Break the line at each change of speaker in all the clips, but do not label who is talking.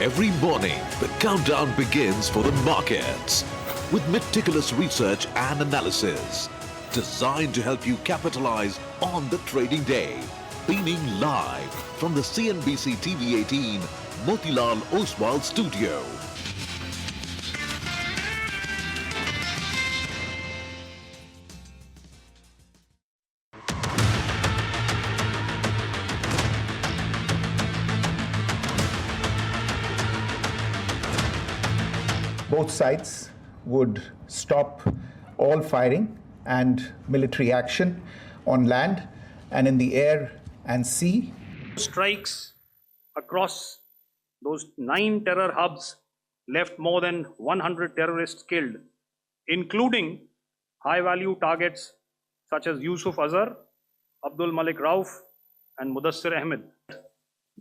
Every morning, the countdown begins for the markets with meticulous research and analysis designed to help you capitalize on the trading day. Beaming live from the CNBC-TV18 Motilal Oswal studio.
Both sides would stop all firing and military action on land and in the air and sea.
Strikes across those 9 terror hubs left more than 100 terrorists killed, including high-value targets such as Yusuf Azhar, Abdul Malik Rauf, and Mudassir Ahmed.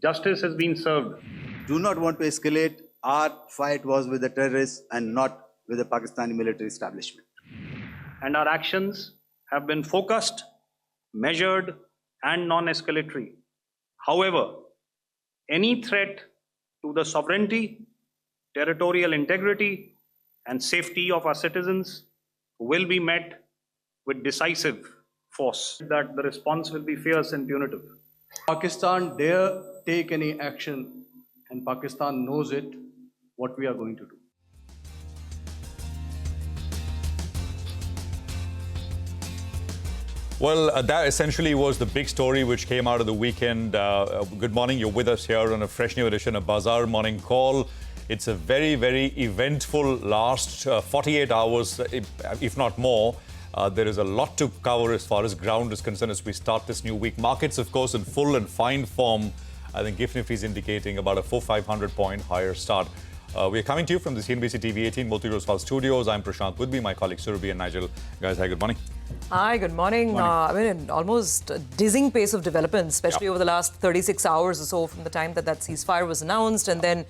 Justice has been served.
Do not want to escalate. Our fight was with the terrorists and not with the Pakistani military establishment.
And our actions have been focused, measured, and non-escalatory. However, any threat to the sovereignty, territorial integrity, and safety of our citizens will be met with decisive force. That the response will be fierce and punitive.
Pakistan dare take any action, and Pakistan knows it, what we are going to do.
Well, that essentially was the big story which came out of the weekend. Good morning. You're with us here on a fresh new edition of Bazaar Morning Call. It's a very, very eventful last 48 hours, if not more. There is a lot to cover as far as ground is concerned as we start this new week. Markets, of course, in full and fine form. I think Nifty is indicating about a 500 point higher start. We're coming to you from the CNBC-TV18 Motilal Oswal studios. I'm Prashant with me, my colleagues Surabhi and Nigel. Guys, hi, good morning.
Hi, good morning. I mean, an almost dizzying pace of developments, especially over the last 36 hours or so from the time that ceasefire was announced. And then,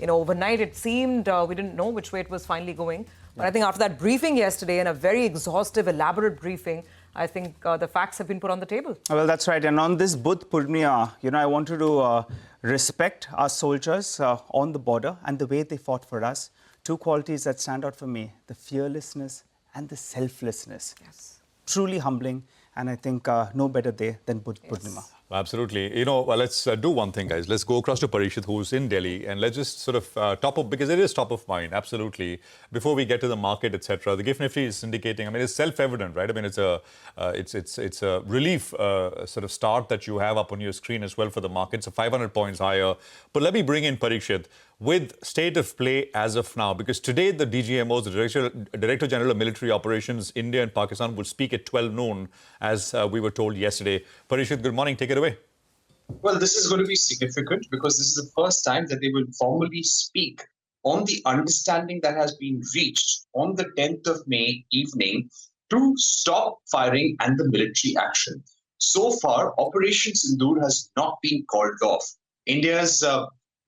overnight it seemed we didn't know which way it was finally going. But I think after that briefing yesterday, and a very exhaustive, elaborate briefing, I think the facts have been put on the table.
Well, that's right. And on this Budh Purnima, I wanted to respect our soldiers on the border and the way they fought for us. Two qualities that stand out for me, the fearlessness and the selflessness.
Yes.
Truly humbling, and I think no better day than Budh Purnima.
Absolutely. Well, let's do one thing, guys. Let's go across to Parishit, who's in Delhi, and let's just sort of top up, because it is top of mind, absolutely. Before we get to the market, etc., the GIFT Nifty is indicating, I mean, it's self-evident, right? I mean, it's a relief sort of start that you have up on your screen as well for the market. So 500 points higher. But let me bring in Parishit with state of play as of now, because today the DGMOs, the Director General of Military Operations, India and Pakistan, will speak at 12 noon, as we were told yesterday. Parishit, good morning. Take it away.
Well, this is going to be significant because this is the first time that they will formally speak on the understanding that has been reached on the 10th of May evening to stop firing and the military action. So far, Operation Sindoor has not been called off. India's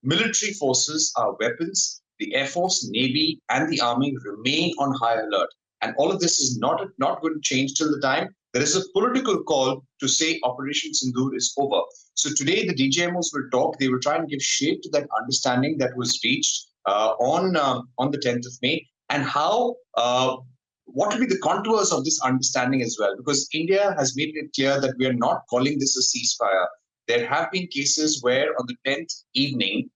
military forces, our weapons, the Air Force, Navy, and the Army remain on high alert. And all of this is not going to change till the time there is a political call to say Operation Sindoor is over. So today the DGMOs will talk. They will try and give shape to that understanding that was reached on the 10th of May, and how what will be the contours of this understanding as well. Because India has made it clear that we are not calling this a ceasefire. There have been cases where on the 10th evening,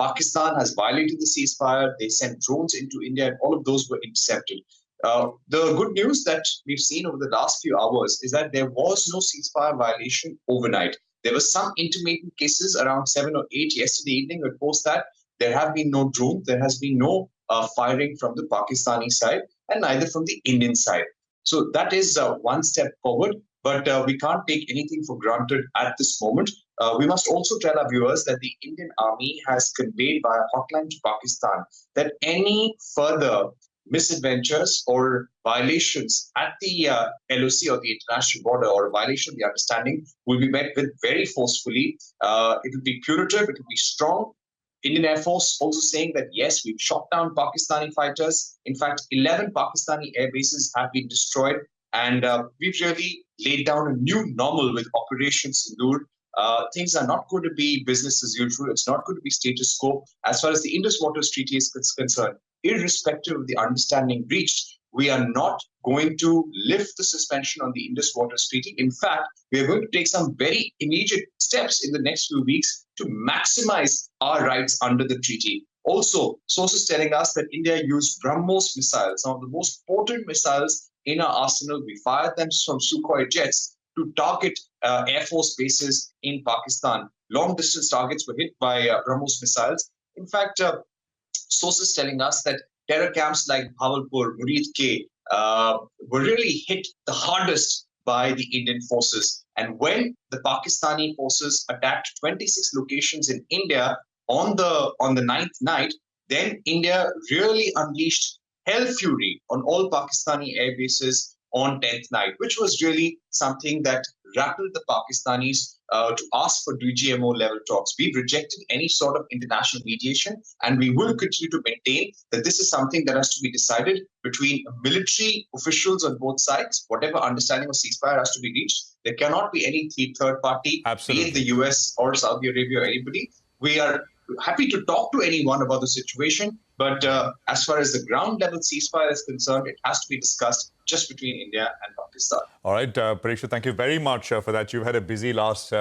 Pakistan has violated the ceasefire. They sent drones into India, and all of those were intercepted. The good news that we've seen over the last few hours is that there was no ceasefire violation overnight. There were some intermittent cases around 7 or 8 yesterday evening, but post that, there have been no drones. There has been no firing from the Pakistani side and neither from the Indian side. So that is one step forward, but we can't take anything for granted at this moment. We must also tell our viewers that the Indian Army has conveyed via hotline to Pakistan that any further misadventures or violations at the LOC or the international border, or a violation of the understanding, will be met with very forcefully. It will be punitive, it will be strong. Indian Air Force also saying that, yes, we've shot down Pakistani fighters. In fact, 11 Pakistani air bases have been destroyed. And we've really laid down a new normal with Operation Sindoor. things are not going to be business as usual. It's not going to be status quo as far as the Indus Waters Treaty is concerned. Irrespective of the understanding reached, we are not going to lift the suspension on the Indus Waters Treaty. In fact, we are going to take some very immediate steps in the next few weeks to maximize our rights under the treaty. Also, sources telling us that India used BrahMos missiles, some of the most potent missiles in our arsenal. We fired them from Sukhoi jets to target Air Force bases in Pakistan. Long-distance targets were hit by BrahMos missiles. In fact, sources telling us that terror camps like Bhavalpur, Murid K were really hit the hardest by the Indian forces. And when the Pakistani forces attacked 26 locations in India on the ninth night, then India really unleashed hell fury on all Pakistani air bases on 10th night, which was really something that rattled the Pakistanis to ask for DGMO level talks. We've rejected any sort of international mediation, and we will continue to maintain that this is something that has to be decided between military officials on both sides. Whatever understanding of ceasefire has to be reached, there cannot be any third party,
Absolutely.
be it the US or Saudi Arabia or anybody. We are happy to talk to anyone about the situation, but as far as the ground level ceasefire is concerned, it has to be discussed just between India and Pakistan.
All right, Parikshit, thank you very much for that. You've had a busy last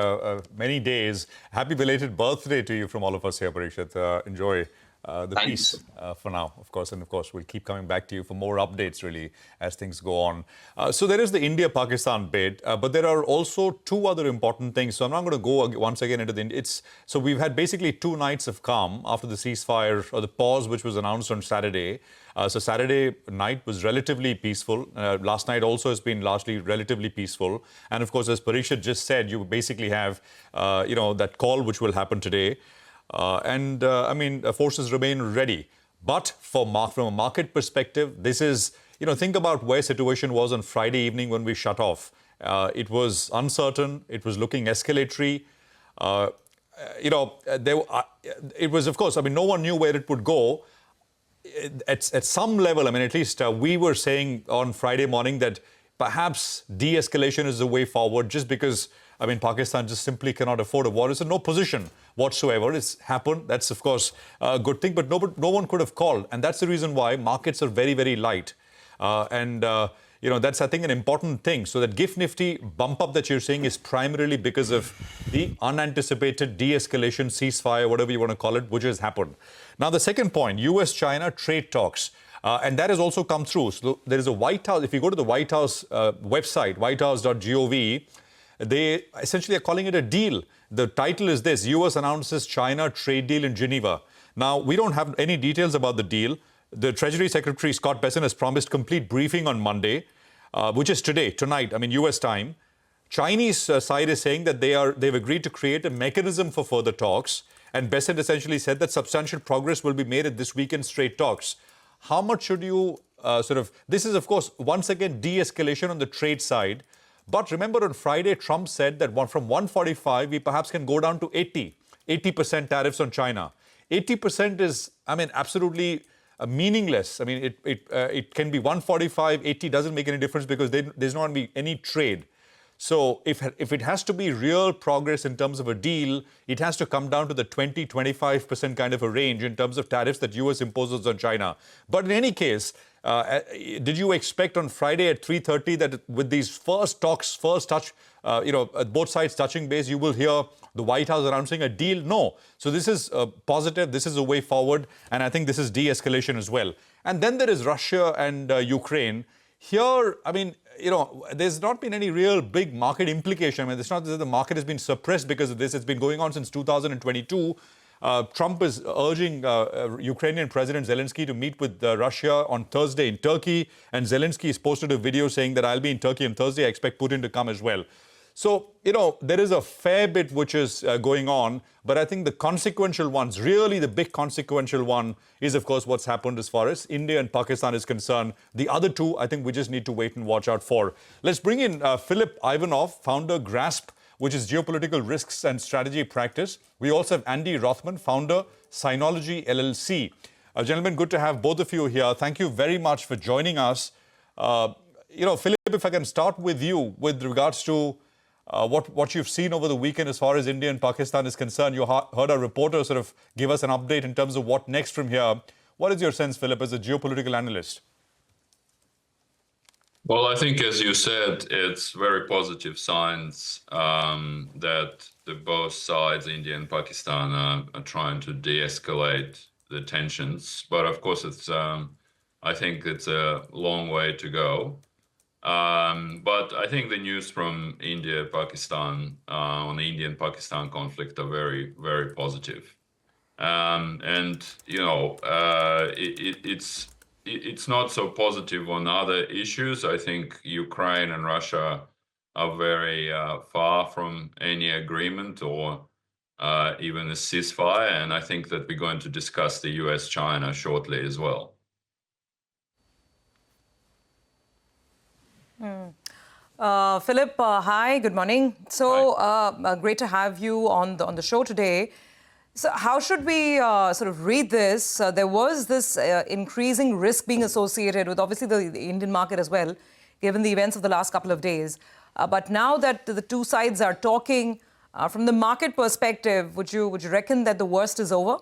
many days. Happy belated birthday to you from all of us here, Parikshit. Enjoy the
Thank you,
peace
sir.
for now, of course. And of course, we'll keep coming back to you for more updates, really, as things go on. So there is the India-Pakistan bid, but there are also two other important things. So I'm not going to go once again into the... So we've had basically 2 nights of calm after the ceasefire, or the pause, which was announced on Saturday. So Saturday night was relatively peaceful. Last night also has been largely relatively peaceful. And of course, as Parikshit just said, you basically have, that call which will happen today. Forces remain ready. But from a market perspective, this is, think about where situation was on Friday evening when we shut off. It was uncertain. It was looking escalatory. It was, of course, no one knew where it would go. At some level, at least we were saying on Friday morning that perhaps de-escalation is the way forward, just because, Pakistan just simply cannot afford a war. It's in no position whatsoever. It's happened. That's, of course, a good thing, but no one could have called. And that's the reason why markets are very, very light. That's, I think, an important thing. So that GIFT Nifty bump up that you're seeing is primarily because of the unanticipated de-escalation, ceasefire, whatever you want to call it, which has happened. Now, the second point, US-China trade talks. And that has also come through. So there is a White House, if you go to the White House website, whitehouse.gov, they essentially are calling it a deal. The title is this: US announces China trade deal in Geneva. Now, we don't have any details about the deal. The Treasury Secretary, Scott Bessent, has promised complete briefing on Monday, which is tonight, US time. Chinese side is saying that they've agreed to create a mechanism for further talks. And Bessent essentially said that substantial progress will be made at this weekend's trade talks. How much should you this is, of course, once again, de-escalation on the trade side. But remember, on Friday, Trump said that from 145, we perhaps can go down to 80% tariffs on China. 80% is, absolutely meaningless. It can be 145, 80 doesn't make any difference because there's not going to be any trade. So if it has to be real progress in terms of a deal, it has to come down to the 20-25% kind of a range in terms of tariffs that US imposes on China. But in any case, did you expect on Friday at 3:30 that with these first touch, both sides touching base, you will hear the White House announcing a deal? No. So this is positive. This is a way forward. And I think this is de-escalation as well. And then there is Russia and Ukraine. Here, there's not been any real big market implication. It's not that the market has been suppressed because of this. It's been going on since 2022. Trump is urging Ukrainian President Zelensky to meet with Russia on Thursday in Turkey. And Zelensky has posted a video saying that I'll be in Turkey on Thursday. I expect Putin to come as well. So, there is a fair bit which is going on. But I think the consequential ones, really the big consequential one, is, of course, what's happened as far as India and Pakistan is concerned. The other two, I think we just need to wait and watch out for. Let's bring in Philip Ivanov, founder, GRASP, which is Geopolitical Risks and Strategy Practice. We also have Andy Rothman, founder, Sinology LLC. Gentlemen, good to have both of you here. Thank you very much for joining us. Philip, if I can start with you with regards to what you've seen over the weekend as far as India and Pakistan is concerned. You heard a reporter sort of give us an update in terms of what next from here. What is your sense, Philip, as a geopolitical analyst?
Well, I think, as you said, it's very positive signs that both sides, India and Pakistan, are trying to de-escalate the tensions. But of course, I think it's a long way to go. But I think the news from India, Pakistan, on the Indian-Pakistan conflict are very, very positive. And, you know, it's not so positive on other issues. I think Ukraine and Russia are very far from any agreement or even a ceasefire. And I think that we're going to discuss the US-China shortly as well.
Philip, hi, good morning. So great to have you on the show today. So how should we sort of read this? There was this increasing risk being associated with obviously the Indian market as well, given the events of the last couple of days. But now that the two sides are talking, from the market perspective, would you reckon that the worst is over?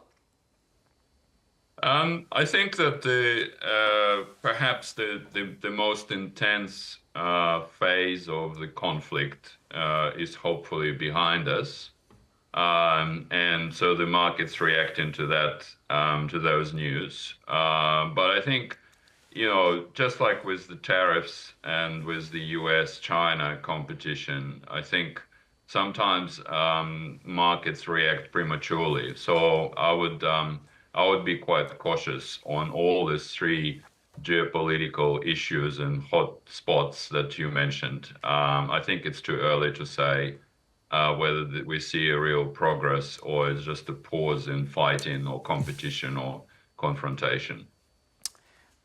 I think that perhaps the most intense phase of the conflict is hopefully behind us. And so the market's reacting to that, to those news. But I think, you know, just like with the tariffs and with the US-China competition, I think sometimes markets react prematurely. So I would be quite cautious on all these three geopolitical issues and hot spots that you mentioned. I think it's too early to say whether we see a real progress or it's just a pause in fighting or competition or confrontation.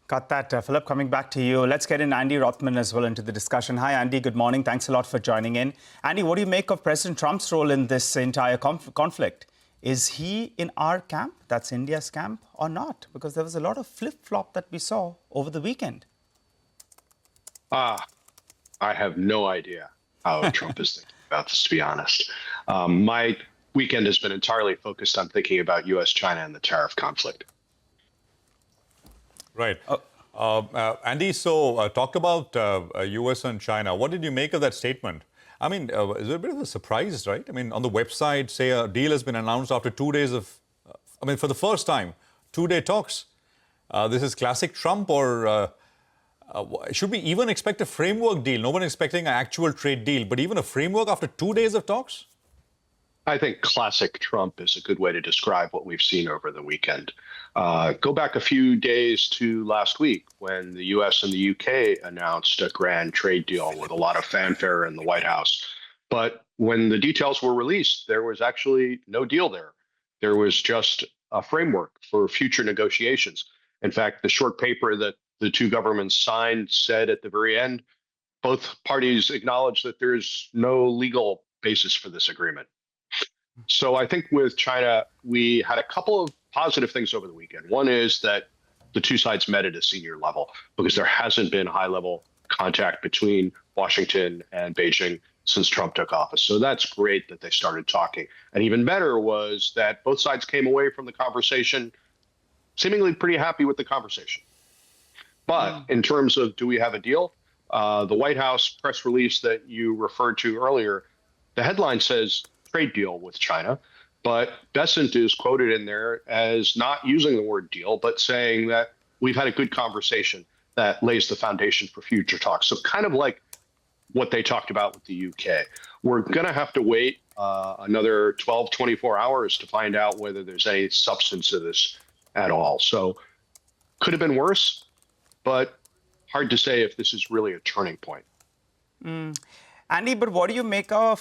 Got that. Philip, coming back to you. Let's get in Andy Rothman as well into the discussion. Hi, Andy. Good morning. Thanks a lot for joining in. Andy, what do you make of President Trump's role in this entire conflict? Is he in our camp, that's India's camp, or not? Because there was a lot of flip-flop that we saw over the weekend.
I have no idea how Trump is thinking about this, to be honest. My weekend has been entirely focused on thinking about US-China and the tariff conflict.
Right. Andy, so talked about US and China. What did you make of that statement? I mean, is it a bit of a surprise, right? I mean, on the website, say a deal has been announced after 2 days of, for the first time, 2-day talks. This is classic Trump, or should we even expect a framework deal? No one expecting an actual trade deal, but even a framework after 2 days of talks?
I think classic Trump is a good way to describe what we've seen over the weekend. Go back a few days to last week when the US and the UK announced a grand trade deal with a lot of fanfare in the White House. But when the details were released, there was actually no deal there. There was just a framework for future negotiations. In fact, the short paper that the two governments signed said at the very end, both parties acknowledged that there's no legal basis for this agreement. So I think with China, we had a couple of positive things over the weekend. One is that the two sides met at a senior level because there hasn't been high-level contact between Washington and Beijing since Trump took office. So that's great that they started talking. And even better was that both sides came away from the conversation seemingly pretty happy with the conversation. But in terms of do we have a deal, the White House press release that you referred to earlier, the headline says trade deal with China, but Bessent is quoted in there as not using the word deal, but saying that we've had a good conversation that lays the foundation for future talks. So kind of like what they talked about with the UK. We're going to have to wait another 12, 24 hours to find out whether there's any substance to this at all. So could have been worse, but hard to say if this is really a turning point.
Andy, but what do you make of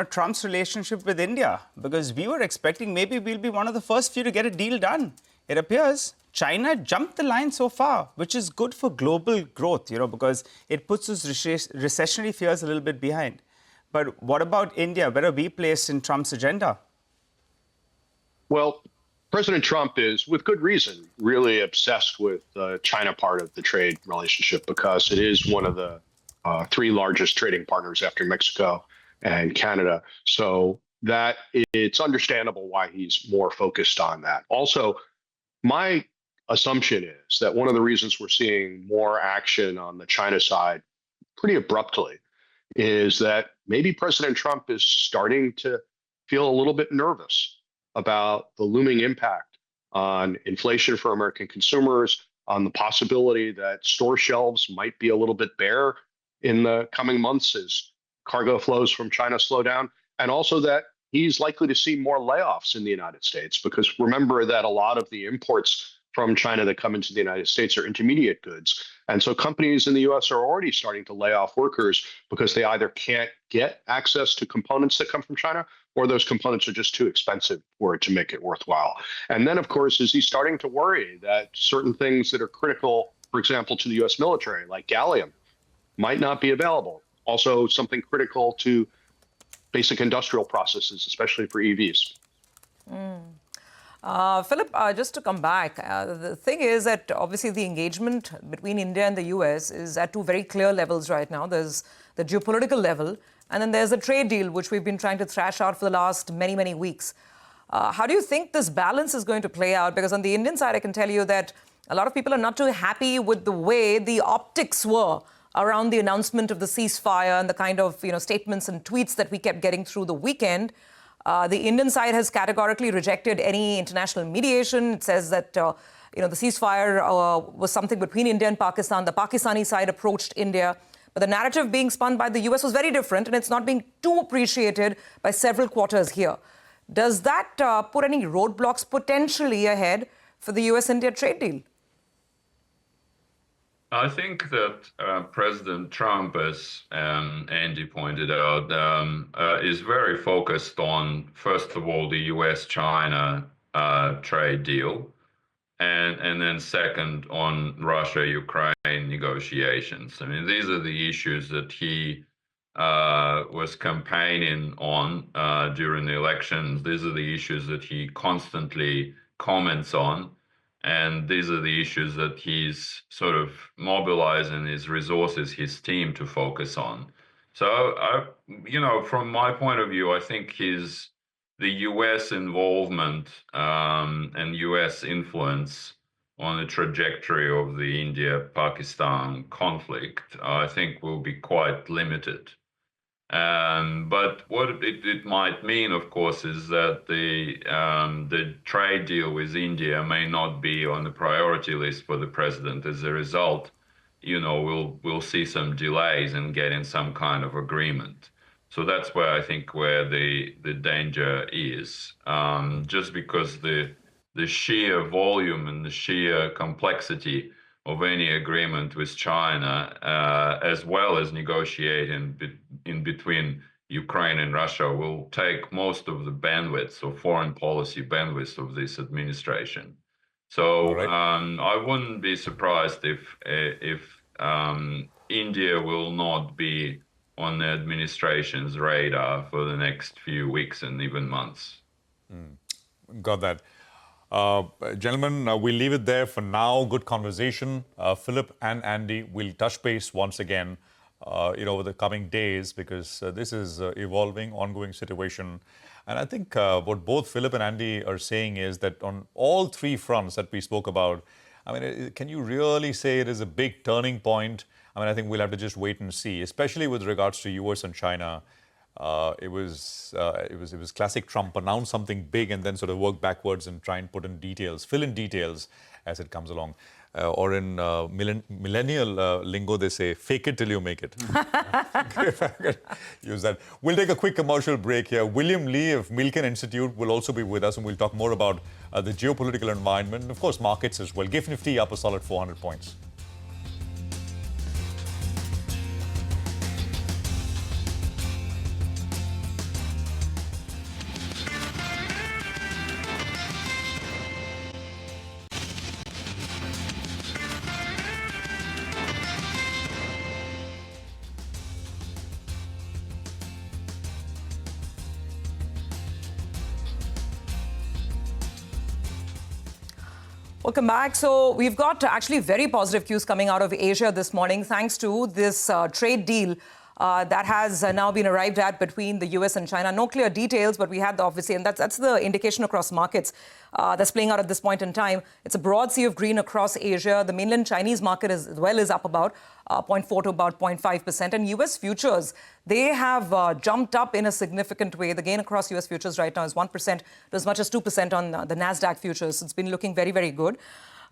Trump's relationship with India? Because we were expecting maybe we'll be one of the first few to get a deal done. It appears China jumped the line so far, which is good for global growth, because it puts those recessionary fears a little bit behind. But what about India? Where are we placed in Trump's agenda?
Well, President Trump is, with good reason, really obsessed with the China part of the trade relationship because it is one of the three largest trading partners after Mexico and Canada. So that it's understandable why he's more focused on that. Also, my assumption is that one of the reasons we're seeing more action on the China side pretty abruptly is that maybe President Trump is starting to feel a little bit nervous about the looming impact on inflation for American consumers, on the possibility that store shelves might be a little bit bare in the coming months as cargo flows from China slow down, and also that he's likely to see more layoffs in the United States, because remember that a lot of the imports from China that come into the United States are intermediate goods. And so companies in the US are already starting to lay off workers because they either can't get access to components that come from China, or those components are just too expensive for it to make it worthwhile. And then, of course, is he starting to worry that certain things that are critical, for example, to the US military, like gallium, might not be available. Also, something critical to basic industrial processes, especially for EVs.
Philip, just to come back, the thing is that obviously the engagement between India and the US is at two very clear levels right now. There's the geopolitical level, and then there's the trade deal, which we've been trying to thrash out for the last many, many weeks. How do you think this balance is going to play out? Because on the Indian side, I can tell you that a lot of people are not too happy with the way the optics were around the announcement of the ceasefire and the kind of statements and tweets that we kept getting through the weekend. The Indian side has categorically rejected any international mediation. It says that the ceasefire was something between India and Pakistan. The Pakistani side approached India. But the narrative being spun by the US was very different, and it's not being too appreciated by several quarters here. Does that put any roadblocks potentially ahead for the US-India trade deal?
I think that President Trump, as Andy pointed out, is very focused on, first of all, the US-China trade deal, and then second on Russia-Ukraine negotiations. I mean, these are the issues that he was campaigning on during the elections. These are the issues that he constantly comments on. And these are the issues that he's sort of mobilizing his resources, his team to focus on. So, from my point of view, I think the US involvement and US influence on the trajectory of the India-Pakistan conflict, I think will be quite limited. But what it might mean, of course, is that the trade deal with India may not be on the priority list for the president. As a result, we'll see some delays in getting some kind of agreement. So that's where I think the danger is, just because the sheer volume and the sheer complexity of any agreement with China, as well as negotiating in between Ukraine and Russia, will take most of the bandwidth, or foreign policy bandwidth, of this administration. So I wouldn't be surprised if India will not be on the administration's radar for the next few weeks and even months.
Got that. Gentlemen, we'll leave it there for now. Good conversation. Philip and Andy will touch base once again, over the coming days, because this is evolving, ongoing situation. And I think what both Philip and Andy are saying is that on all three fronts that we spoke about, I mean, can you really say it is a big turning point? I mean, I think we'll have to just wait and see, especially with regards to US and China. It was classic Trump: announce something big and then sort of work backwards and try and put in details, fill in details as it comes along. Or in millennial lingo, they say, fake it till you make it. If I could use that. We'll take a quick commercial break here. William Lee of Milken Institute will also be with us, and we'll talk more about the geopolitical environment and, of course, markets as well. GIFT Nifty up a solid 400 points.
Welcome back. So we've got actually very positive cues coming out of Asia this morning, thanks to this trade deal that has now been arrived at between the US and China. No clear details, but we had obviously, and that's the indication across markets that's playing out at this point in time. It's a broad sea of green across Asia. The mainland Chinese market as well is up about 0.4 to about 0.5%. And US futures, they have jumped up in a significant way. The gain across US futures right now is 1% to as much as 2% on the NASDAQ futures. It's been looking very, very good.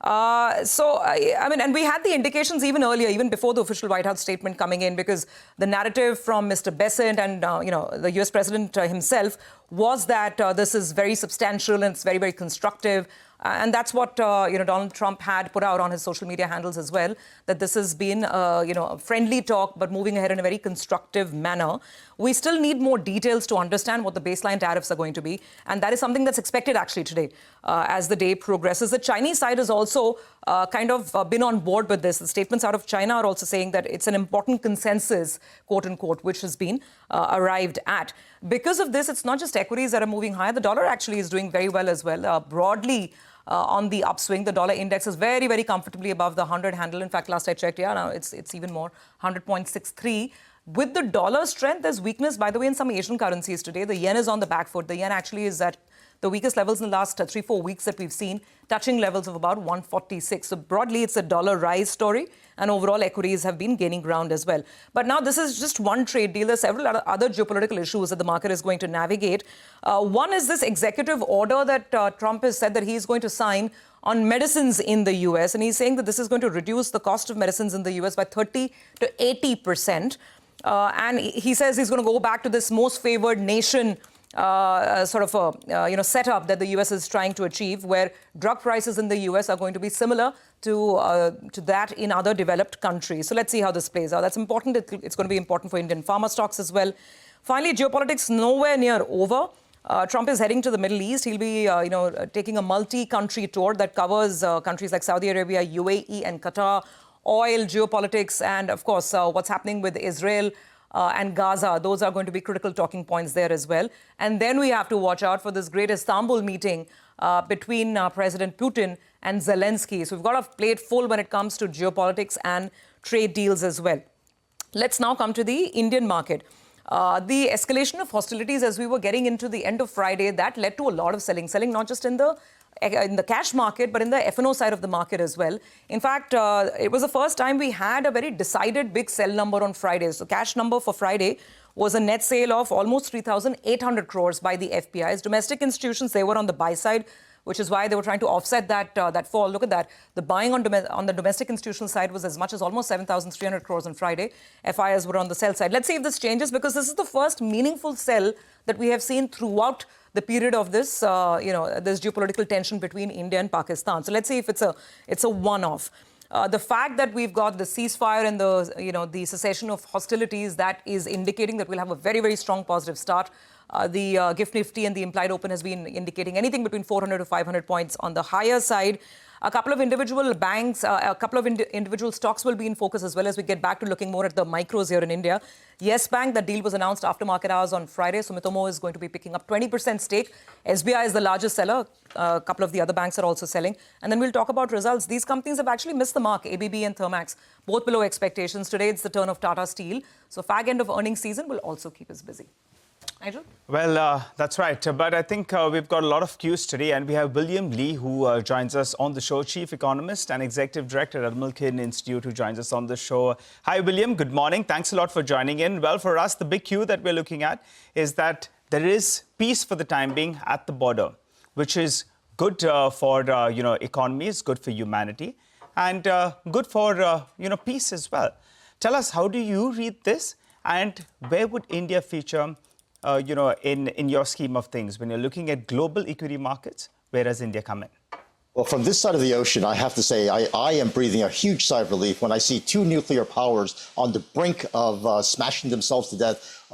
And we had the indications even earlier, even before the official White House statement coming in, because the narrative from Mr. Bessent and, the US president himself was that this is very substantial and it's very, very constructive. And that's what, Donald Trump had put out on his social media handles as well, that this has been, a friendly talk, but moving ahead in a very constructive manner. We still need more details to understand what the baseline tariffs are going to be. And that is something that's expected actually today as the day progresses. The Chinese side has also been on board with this. The statements out of China are also saying that it's an important consensus, quote unquote, which has been arrived at. Because of this, it's not just equities that are moving higher. The dollar actually is doing very well as well. Broadly, on the upswing, the dollar index is very, very comfortably above the 100 handle. In fact, last I checked, now it's even more, 100.63. With the dollar strength, there's weakness, by the way, in some Asian currencies today. The yen is on the back foot. The yen actually is at the weakest levels in the last 3-4 weeks that we've seen, touching levels of about 146. So broadly, it's a dollar rise story, and overall equities have been gaining ground as well. But now this is just one trade deal. There's several other geopolitical issues that the market is going to navigate. One is this executive order that Trump has said that he's going to sign on medicines in the U.S. And he's saying that this is going to reduce the cost of medicines in the U.S. by 30 to 80%. And he says he's going to go back to this most favored nation setup that the U.S. is trying to achieve, where drug prices in the U.S. are going to be similar to that in other developed countries. So let's see how this plays out. That's important. It's going to be important for Indian pharma stocks as well. Finally, geopolitics nowhere near over. Trump is heading to the Middle East. He'll be, taking a multi-country tour that covers countries like Saudi Arabia, UAE, and Qatar, oil, geopolitics, and of course, what's happening with Israel and Gaza. Those are going to be critical talking points there as well. And then we have to watch out for this great Istanbul meeting between President Putin and Zelensky. So we've got a plate full when it comes to geopolitics and trade deals as well. Let's now come to the Indian market. The escalation of hostilities as we were getting into the end of Friday, that led to a lot of selling not just in the cash market, but in the F&O side of the market as well. In fact, it was the first time we had a very decided big sell number on Friday. So cash number for Friday was a net sale of almost 3,800 crores by the FPIs. Domestic institutions, they were on the buy side, which is why they were trying to offset that fall. Look at that. The buying on the domestic institutional side was as much as almost 7,300 crores on Friday. FIs were on the sell side. Let's see if this changes, because this is the first meaningful sell that we have seen throughout the period of this, this geopolitical tension between India and Pakistan. So let's see if it's a one-off. The fact that we've got the ceasefire and the cessation of hostilities, that is indicating that we'll have a very, very strong positive start. The GIFT Nifty and the implied open has been indicating anything between 400 to 500 points on the higher side. A couple of individual banks, a couple of individual stocks will be in focus as well as we get back to looking more at the micros here in India. Yes Bank, that deal was announced after market hours on Friday. Sumitomo is going to be picking up 20% stake. SBI is the largest seller. A couple of the other banks are also selling. And then we'll talk about results. These companies have actually missed the mark. ABB and Thermax, both below expectations. Today, it's the turn of Tata Steel. So fag end of earnings season will also keep us busy. Nigel?
Well, that's right. But I think we've got a lot of cues today. And we have William Lee, who joins us on the show, Chief Economist and Executive Director at Milken Institute, who joins us on the show. Hi, William. Good morning. Thanks a lot for joining in. Well, for us, the big cue that we're looking at is that there is peace for the time being at the border, which is good for, economies, good for humanity, and good for, peace as well. Tell us, how do you read this? And where would India feature in your scheme of things, when you're looking at global equity markets? Where does India come in?
Well, from this side of the ocean, I have to say I am breathing a huge sigh of relief when I see two nuclear powers on the brink of smashing themselves to death,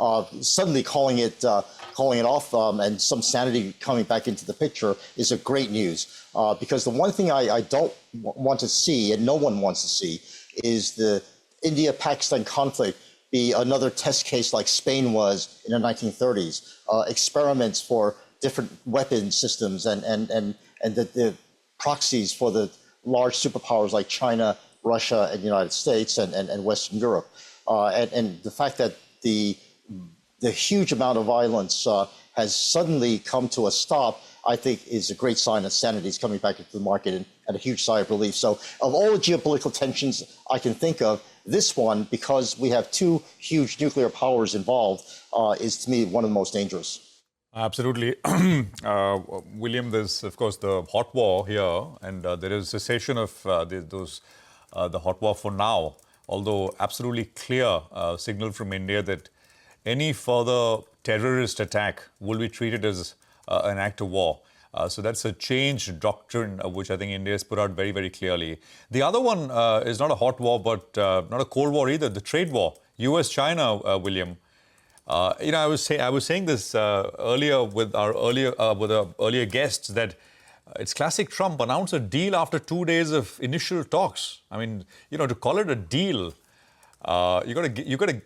suddenly calling it off, and some sanity coming back into the picture is a great news. Because the one thing I don't want to see, and no one wants to see, is the India-Pakistan conflict be another test case like Spain was in the 1930s, experiments for different weapon systems and the proxies for the large superpowers like China, Russia, and the United States and Western Europe. And the fact that the huge amount of violence has suddenly come to a stop, I think, is a great sign that sanity is coming back into the market and a huge sigh of relief. So of all the geopolitical tensions I can think of, this one, because we have two huge nuclear powers involved, is to me one of the most dangerous.
Absolutely. William, there's, of course, the hot war here, and there is cessation of the hot war for now, although absolutely clear signal from India that any further terrorist attack will be treated as an act of war. So that's a changed doctrine, which I think India has put out very, very clearly. The other one is not a hot war, but not a cold war either, the trade war, US-China, William. I was saying this earlier with our earlier guests that it's classic Trump. Announce a deal after 2 days of initial talks. I mean, to call it a deal, you got to.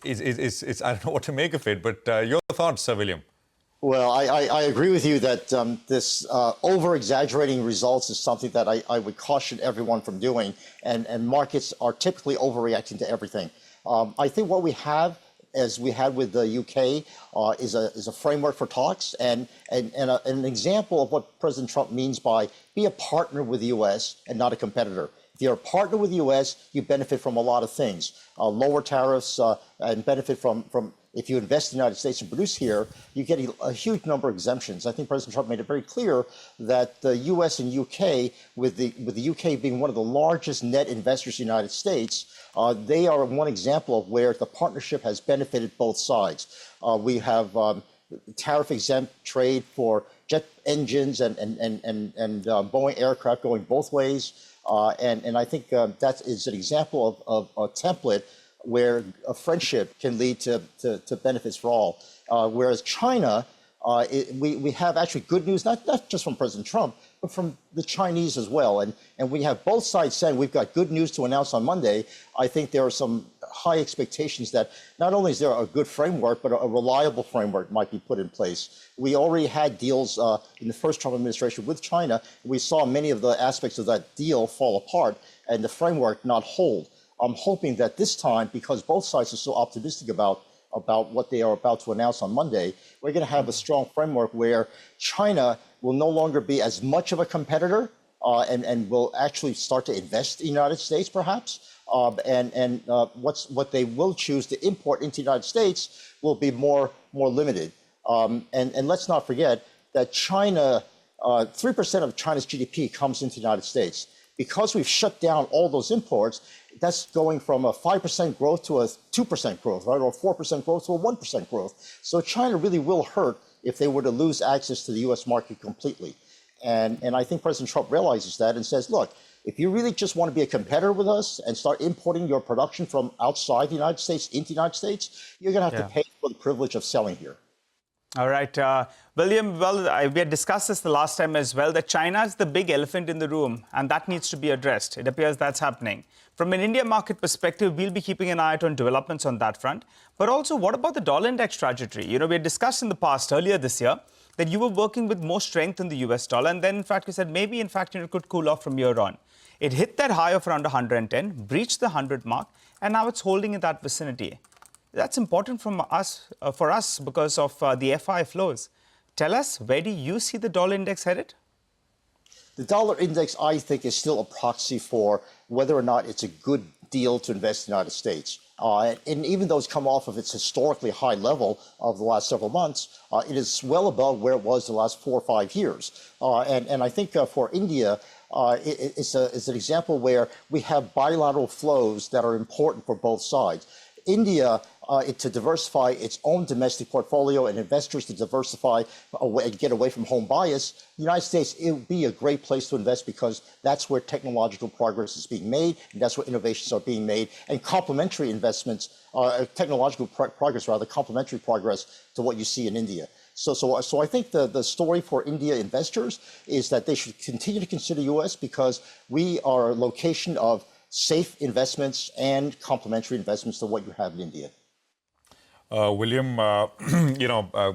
It's I don't know what to make of it. But your thoughts, William?
Well, I agree with you that this over-exaggerating results is something that I would caution everyone from doing, and markets are typically overreacting to everything. I think what we have, as we had with the UK, is a framework for talks and an example of what President Trump means by be a partner with the US and not a competitor. If you're a partner with the US, you benefit from a lot of things, lower tariffs and benefit from if you invest in the United States and produce here, you get a huge number of exemptions. I think President Trump made it very clear that the US and UK, with the UK being one of the largest net investors in the United States, they are one example of where the partnership has benefited both sides. We have tariff-exempt trade for jet engines and Boeing aircraft going both ways. And I think that is an example of a template where a friendship can lead to benefits for all. Whereas China, we have actually good news, not just from President Trump, but from the Chinese as well. And we have both sides saying we've got good news to announce on Monday. I think there are some high expectations that not only is there a good framework, but a reliable framework might be put in place. We already had deals in the first Trump administration with China. We saw many of the aspects of that deal fall apart and the framework not hold. I'm hoping that this time, because both sides are so optimistic about what they are about to announce on Monday, we're going to have a strong framework where China will no longer be as much of a competitor and will actually start to invest in the United States, perhaps. What they will choose to import into the United States will be more limited. And let's not forget that China, 3% of China's GDP comes into the United States. Because we've shut down all those imports, that's going from a 5% growth to a 2% growth, right? Or 4% growth to a 1% growth. So China really will hurt if they were to lose access to the U.S. market completely. And I think President Trump realizes that and says, look, if you really just want to be a competitor with us and start importing your production from outside the United States into the United States, you're going to have to pay for the privilege of selling here.
All right. William, we had discussed this the last time as well, that China is the big elephant in the room, and that needs to be addressed. It appears that's happening. From an India market perspective, we'll be keeping an eye out on developments on that front. But also, what about the dollar index trajectory? We had discussed in the past, earlier this year, that you were working with more strength in the US dollar. And then, in fact, you said maybe, in fact, it could cool off from here on. It hit that high of around 110, breached the 100 mark, and now it's holding in that vicinity. That's important for us because of the FI flows. Tell us, where do you see the dollar index headed?
The dollar index, I think, is still a proxy for whether or not it's a good deal to invest in the United States. And even though it's come off of its historically high level of the last several months, it is well above where it was the last 4 or 5 years. And I think for India, it's an example where we have bilateral flows that are important for both sides. India, to diversify its own domestic portfolio and investors to diversify and get away from home bias, the United States, it would be a great place to invest because that's where technological progress is being made, and that's where innovations are being made, and complementary investments, technological progress, rather, complementary progress to what you see in India. So I think the story for India investors is that they should continue to consider U.S. because we are a location of safe investments and complementary investments to what you have in India.
William,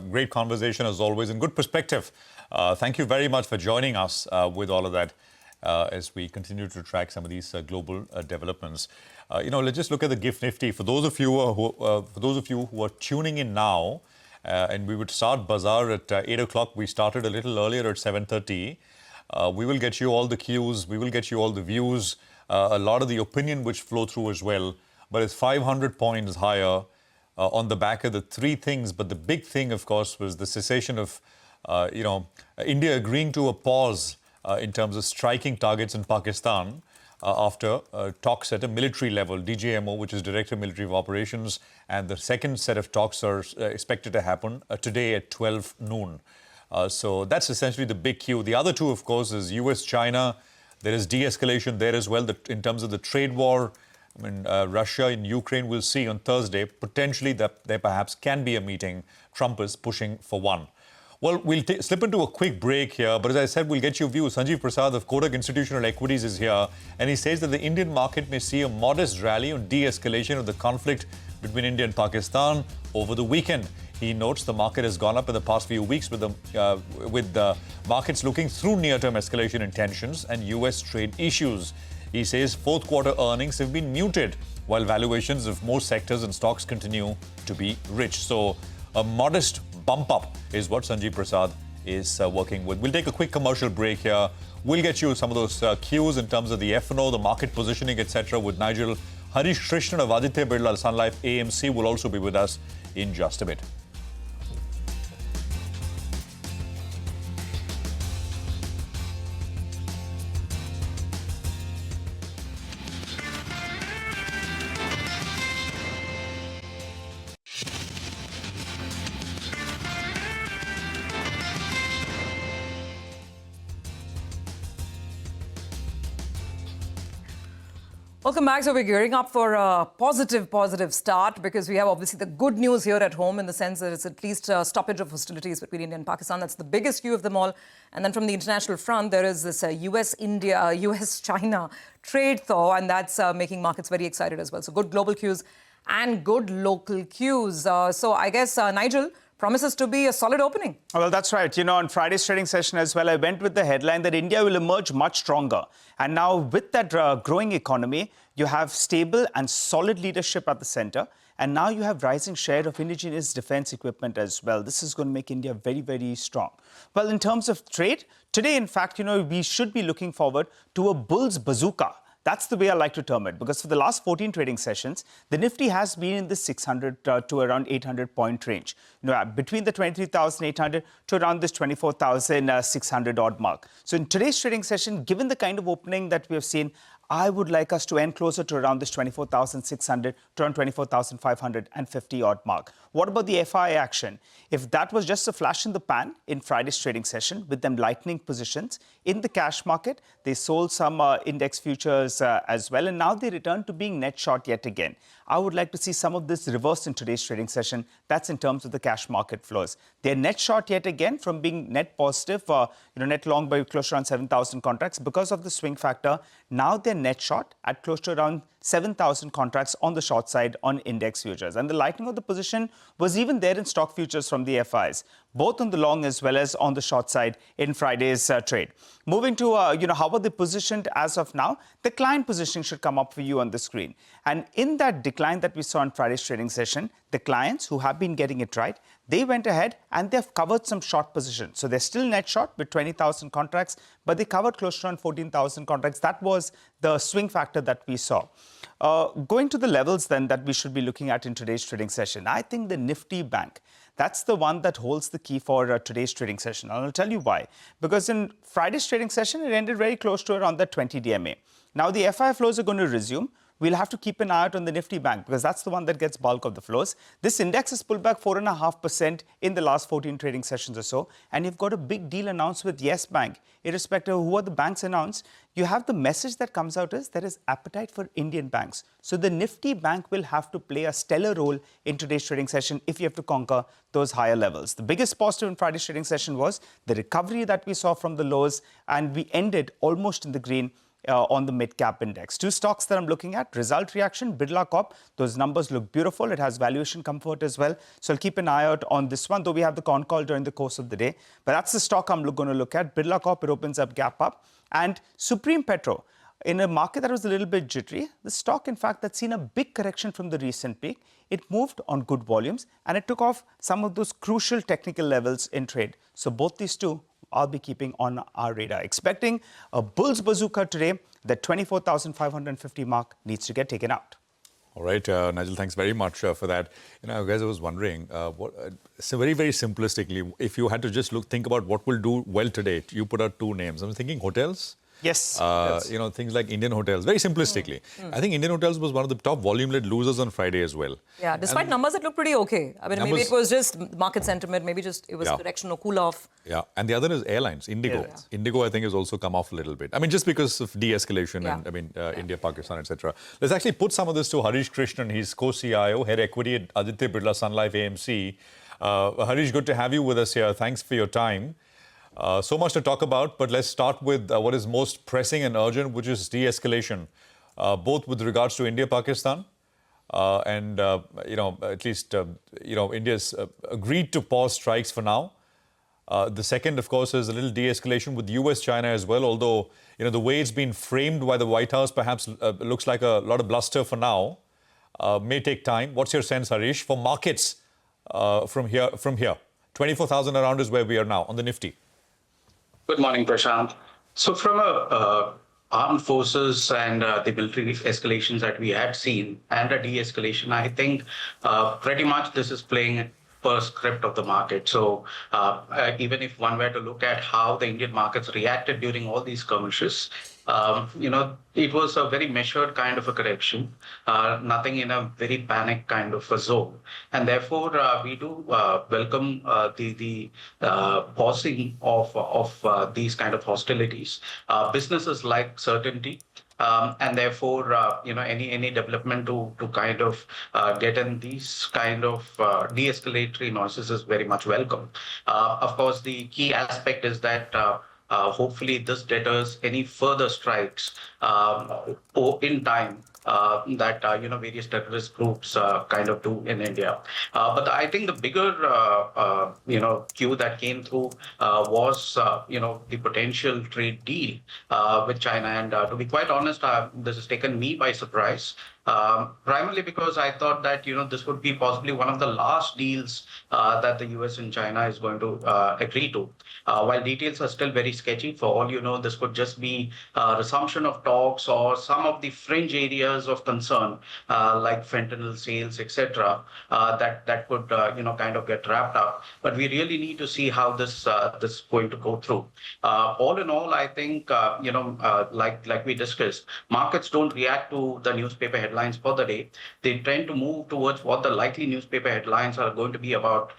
great conversation as always and good perspective. Thank you very much for joining us with all of that. as we continue to track some of these global developments. Let's just look at the GIFT Nifty. For those of you who are tuning in now, and we would start Bazaar at 8 o'clock. We started a little earlier at 7:30. We will get you all the cues. We will get you all the views, a lot of the opinion which flow through as well. But it's 500 points higher on the back of the three things. But the big thing, of course, was the cessation of, India agreeing to a pause in terms of striking targets in Pakistan after talks at a military level. DJMO, which is Director of Military Operations, and the second set of talks are expected to happen today at 12 noon. So that's essentially the big cue. The other two, of course, is US-China. There is de-escalation there as well in terms of the trade war. I mean, Russia in Ukraine, we'll see on Thursday. Potentially, there perhaps can be a meeting. Trump is pushing for one. Well, we'll slip into a quick break here. But as I said, we'll get your views. Sanjeev Prasad of Kotak Institutional Equities is here. And he says that the Indian market may see a modest rally on de-escalation of the conflict between India and Pakistan over the weekend. He notes the market has gone up in the past few weeks with the markets looking through near-term escalation in tensions and US trade issues. He says fourth quarter earnings have been muted while valuations of most sectors and stocks continue to be rich. So a modest bump up is what Sanjeev Prasad is working with. We'll take a quick commercial break here. We'll get you some of those cues in terms of the F&O, the market positioning, etc. with Nigel. Harish Krishnan of Aditya Birla Sun Life AMC will also be with us in just a bit.
Welcome back. So we're gearing up for a positive start because we have obviously the good news here at home in the sense that it's at least a stoppage of hostilities between India and Pakistan. That's the biggest cue of them all. And then from the international front, there is this US-China trade thaw, and that's making markets very excited as well. So good global cues and good local cues. So I guess, Nigel, promises to be a solid opening.
Well, that's right. On Friday's trading session as well, I went with the headline that India will emerge much stronger. And now with that growing economy, you have stable and solid leadership at the center. And now you have rising share of indigenous defense equipment as well. This is going to make India very, very strong. Well, in terms of trade, today, in fact, we should be looking forward to a bull's bazooka. That's the way I like to term it, because for the last 14 trading sessions, the Nifty has been in the 600 to around 800 point range. Between the 23,800 to around this 24,600 odd mark. So in today's trading session, given the kind of opening that we have seen, I would like us to end closer to around this 24,600 to around 24,550 odd mark. What about the FI action? If that was just a flash in the pan in Friday's trading session with them lightening positions in the cash market, they sold some index futures as well, and now they return to being net short yet again. I would like to see some of this reversed in today's trading session. That's in terms of the cash market flows. They're net short yet again from being net positive, net long by close to around 7,000 contracts because of the swing factor. Now they're net short at close to around 7,000 contracts on the short side on index futures. And the lightening of the position was even there in stock futures from the FIs, both on the long as well as on the short side in Friday's trade. Moving to, how are they positioned as of now? The client positioning should come up for you on the screen. And in that decline that we saw in Friday's trading session, the clients who have been getting it right, they went ahead and they've covered some short positions. So they're still net short with 20,000 contracts, but they covered close to around 14,000 contracts. That was the swing factor that we saw. Going to the levels then that we should be looking at in today's trading session, I think the Nifty Bank, that's the one that holds the key for today's trading session. And I'll tell you why. Because in Friday's trading session, it ended very close to around the 20 DMA. Now the FI flows are going to resume. We'll have to keep an eye out on the Nifty Bank because that's the one that gets bulk of the flows. This index has pulled back 4.5% in the last 14 trading sessions or so. And you've got a big deal announced with Yes Bank. Irrespective of who are the banks announced, you have the message that comes out is there is appetite for Indian banks. So the Nifty Bank will have to play a stellar role in today's trading session if you have to conquer those higher levels. The biggest positive in Friday's trading session was the recovery that we saw from the lows, and we ended almost in the green on the mid-cap index. Two stocks that I'm looking at, result reaction, Birla Corp. Those numbers look beautiful. It has valuation comfort as well. So I'll keep an eye out on this one, though we have the con call during the course of the day. But that's the stock I'm going to look at. Birla Corp, it opens up, gap up. And Supreme Petro, in a market that was a little bit jittery, the stock, in fact, that's seen a big correction from the recent peak. It moved on good volumes and it took off some of those crucial technical levels in trade. So both these two I'll be keeping on our radar. Expecting a bull's bazooka today. That 24,550 mark needs to get taken out.
All right, Nigel, thanks very much for that. Guys, I was wondering, so very, very simplistically, if you had to just think about what will do well today, you put out two names. I'm thinking hotels.
Yes.
Things like Indian hotels, very simplistically. I think Indian hotels was one of the top volume-led losers on Friday as well.
Yeah, despite numbers that look pretty okay. I mean, maybe it was just market sentiment, maybe just it was directional cool-off.
Yeah, and the other is airlines, Indigo. Yeah. Indigo, I think, has also come off a little bit. I mean, just because of de-escalation and, India, Pakistan, etc. Let's actually put some of this to Harish Krishnan. He's co-CIO, head equity at Aditya Birla Sun Life AMC. Harish, good to have you with us here. Thanks for your time. So much to talk about, but let's start with what is most pressing and urgent, which is de-escalation, both with regards to India, Pakistan, and at least India's agreed to pause strikes for now. The second, of course, is a little de-escalation with US, China as well. Although the way it's been framed by the White House, perhaps looks like a lot of bluster for now. May take time. What's your sense, Harish, for markets from here? 24,000 around is where we are now on the Nifty.
Good morning, Prashant. So from armed forces and the military escalations that we had seen and a de-escalation, I think pretty much this is playing per script of the market. So even if one were to look at how the Indian markets reacted during all these skirmishes, it was a very measured kind of a correction, nothing in a very panic kind of a zone. And therefore, we do welcome the pausing of these kind of hostilities. Businesses like certainty. And therefore, any development to kind of get in these kind of de-escalatory noises is very much welcome. Of course, the key aspect is that hopefully this deters any further strikes in time that various terrorist groups kind of do in India. But I think the bigger cue that came through was the potential trade deal with China. And to be quite honest, this has taken me by surprise. Primarily because I thought that this would be possibly one of the last deals that the US and China is going to agree to. While details are still very sketchy, for all you know, this could just be a resumption of talks or some of the fringe areas of concern like fentanyl sales, etc. That could kind of get wrapped up. But we really need to see how this is going to go through. All in all, I think like we discussed, markets don't react to the newspaper headlines for the day. They tend to move towards what the likely newspaper headlines are going to be about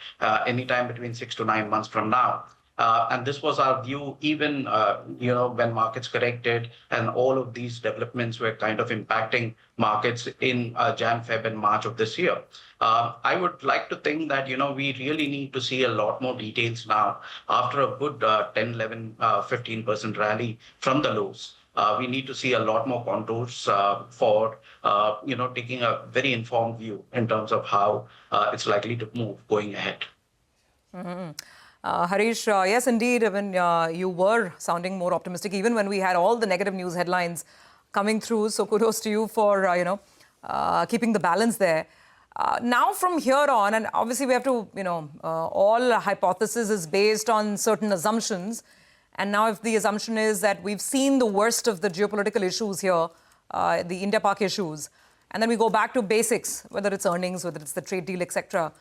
anytime between 6 to 9 months from now. And this was our view even, when markets corrected and all of these developments were kind of impacting markets in Jan, Feb and March of this year. I would like to think that, we really need to see a lot more details now after a good 10, 11, 15% rally from the lows. We need to see a lot more contours for, taking a very informed view in terms of how it's likely to move going ahead.
Mm-hmm. Harish, yes, indeed. I mean, you were sounding more optimistic even when we had all the negative news headlines coming through. So kudos to you for, keeping the balance there. Now from here on, and obviously we have to, all hypothesis is based on certain assumptions. And now if the assumption is that we've seen the worst of the geopolitical issues here, the India-Pak issues, and then we go back to basics, whether it's earnings, whether it's the trade deal, etc.,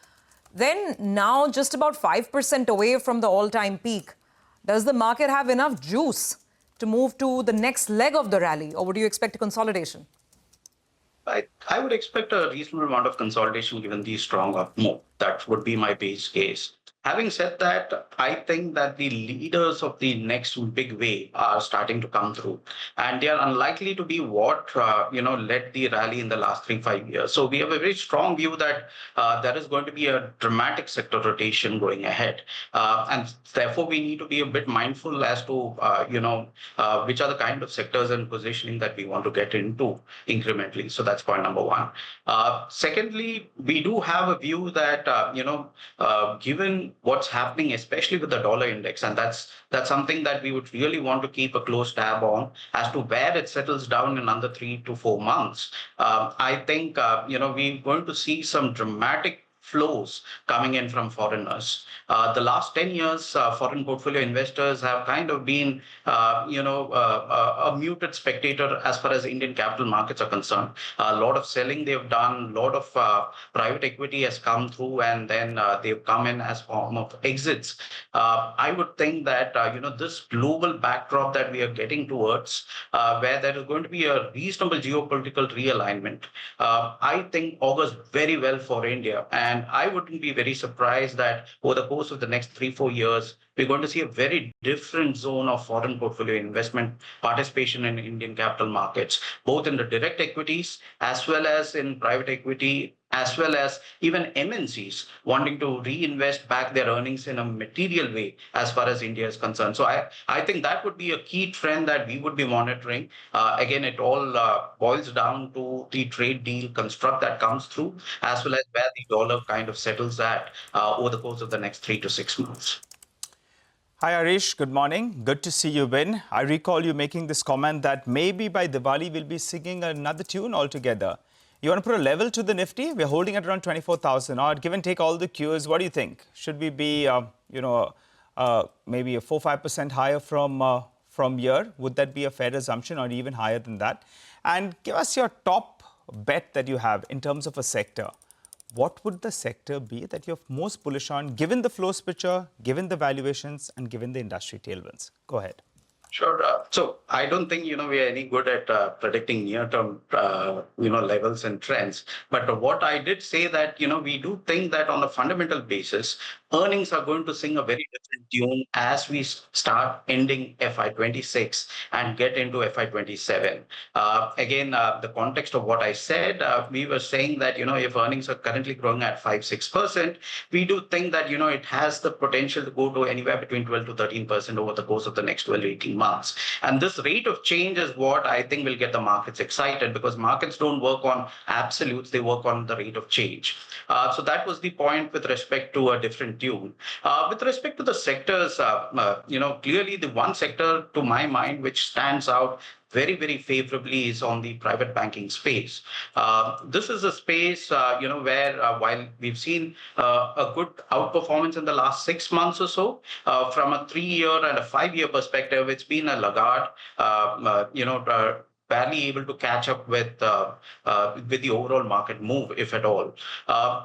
then now just about 5% away from the all-time peak, does the market have enough juice to move to the next leg of the rally, or would you expect a consolidation?
I would expect a reasonable amount of consolidation given the strong up move. That would be my base case. Having said that, I think that the leaders of the next big wave are starting to come through, and they are unlikely to be what led the rally in the last 3-5 years. So we have a very strong view that there is going to be a dramatic sector rotation going ahead, and therefore we need to be a bit mindful as to which are the kind of sectors and positioning that we want to get into incrementally. So that's point number one. Secondly, we do have a view that given what's happening, especially with the dollar index, and that's something that we would really want to keep a close tab on as to where it settles down in under 3 to 4 months. I think we're going to see some dramatic flows coming in from foreigners. The last 10 years, foreign portfolio investors have kind of been, a muted spectator as far as Indian capital markets are concerned. A lot of selling they've done, a lot of private equity has come through, and then they've come in as form of exits. I would think that, this global backdrop that we are getting towards, where there is going to be a reasonable geopolitical realignment, I think augurs very well for India. And I wouldn't be very surprised that over the course of the next 3-4 years, we're going to see a very different zone of foreign portfolio investment participation in Indian capital markets, both in the direct equities as well as in private equity, as well as even MNCs wanting to reinvest back their earnings in a material way as far as India is concerned. So I think that would be a key trend that we would be monitoring. Again, it all boils down to the trade deal construct that comes through, as well as where the dollar kind of settles at over the course of the next 3 to 6 months.
Hi, Arish. Good morning. Good to see you, Ben. I recall you making this comment that maybe by Diwali we'll be singing another tune altogether. You want to put a level to the Nifty? We're holding at around 24,000 odd. Give and take all the cues. What do you think? Should we be, maybe a 4-5% higher from here? Would that be a fair assumption, or even higher than that? And give us your top bet that you have in terms of a sector. What would the sector be that you're most bullish on, given the flows picture, given the valuations, and given the industry tailwinds? Go ahead.
Sure. So I don't think, we are any good at predicting near-term, levels and trends. But what I did say that, we do think that on a fundamental basis, earnings are going to sing a very different tune as we start ending FY26 and get into FY27. Again, the context of what I said, we were saying that, if earnings are currently growing at 5-6%, we do think that, it has the potential to go to anywhere between 12 to 13% over the course of the next 12-18 months. And this rate of change is what I think will get the markets excited, because markets don't work on absolutes, they work on the rate of change. So that was the point with respect to a different tune. With respect to the sectors, clearly the one sector to my mind which stands out very, very favorably is on the private banking space. This is a space, where while we've seen a good outperformance in the last 6 months or so, from a 3-year and a 5-year perspective, it's been a laggard, barely able to catch up with the overall market move, if at all.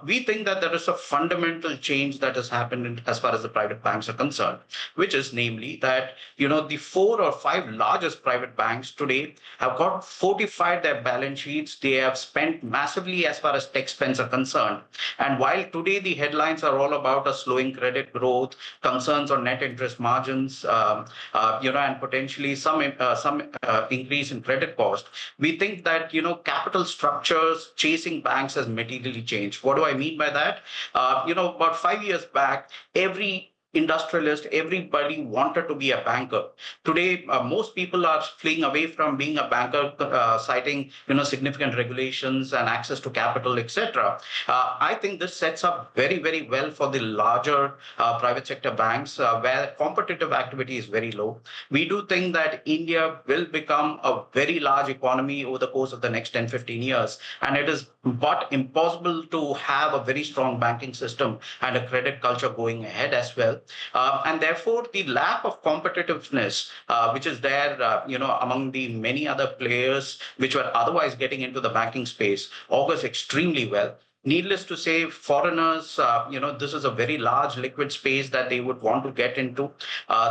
We think that there is a fundamental change that has happened as far as the private banks are concerned, which is namely that, the 4 or 5 largest private banks today have got fortified their balance sheets. They have spent massively as far as tech spends are concerned. And while today the headlines are all about a slowing credit growth, concerns on net interest margins, and potentially some increase in credit cost, we think that, capital structures chasing banks has materially changed. What do I mean by that? About 5 years back, every industrialist, everybody wanted to be a banker. Today, most people are fleeing away from being a banker, citing significant regulations and access to capital, etc. I think this sets up very, very well for the larger private sector banks, where competitive activity is very low. We do think that India will become a very large economy over the course of the next 10-15 years, and it is but impossible to have a very strong banking system and a credit culture going ahead as well. And therefore, the lack of competitiveness, which is there, among the many other players which were otherwise getting into the banking space, augurs extremely well. Needless to say, foreigners, this is a very large liquid space that they would want to get into.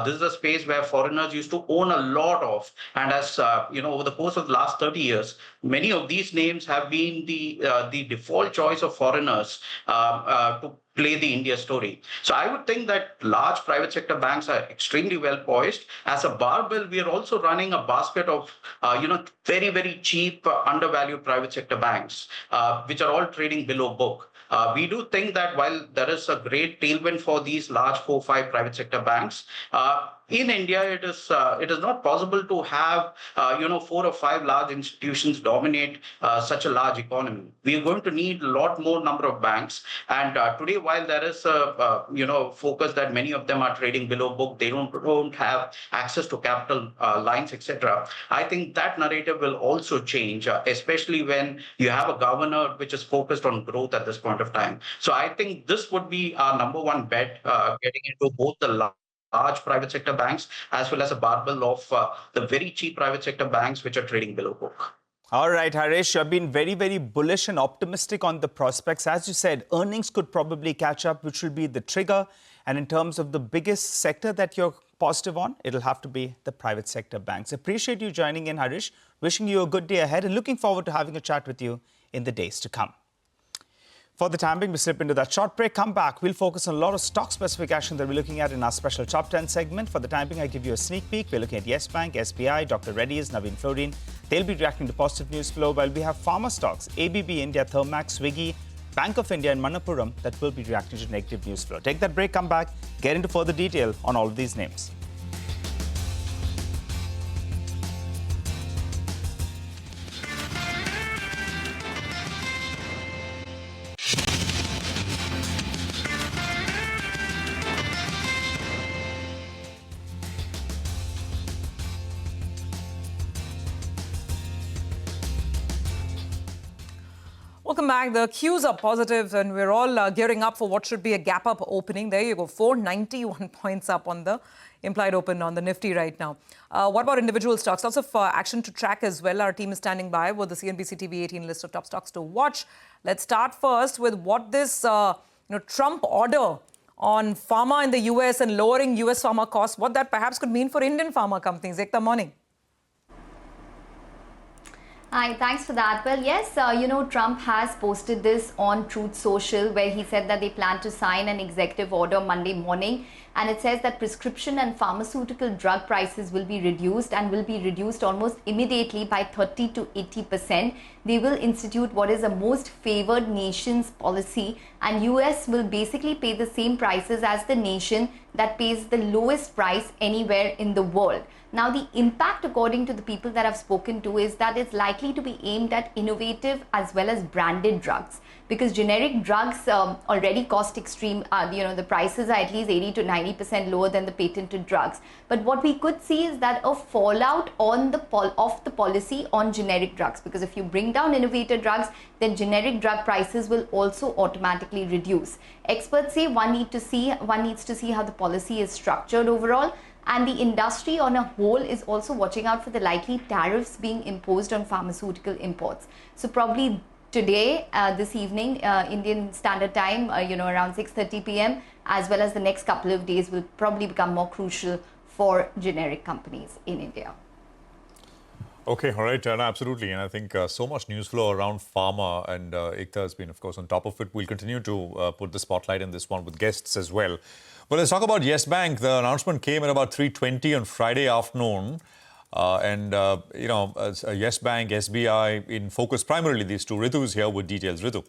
This is a space where foreigners used to own a lot of, and as over the course of the last 30 years, many of these names have been the default choice of foreigners to play the India story. So I would think that large private sector banks are extremely well poised. As a barbell, we are also running a basket of, very, very cheap, undervalued private sector banks, which are all trading below book. We do think that while there is a great tailwind for these large 4-5 private sector banks, in India, it is not possible to have 4 or 5 large institutions dominate such a large economy. We are going to need a lot more number of banks. And today, while there is a focus that many of them are trading below book, they don't have access to capital lines, etc. I think that narrative will also change, especially when you have a governor which is focused on growth at this point of time. So I think this would be our number one bet, getting into both the large private sector banks as well as a barbell of the very cheap private sector banks which are trading below book.
All right, Harish, you've been very, very bullish and optimistic on the prospects. As you said, earnings could probably catch up, which will be the trigger. And in terms of the biggest sector that you're positive on, it'll have to be the private sector banks. Appreciate you joining in, Harish. Wishing you a good day ahead and looking forward to having a chat with you in the days to come. For the time being, we slip into that short break. Come back. We'll focus on a lot of stock-specific action that we're looking at in our special Top 10 segment. For the time being, I give you a sneak peek. We're looking at Yes Bank, SBI, Dr. Reddy's, Navin Florin. They'll be reacting to positive news flow, while we have pharma stocks, ABB India, Thermax, Swiggy, Bank of India and Manappuram that will be reacting to negative news flow. Take that break, come back, get into further detail on all of these names.
Welcome back. The cues are positive and we're all gearing up for what should be a gap-up opening. There you go, 491 points up on the implied open on the Nifty right now. What about individual stocks? Lots of action to track as well. Our team is standing by with the CNBC-TV18 list of top stocks to watch. Let's start first with what this Trump order on pharma in the US and lowering US pharma costs, what that perhaps could mean for Indian pharma companies. Ekta, morning.
Hi, thanks for that. Well, yes, Trump has posted this on Truth Social, where he said that they plan to sign an executive order Monday morning. And it says that prescription and pharmaceutical drug prices will be reduced and will be reduced almost immediately by 30 to 80%. They will institute what is a most favored nations policy, and US will basically pay the same prices as the nation that pays the lowest price anywhere in the world. Now, the impact, according to the people that I've spoken to, is that it's likely to be aimed at innovative as well as branded drugs, because generic drugs already cost extreme, the prices are at least 80 to 90% lower than the patented drugs. But what we could see is that a fallout on of the policy on generic drugs, because if you bring down innovative drugs, then generic drug prices will also automatically reduce. Experts say one needs to see how the policy is structured overall. And the industry on a whole is also watching out for the likely tariffs being imposed on pharmaceutical imports. So probably today, this evening, Indian Standard Time, around 6:30 p.m., as well as the next couple of days will probably become more crucial for generic companies in India.
Okay, all right, absolutely. And I think so much news flow around pharma, and Ekta has been, of course, on top of it. We'll continue to put the spotlight in this one with guests as well. Well, let's talk about Yes Bank. The announcement came at about 3:20 on Friday afternoon. Yes Bank, SBI in focus, primarily these two. Ritu is here with details. Ritu.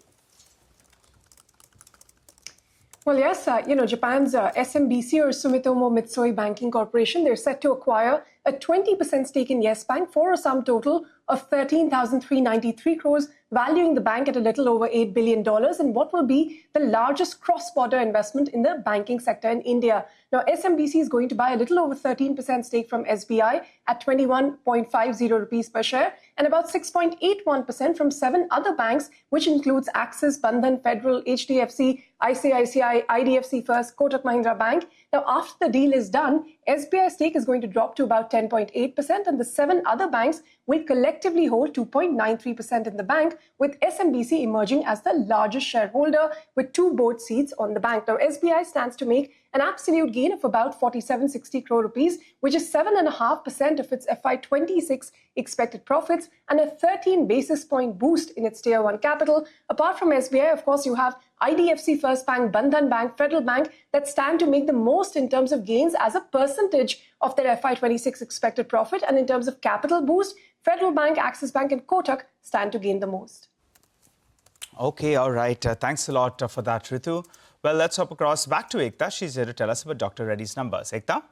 Well, yes, Japan's SMBC or Sumitomo Mitsui Banking Corporation, they're set to acquire a 20% stake in Yes Bank for a sum total of 13,393 crores, valuing the bank at a little over $8 billion in what will be the largest cross-border investment in the banking sector in India. Now, SMBC is going to buy a little over 13% stake from SBI at 21.50 rupees per share and about 6.81% from 7 other banks, which includes Axis, Bandhan, Federal, HDFC, ICICI, IDFC First, Kotak Mahindra Bank. Now, after the deal is done, SBI's stake is going to drop to about 10.8%, and the 7 other banks will collectively hold 2.93% in the bank, with SMBC emerging as the largest shareholder with 2 board seats on the bank. Now, SBI stands to make an absolute gain of about 4760 crore rupees, which is 7.5% of its FY26 expected profits and a 13 basis point boost in its Tier 1 capital. Apart from SBI, of course, you have IDFC First Bank, Bandhan Bank, Federal Bank that stand to make the most in terms of gains as a percentage of their FY26 expected profit. And in terms of capital boost, Federal Bank, Axis Bank and Kotak stand to gain the most.
Okay, all right. Thanks a lot for that, Ritu. Well, let's hop across back to Ekta. She's here to tell us about Dr. Reddy's numbers. Ekta?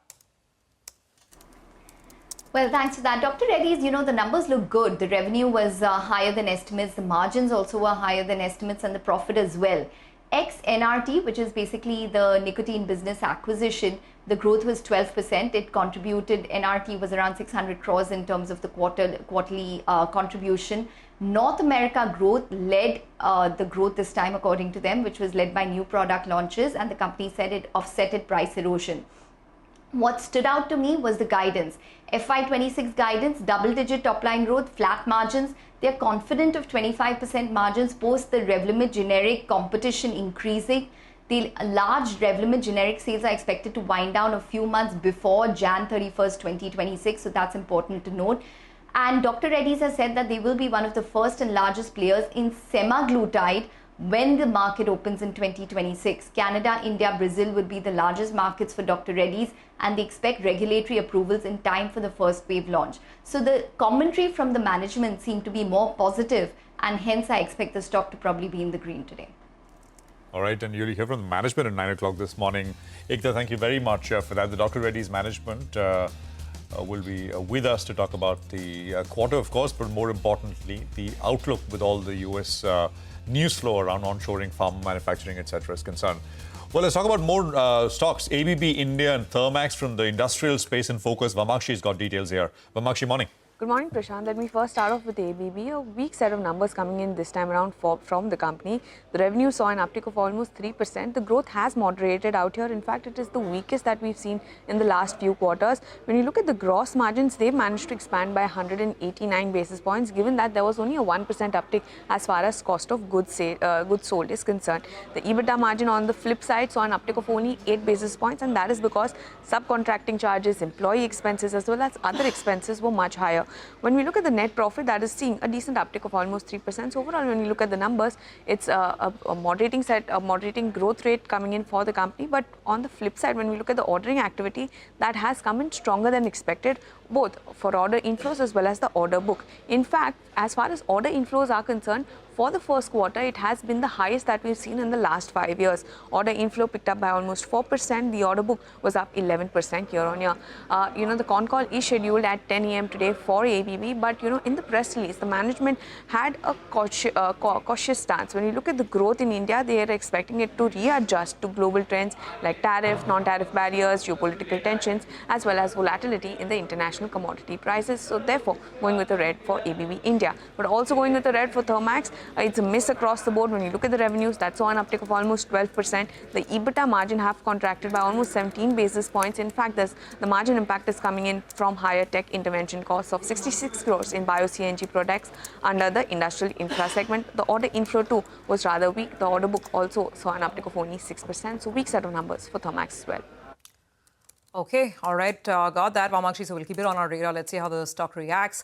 Well, thanks for that. Dr. Reddy's, the numbers look good. The revenue was higher than estimates. The margins also were higher than estimates and the profit as well. Ex-NRT, which is basically the nicotine business acquisition, the growth was 12%. It contributed, NRT was around 600 crores in terms of the quarterly contribution. North America growth led the growth this time, according to them, which was led by new product launches, and the company said it offsetted price erosion. What stood out to me was the guidance. FY26 guidance, double-digit top-line growth, flat margins. They're confident of 25% margins post the Revlimid generic competition increasing. The large Revlimid generic sales are expected to wind down a few months before Jan 31st, 2026. So that's important to note. And Dr. Reddy's has said that they will be one of the first and largest players in semaglutide when the market opens in 2026. Canada, India, Brazil would be the largest markets for Dr. Reddy's, and they expect regulatory approvals in time for the first wave launch. So the commentary from the management seemed to be more positive, and hence I expect the stock to probably be in the green today.
All right, and you'll hear from the management at 9 o'clock this morning. Ekta, thank you very much for that. The Dr. Reddy's management will be with us to talk about the quarter, of course, but more importantly, the outlook with all the US news flow around onshoring, pharma manufacturing, etc. is concerned. Well, let's talk about more stocks. ABB India and Thermax from the industrial space in focus. Vamakshi's got details here. Vamakshi, morning.
Good morning, Prashant. Let me first start off with ABB. A weak set of numbers coming in this time around from the company. The revenue saw an uptick of almost 3%. The growth has moderated out here. In fact, it is the weakest that we've seen in the last few quarters. When you look at the gross margins, they've managed to expand by 189 basis points, given that there was only a 1% uptick as far as cost of goods sold is concerned. The EBITDA margin on the flip side saw an uptick of only 8 basis points, and that is because subcontracting charges, employee expenses, as well as other expenses were much higher. When we look at the net profit, that is seeing a decent uptick of almost 3%. So overall, when you look at the numbers, it's a moderating growth rate coming in for the company. But on the flip side, when we look at the ordering activity, that has come in stronger than expected, both for order inflows as well as the order book. In fact, as far as order inflows are concerned, for the first quarter, it has been the highest that we've seen in the last 5 years. Order inflow picked up by almost 4%. The order book was up 11% year on year. The con call is scheduled at 10 a.m. today for ABB, but in the press release, the management had a cautious stance. When you look at the growth in India, they are expecting it to readjust to global trends like tariff, non-tariff barriers, geopolitical tensions, as well as volatility in the international commodity prices. So therefore, going with the red for ABB India, but also going with the red for Thermax. It's a miss across the board. When you look at the revenues, that saw an uptick of almost 12%. The EBITDA margin have contracted by almost 17 basis points. In fact, the margin impact is coming in from higher tech intervention costs of 66 crores in bio-CNG products under the industrial infra segment. The order inflow too was rather weak. The order book also saw an uptick of only 6%. So weak set of numbers for Thermax as well.
Okay, all right, got that, Vamakshi. So we'll keep it on our radar. Let's see how the stock reacts.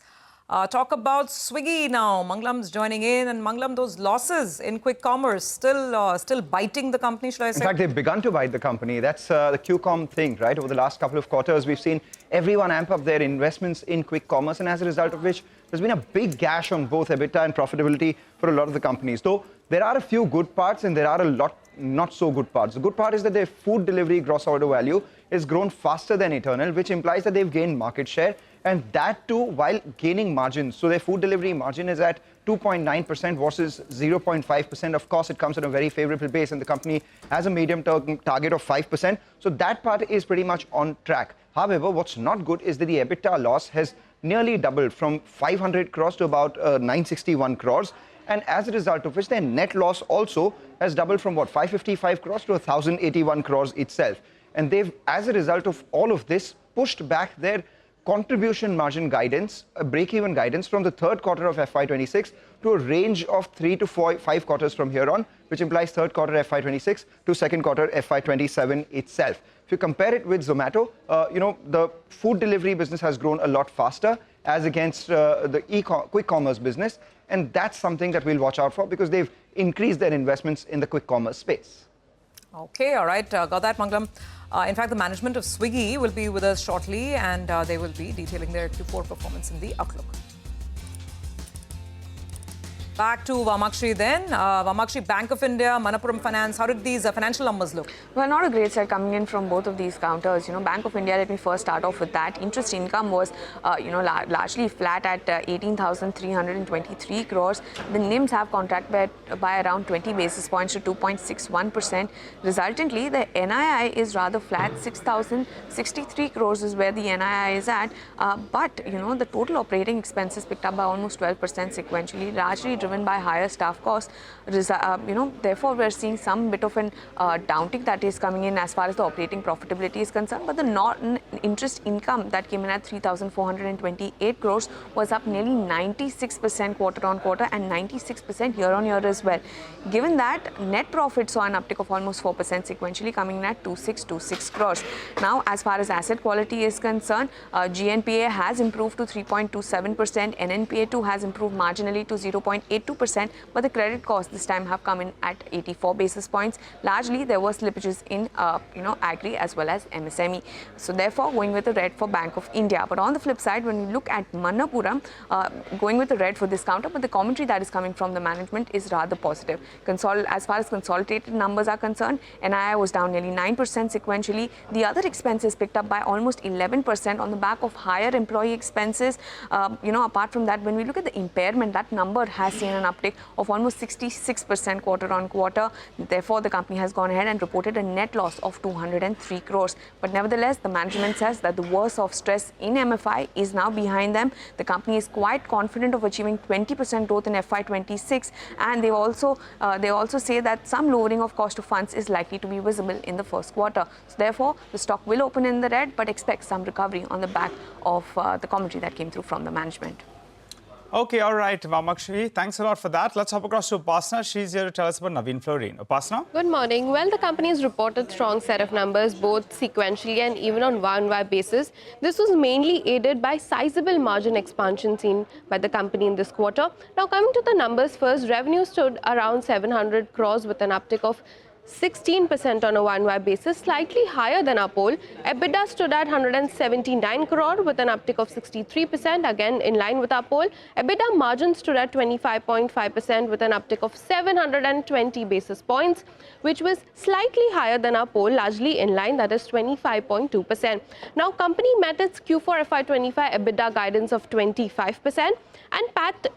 Talk about Swiggy now. Manglam's joining in, and Manglam, those losses in quick commerce still biting the company, should I say?
In fact, they've begun to bite the company. That's the QCom thing, right? Over the last couple of quarters, we've sseen everyone amp up their investments in quick commerce, and as a result of which, there's been a big gash on both EBITDA and profitability for a lot of the companies. Though there are a few good parts and there are a lot not so good parts. The good part is that their food delivery gross order value has grown faster than Eternal, which implies that they've gained market share, and that too while gaining margins. So their food delivery margin is at 2.9% versus 0.5%. Of course, it comes at a very favorable base, and the company has a medium-term target of 5%. So that part is pretty much on track. However, what's not good is that the EBITDA loss has nearly doubled from 500 crores to about 961 crores. And as a result of which, their net loss also has doubled from 555 crores to 1,081 crores itself. And they've, as a result of all of this, pushed back their contribution margin guidance, a break-even guidance from the third quarter of FY26 to a range of 3 to 5 quarters from here on, which implies third quarter FY26 to second quarter FY27 itself. If you compare it with Zomato, the food delivery business has grown a lot faster as against the quick commerce business. And that's something that we'll watch out for, because they've increase their investments in the quick commerce space.
Okay, all right. Got that, Mangalam. In fact, the management of Swiggy will be with us shortly, and they will be detailing their Q4 performance in the outlook. Back to Vamakshi then. Vamakshi, Bank of India, Manappuram Finance, how did these financial numbers look?
Well, not a great set coming in from both of these counters. Bank of India, let me first start off with that. Interest income was, largely flat at 18,323 crores. The NIMs have contracted by around 20 basis points to 2.61%. Resultantly, the NII is rather flat. 6,063 crores is where the NII is at. But, the total operating expenses picked up by almost 12% sequentially, largely driven by higher staff costs. Therefore, we're seeing some bit of an downtick that is coming in as far as the operating profitability is concerned. But the non-interest income that came in at 3,428 crores was up nearly 96% quarter on quarter and 96% year on year as well. Given that, net profit saw an uptick of almost 4% sequentially, coming in at 2,626 crores. Now, as far as asset quality is concerned, GNPA has improved to 3.27%, NNPA too has improved marginally to 0.82%, but the credit costs this time have come in at 84 basis points. Largely, there were slippages in, agri as well as MSME. So therefore, going with the red for Bank of India. But on the flip side, when we look at Manappuram, going with the red for this counter, but the commentary that is coming from the management is rather positive. As far as consolidated numbers are concerned, NII was down nearly 9% sequentially. The other expenses picked up by almost 11% on the back of higher employee expenses. Apart from that, when we look at the impairment, that number has seen an uptick of almost 66% quarter on quarter. Therefore, the company has gone ahead and reported a net loss of 203 crores. But nevertheless, the management says that the worst of stress in MFI is now behind them. The company is quite confident of achieving 20% growth in FY26, and they also say that some lowering of cost of funds is likely to be visible in the first quarter. So therefore, the stock will open in the red, but expect some recovery on the back of the commentary that came through from the management.
Okay, all right, Vamakshi, thanks a lot for that. Let's hop across to Upasana. She's here to tell us about Naveen Fluorine. Upasana?
Good morning. Well, the company has reported strong set of numbers, both sequentially and even on YoY basis. This was mainly aided by sizable margin expansion seen by the company in this quarter. Now, coming to the numbers first, revenue stood around 700 crores with an uptick of 16% on a YoY basis, slightly higher than our poll. EBITDA stood at 179 crore with an uptick of 63%, again in line with our poll. EBITDA margin stood at 25.5% with an uptick of 720 basis points, which was slightly higher than our poll, largely in line, that is 25.2%. Now, company met its Q4 FY25 EBITDA guidance of 25%, and PAT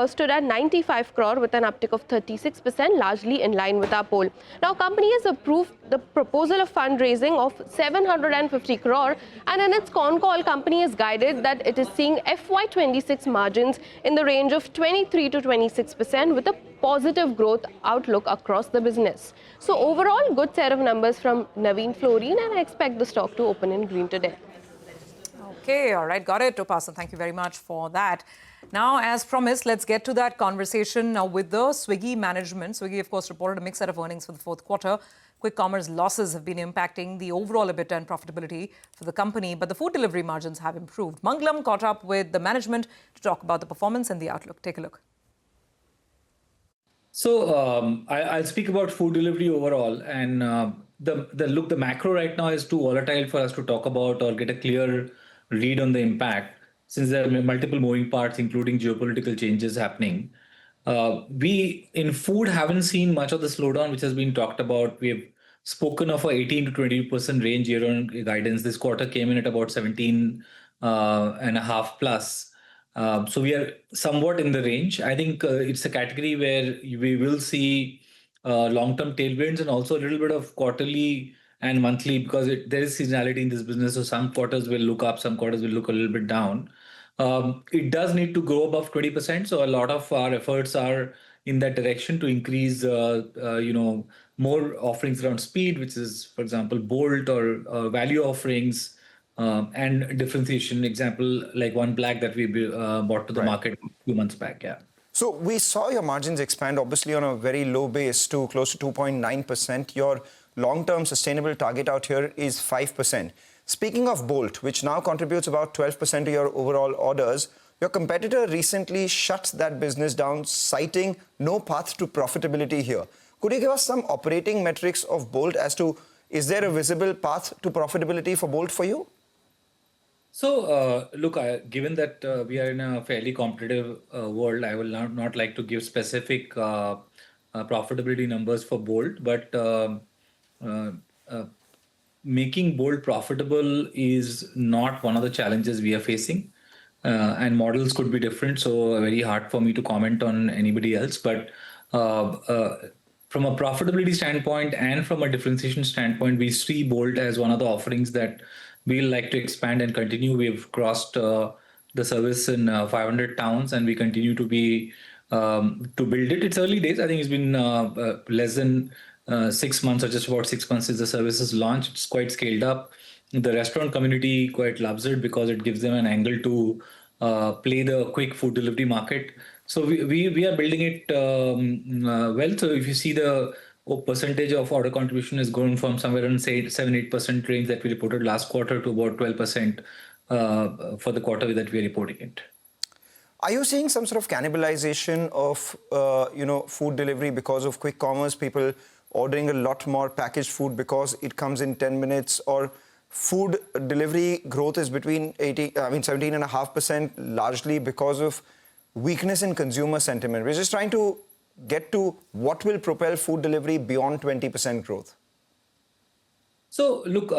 stood at 95 crore with an uptick of 36%, largely in line with our poll. Now, company has approved the proposal of fundraising of 750 crore, and in its con call, company has guided that it is seeing FY26 margins in the range of 23 to 26% with a positive growth outlook across the business. So overall, good set of numbers from Naveen Fluorine, and I expect the stock to open in green today.
Okay, all right, got it, Upasana. Thank you very much for that. Now, as promised, let's get to that conversation now with the Swiggy management. Swiggy, of course, reported a mixed set of earnings for the fourth quarter. Quick commerce losses have been impacting the overall EBITDA and profitability for the company, but the food delivery margins have improved. Mangalam caught up with the management to talk about the performance and the outlook. Take a look.
So I'll speak about food delivery overall, and the macro right now is too volatile for us to talk about or get a clear read on the impact, since there are multiple moving parts, including geopolitical changes happening. We in food haven't seen much of the slowdown which has been talked about. We have spoken of a 18 to 20% range year-on guidance. This quarter came in at about 17.5 plus. So we are somewhat in the range. I think it's a category where we will see long-term tailwinds and also a little bit of quarterly and monthly, because there is seasonality in this business. So some quarters will look up, some quarters will look a little bit down. It does need to grow above 20%. So a lot of our efforts are in that direction to increase, more offerings around speed, which is, for example, Bolt or value offerings and differentiation. Example, like One Black that we brought to the market a few months back. Yeah.
So we saw your margins expand, obviously, on a very low base to close to 2.9%. Your long-term sustainable target out here is 5%. Speaking of Bolt, which now contributes about 12% to your overall orders, Your competitor recently shut that business down, citing no path to profitability here. Could you give us some operating metrics of Bolt as to, is there a visible path to profitability for Bolt for you?
So, look, given that we are in a fairly competitive world, I will not like to give specific profitability numbers for Bolt, but making Bolt profitable is not one of the challenges we are facing. And models could be different, so very hard for me to comment on anybody else. But from a profitability standpoint and from a differentiation standpoint, we see Bolt as one of the offerings that we'll like to expand and continue. We've crossed the service in 500 towns, and we continue to be to build it. It's early days. I think it's been less than 6 months, or just about 6 months since the service is launched. It's quite scaled up. The restaurant community quite loves it because it gives them an angle to play the quick food delivery market. So we are building it well. So if you see the percentage of order contribution has grown from somewhere around, say, 7-8% range that we reported last quarter to about 12% for the quarter that we are reporting it.
Are you seeing some sort of cannibalization of food delivery because of quick commerce, people ordering a lot more packaged food because it comes in 10 minutes, or food delivery growth is between 17.5% largely because of weakness in consumer sentiment? We're just trying to get to what will propel food delivery beyond 20% growth.
So look,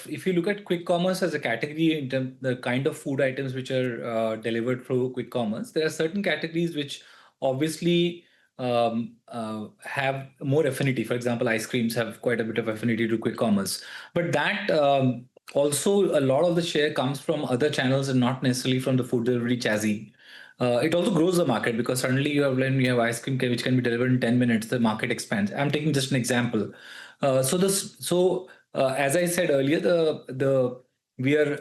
if you look at quick commerce as a category, in terms the kind of food items which are delivered through quick commerce, there are certain categories which obviously have more affinity. For example, ice creams have quite a bit of affinity to quick commerce. But that also, a lot of the share comes from other channels and not necessarily from the food delivery chassis. It also grows the market because suddenly when you have ice cream which can be delivered in 10 minutes, the market expands. I'm taking just an example. As I said earlier, we are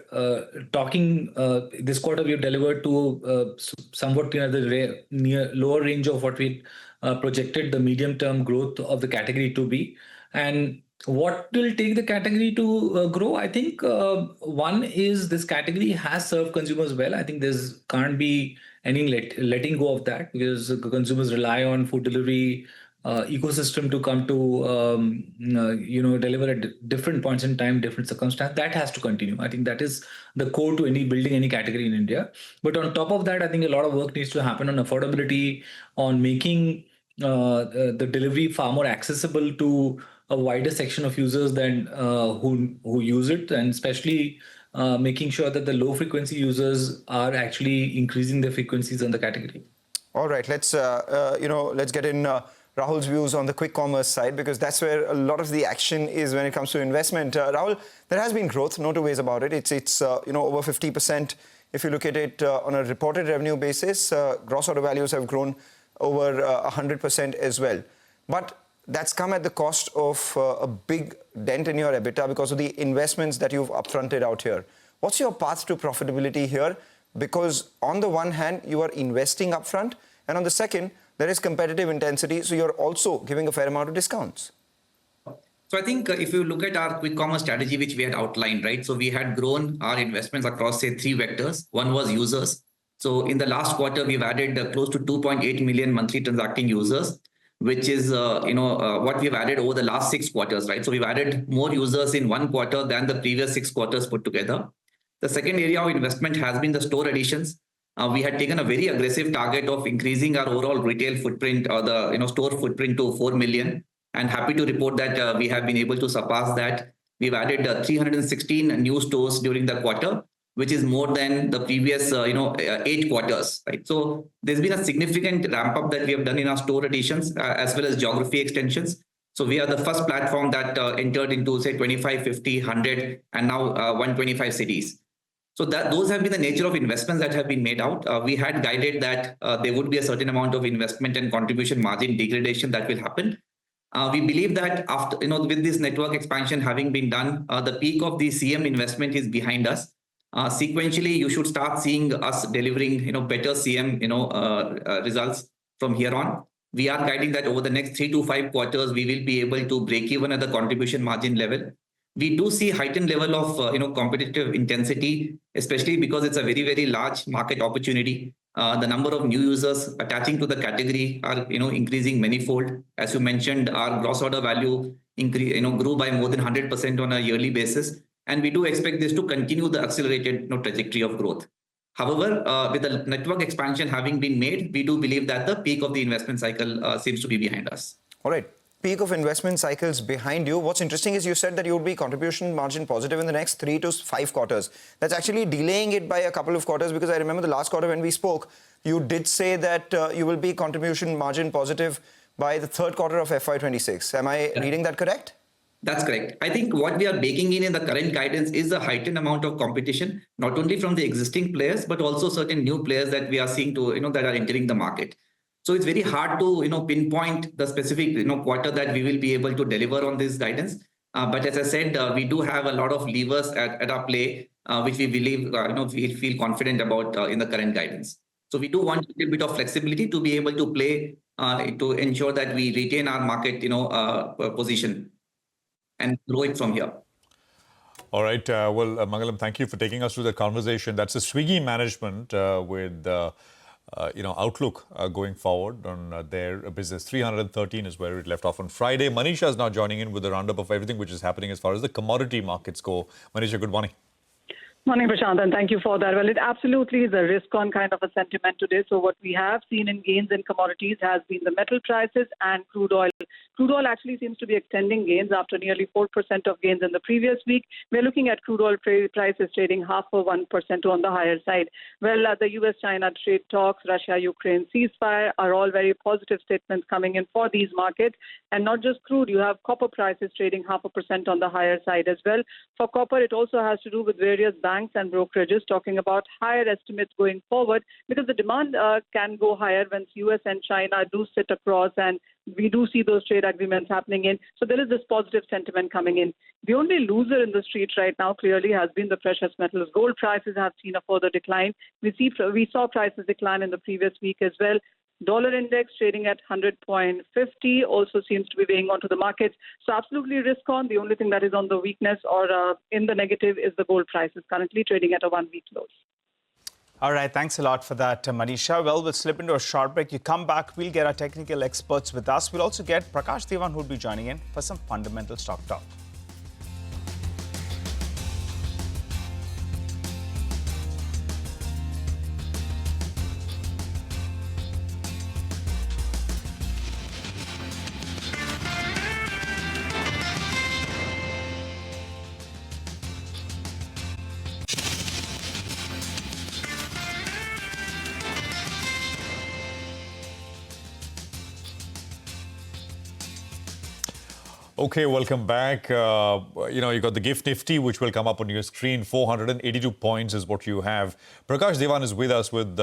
talking this quarter. We have delivered to somewhat near the lower range of what we projected the medium-term growth of the category to be. And what will take the category to grow? I think one is this category has served consumers well. I think there's can't be any letting go of that because consumers rely on food delivery ecosystem to come to deliver at different points in time, different circumstances. That has to continue. I think that is the core to building any category in India. But on top of that, I think a lot of work needs to happen on affordability, on making the delivery far more accessible to a wider section of users than who use it, and especially making sure that the low frequency users are actually increasing their frequencies on the category.
All right, let's get in Rahul's views on the quick commerce side, because that's where a lot of the action is when it comes to investment. Rahul, there has been growth, no two ways about it. It's over 50%. If you look at it on a reported revenue basis, gross order values have grown over 100% as well. But that's come at the cost of a big dent in your EBITDA because of the investments that you've upfronted out here. What's your path to profitability here? Because on the one hand, you are investing upfront, and on the second, there is competitive intensity, so you're also giving a fair amount of discounts.
So I think if you look at our quick commerce strategy, which we had outlined, right? So we had grown our investments across, say, 3 vectors. One was users. So in the last quarter, we've added close to 2.8 million monthly transacting users, which is what we've added over the last 6 quarters, right? So we've added more users in 1 quarter than the previous 6 quarters put together. The second area of investment has been the store additions. We had taken a very aggressive target of increasing our overall retail footprint, or the store footprint, to 4 million. And happy to report that we have been able to surpass that. We've added 316 new stores during the quarter, which is more than the previous 8 quarters, right? So there's been a significant ramp up that we have done in our store additions as well as geography extensions. So we are the first platform that entered into, say, 25, 50, 100, and now 125 cities. So those have been the nature of investments that have been made out. We had guided that there would be a certain amount of investment and contribution margin degradation that will happen. We believe that after, with this network expansion having been done, the peak of the CM investment is behind us. Sequentially, you should start seeing us delivering, better CM, results from here on. We are guiding that over the next 3 to 5 quarters, we will be able to break even at the contribution margin level. we do see heightened level of competitive intensity, especially because it's a very, very large market opportunity. The number of new users attaching to the category are increasing manifold. As you mentioned, our gross order value grew by more than 100% on a yearly basis, and we do expect this to continue the accelerated trajectory of growth. However, with the network expansion having been made, we do believe that the peak of the investment cycle seems to be behind us.
All right. Peak of investment cycles behind you. What's interesting is you said that you would be contribution margin positive in the next 3 to 5 quarters. That's actually delaying it by a couple of quarters, because I remember the last quarter when we spoke, you did say that you will be contribution margin positive by the third quarter of FY26. Am I reading that correct?
That's correct. I think what we are baking in the current guidance is a heightened amount of competition, not only from the existing players, but also certain new players that we are seeing that are entering the market. So it's very hard to pinpoint the specific quarter that we will be able to deliver on this guidance. But as I said, we do have a lot of levers at our play, which we believe we feel confident about in the current guidance. So we do want a little bit of flexibility to be able to play to ensure that we retain our market position and grow it from here.
All right. Well, Mangalam, thank you for taking us through the conversation. That's the Swiggy management with outlook going forward on their business. 313 is where it left off on Friday. Manisha is now joining in with a roundup of everything which is happening as far as the commodity markets go. Manisha, good morning.
Morning, Prashant, and thank you for that. Well, it absolutely is a risk-on kind of a sentiment today. So what we have seen in gains in commodities has been the metal prices and crude oil. Crude oil actually seems to be extending gains after nearly 4% of gains in the previous week. We're looking at crude oil prices trading 0.5% on the higher side. Well, the US-China trade talks, Russia-Ukraine ceasefire are all very positive statements coming in for these markets. And not just crude, you have copper prices trading 0.5% on the higher side as well. For copper, it also has to do with various banks and brokerages talking about higher estimates going forward, because the demand can go higher when US and China do sit across, and we do see those trade agreements happening in. So there is this positive sentiment coming in. The only loser in the street right now clearly has been the precious metals. Gold prices have seen a further decline. We saw prices decline in the previous week as well. Dollar index trading at 100.50 also seems to be weighing onto the markets. So absolutely risk on. The only thing that is on the weakness or in the negative is the gold prices currently trading at a 1-week low.
All right, thanks a lot for that, Manisha. Well, we'll slip into a short break. You come back, we'll get our technical experts with us. We'll also get Prakash Devan, who'll be joining in for some fundamental stock talk.
Okay, welcome back. You got the GIFT Nifty, which will come up on your screen. 482 points is what you have. Prakash Devan is with us with,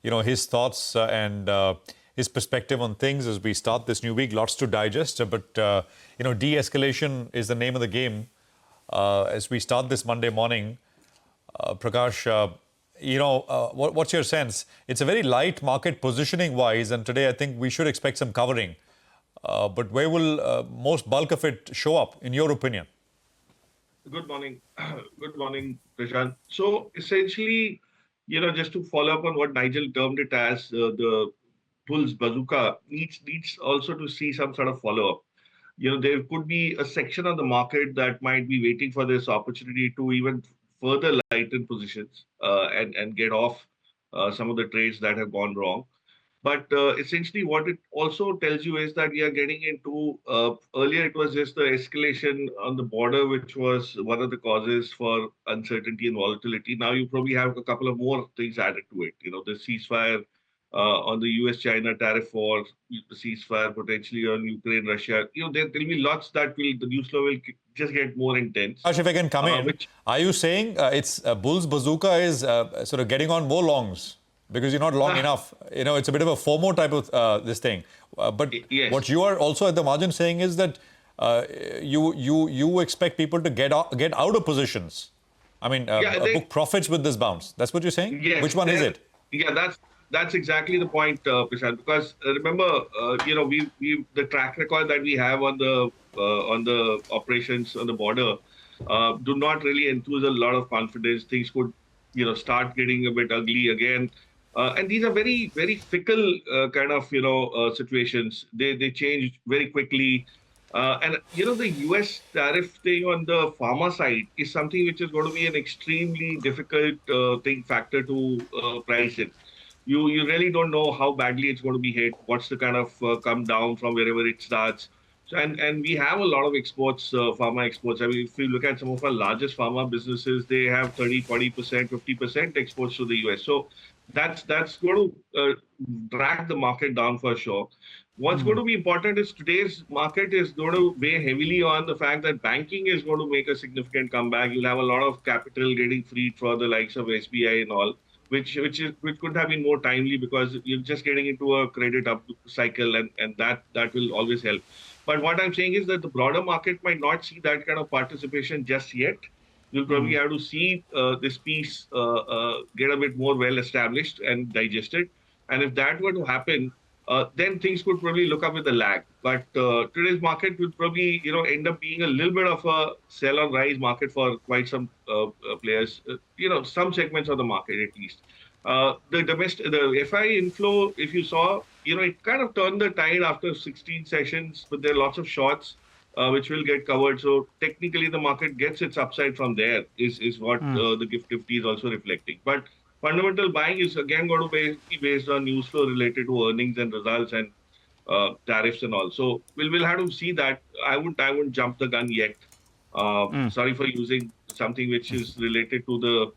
his thoughts and his perspective on things as we start this new week. Lots to digest, but, de-escalation is the name of the game as we start this Monday morning. Prakash, what's your sense? It's a very light market positioning-wise, and today I think we should expect some covering. But where will most bulk of it show up, in your opinion?
Good morning. Good morning, Prashant. So essentially, just to follow up on what Nigel termed it as the bull's bazooka, needs also to see some sort of follow-up. There could be a section of the market that might be waiting for this opportunity to even further lighten positions and get off some of the trades that have gone wrong. But essentially what it also tells you is that we are getting into, earlier it was just the escalation on the border, which was one of the causes for uncertainty and volatility. Now you probably have a couple of more things added to it. The ceasefire on the US-China tariff war, the ceasefire potentially on Ukraine, Russia. There will be lots that the news flow will just get more intense.
Ash, if I can come in, are you saying it's bull's bazooka is sort of getting on more longs? Because you're not long enough. It's a bit of a FOMO type of this thing. But yes. What you are also at the margin saying is that you expect people to get out of positions. I mean, book profits with this bounce. That's what you're saying?
Yes,
which one is it?
Yeah, that's exactly the point, Prashant. Because remember, the track record that we have on the operations on the border do not really enthuse a lot of confidence. Things could, start getting a bit ugly again. And these are very, very fickle kind of, situations. They change very quickly. And, the US tariff thing on the pharma side is something which is going to be an extremely difficult factor to price in. You really don't know how badly it's going to be hit. What's the kind of come down from wherever it starts. So, and we have a lot of exports, pharma exports. I mean, if you look at some of our largest pharma businesses, they have 30, 40%, 50% exports to the US. So that's going to drag the market down for sure. What's going to be important is today's market is going to weigh heavily on the fact that banking is going to make a significant comeback. You'll have a lot of capital getting freed for the likes of SBI and all, which could have been more timely because you're just getting into a credit up cycle, and that will always help. But what I'm saying is that the broader market might not see that kind of participation just yet. You'll probably have to see this piece get a bit more well established and digested. And if that were to happen, then things could probably look up with a lag. But today's market will probably, end up being a little bit of a sell on rise market for quite some players. Some segments of the market at least. The FI inflow, if you saw, it kind of turned the tide after 16 sessions, but there are lots of shorts which will get covered. So technically, the market gets its upside from there. Is what the GIFT Nifty is also reflecting. But fundamental buying is again going to be based on news flow related to earnings and results and tariffs and all. So we'll have to see that. I wouldn't jump the gun yet. Sorry for using something which is related to the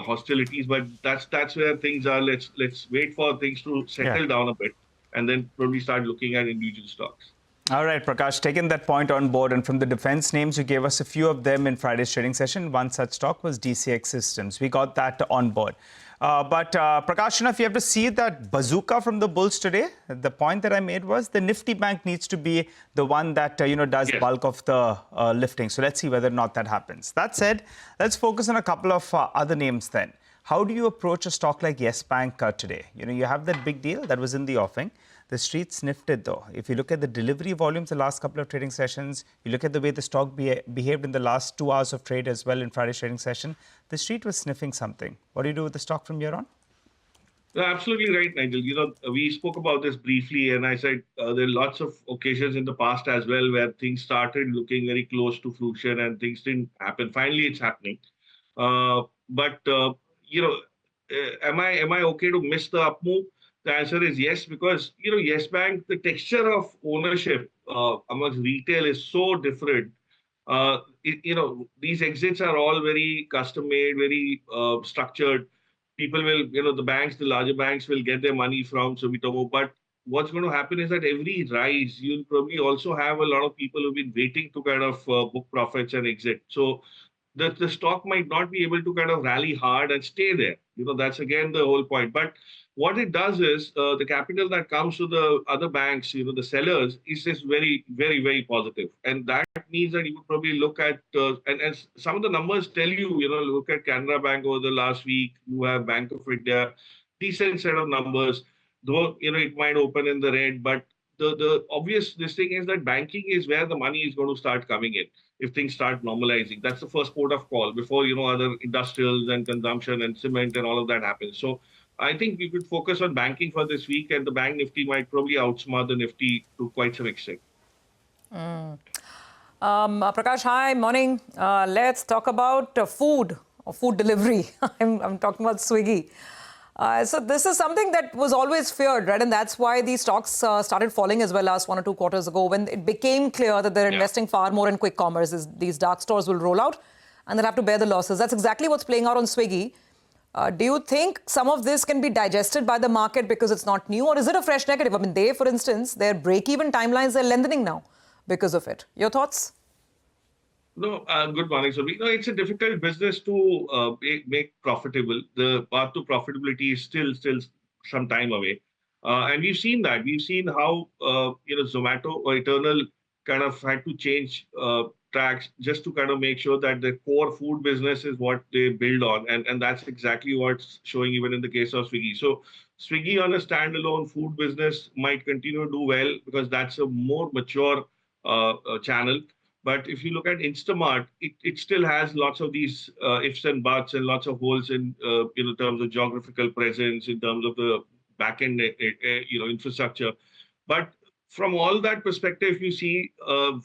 hostilities, but that's where things are. Let's wait for things to settle down a bit, and then probably start looking at individual stocks.
All right, Prakash, taking that point on board, and from the defense names, you gave us a few of them in Friday's trading session. One such stock was DCX Systems. We got that on board. But Prakash, if you have to see that bazooka from the bulls today, the point that I made was the Nifty Bank needs to be the one that does bulk of the lifting. So let's see whether or not that happens. That said, let's focus on a couple of other names then. How do you approach a stock like Yes Bank today? You have that big deal that was in the offing. The street sniffed it though. If you look at the delivery volumes the last couple of trading sessions, you look at the way the stock behaved in the last 2 hours of trade as well in Friday's trading session, the street was sniffing something. What do you do with the stock from here on?
You're absolutely right, Nigel. We spoke about this briefly, and I said there are lots of occasions in the past as well where things started looking very close to fruition and things didn't happen. Finally, it's happening. Am I okay to miss the up move? The answer is yes, because, Yes Bank, the texture of ownership amongst retail is so different. These exits are all very custom made, very structured. People will, the larger banks will get their money from Sumitomo. But what's going to happen is that every rise, you'll probably also have a lot of people who've been waiting to kind of book profits and exit. So the stock might not be able to kind of rally hard and stay there. That's again the whole point. But what it does is the capital that comes to the other banks, the sellers, is just very, very, very positive. And that means that you would probably look at, and some of the numbers tell you, look at Canara Bank over the last week, you have Bank of India, decent set of numbers, though, it might open in the red, but the obvious thing is that banking is where the money is going to start coming in if things start normalizing. That's the first port of call before, other industrials and consumption and cement and all of that happens. So I think we could focus on banking for this week, and the Bank Nifty might probably outsmart the Nifty to quite some extent.
Prakash, hi, morning. Let's talk about food or food delivery. I'm talking about Swiggy. So this is something that was always feared, right? And that's why these stocks started falling as well last 1 or 2 quarters ago, when it became clear that they're investing far more in quick commerce. These dark stores will roll out and they'll have to bear the losses. That's exactly what's playing out on Swiggy. Do you think some of this can be digested by the market because it's not new, or is it a fresh negative? I mean, for instance, their break-even timelines, they're lengthening now because of it. Your thoughts?
No, good morning. So it's a difficult business to make profitable. The path to profitability is still some time away, and we've seen that. We've seen how Zomato or Eternal kind of had to change tracks just to kind of make sure that the core food business is what they build on, and that's exactly what's showing even in the case of Swiggy. So Swiggy on a standalone food business might continue to do well because that's a more mature channel. But if you look at Instamart, it still has lots of these ifs and buts and lots of holes in terms of geographical presence, in terms of the back-end infrastructure. But from all that perspective, you see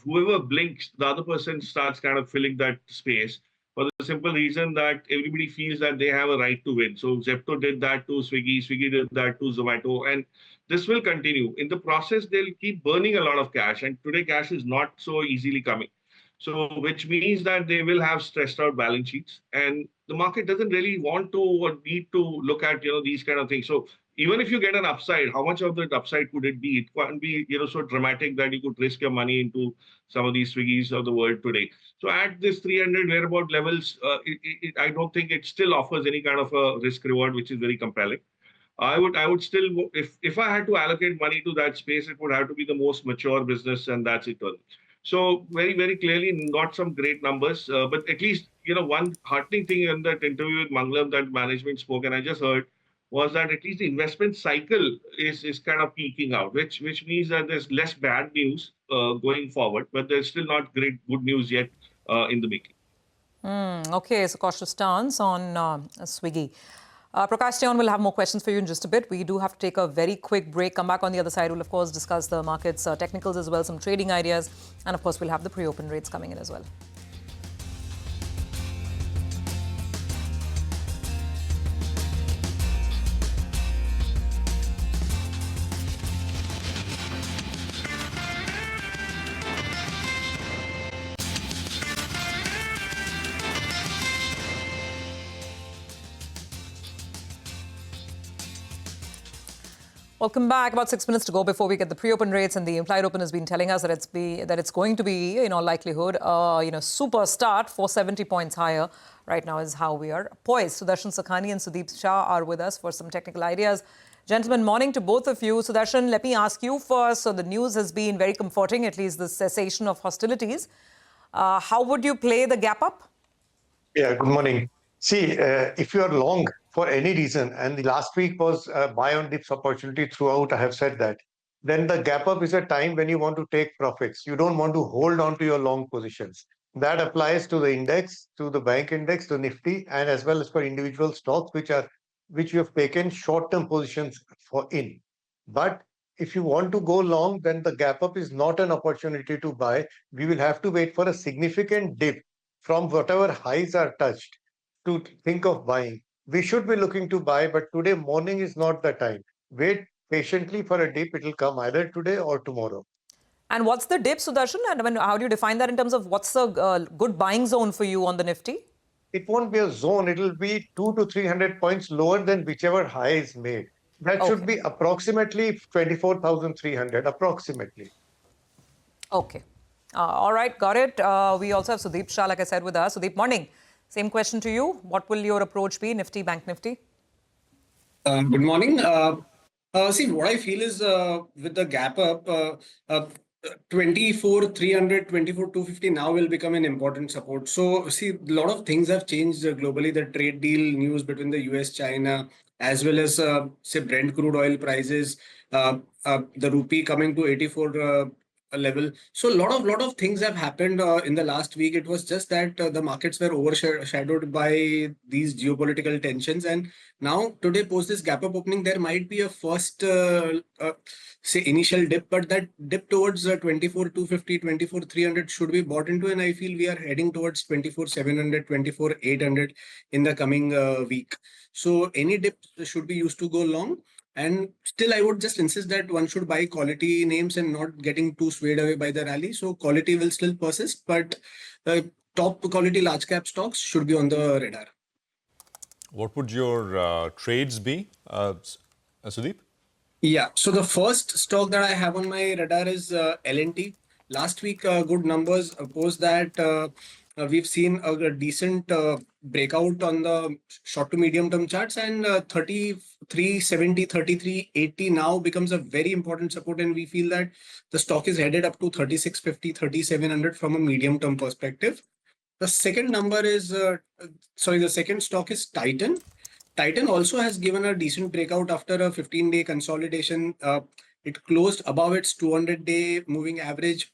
whoever blinks, the other person starts kind of filling that space for the simple reason that everybody feels that they have a right to win. So Zepto did that to Swiggy, Swiggy did that to Zomato, and this will continue. In the process, they'll keep burning a lot of cash, and today cash is not so easily coming. So, which means that they will have stressed out balance sheets, and the market doesn't really want to or need to look at these kind of things. So, even if you get an upside, how much of that upside could it be? It can't be so dramatic that you could risk your money into some of these Swiggies of the world today. So, at this 300 whereabout levels, I don't think it still offers any kind of a risk reward which is very compelling. I would still, if I had to allocate money to that space, it would have to be the most mature business, and that's it. So very, very clearly, not some great numbers, but at least, one heartening thing in that interview with Mangalam that management spoke, and I just heard, was that at least the investment cycle is kind of peaking out, which means that there's less bad news going forward, but there's still not great good news yet in the making.
Okay, so cautious stance on Swiggy. Prakash, stay on. We'll have more questions for you in just a bit. We do have to take a very quick break. Come back on the other side. We'll, of course, discuss the markets technicals as well, some trading ideas. And, of course, we'll have the pre-open rates coming in as well. Welcome back. About 6 minutes to go before we get the pre-open rates, and the implied open has been telling us that it's going to be, in all likelihood, super start. 470 points higher right now is how we are poised. Sudarshan Sakhani and Sudeep Shah are with us for some technical ideas. Gentlemen, morning to both of you. Sudarshan, let me ask you first. So the news has been very comforting, at least the cessation of hostilities. How would you play the gap up?
Yeah, good morning. See, if you are long for any reason, and the last week was a buy on dips opportunity throughout, I have said that, then the gap up is a time when you want to take profits. You don't want to hold on to your long positions. That applies to the index, to the bank index, to Nifty, and as well as for individual stocks, which you have taken short-term positions for in. But if you want to go long, then the gap up is not an opportunity to buy. We will have to wait for a significant dip from whatever highs are touched to think of buying. We should be looking to buy, but today morning is not the time. Wait patiently for a dip. It will come either today or tomorrow.
And what's the dip, Sudarshan? And how do you define that in terms of what's the good buying zone for you on the Nifty?
It won't be a zone. It will be 200 to 300 points lower than whichever high is made. That should be approximately 24,300, approximately.
Okay. All right, got it. We also have Sudeep Shah, like I said, with us. Sudeep, morning. Same question to you. What will your approach be, Nifty, Bank Nifty?
Good morning. See, what I feel is with the gap up, 24,300, 24,250 now will become an important support. So, see, a lot of things have changed globally. The trade deal news between the US, China, as well as, say, Brent crude oil prices, the rupee coming to 84 level. So a lot of things have happened in the last week. It was just that the markets were overshadowed by these geopolitical tensions, and now today post this gap up opening, there might be a first say initial dip, but that dip towards 24,250, 24,300 should be bought into, and I feel we are heading towards 24,700, 24,800 in the coming week. So any dip should be used to go long. And still, I would just insist that one should buy quality names and not getting too swayed away by the rally. So quality will still persist, but top quality large cap stocks should be on the radar.
What would your trades be, Sudeep?
Yeah, so the first stock that I have on my radar is L&T. Last week, good numbers. Post that, we've seen a decent breakout on the short to medium term charts, and 3370, 3380 now becomes a very important support, and we feel that the stock is headed up to 3650, 3700 from a medium term perspective. The second number is, the second stock is Titan. Titan also has given a decent breakout after a 15-day consolidation. It closed above its 200-day moving average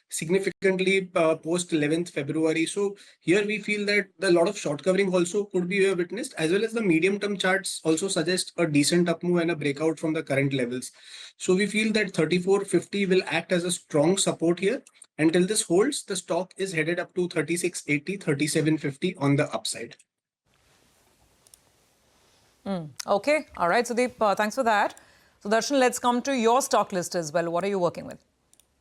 significantly post 11th February. So here we feel that a lot of short covering also could be witnessed, as well as the medium-term charts also suggest a decent up move and a breakout from the current levels. So we feel that 34.50 will act as a strong support here. Until this holds, the stock is headed up to 36.80, 37.50 on the upside.
Okay. All right, Sudeep, thanks for that. So, Darshan, let's come to your stock list as well. What are you working with?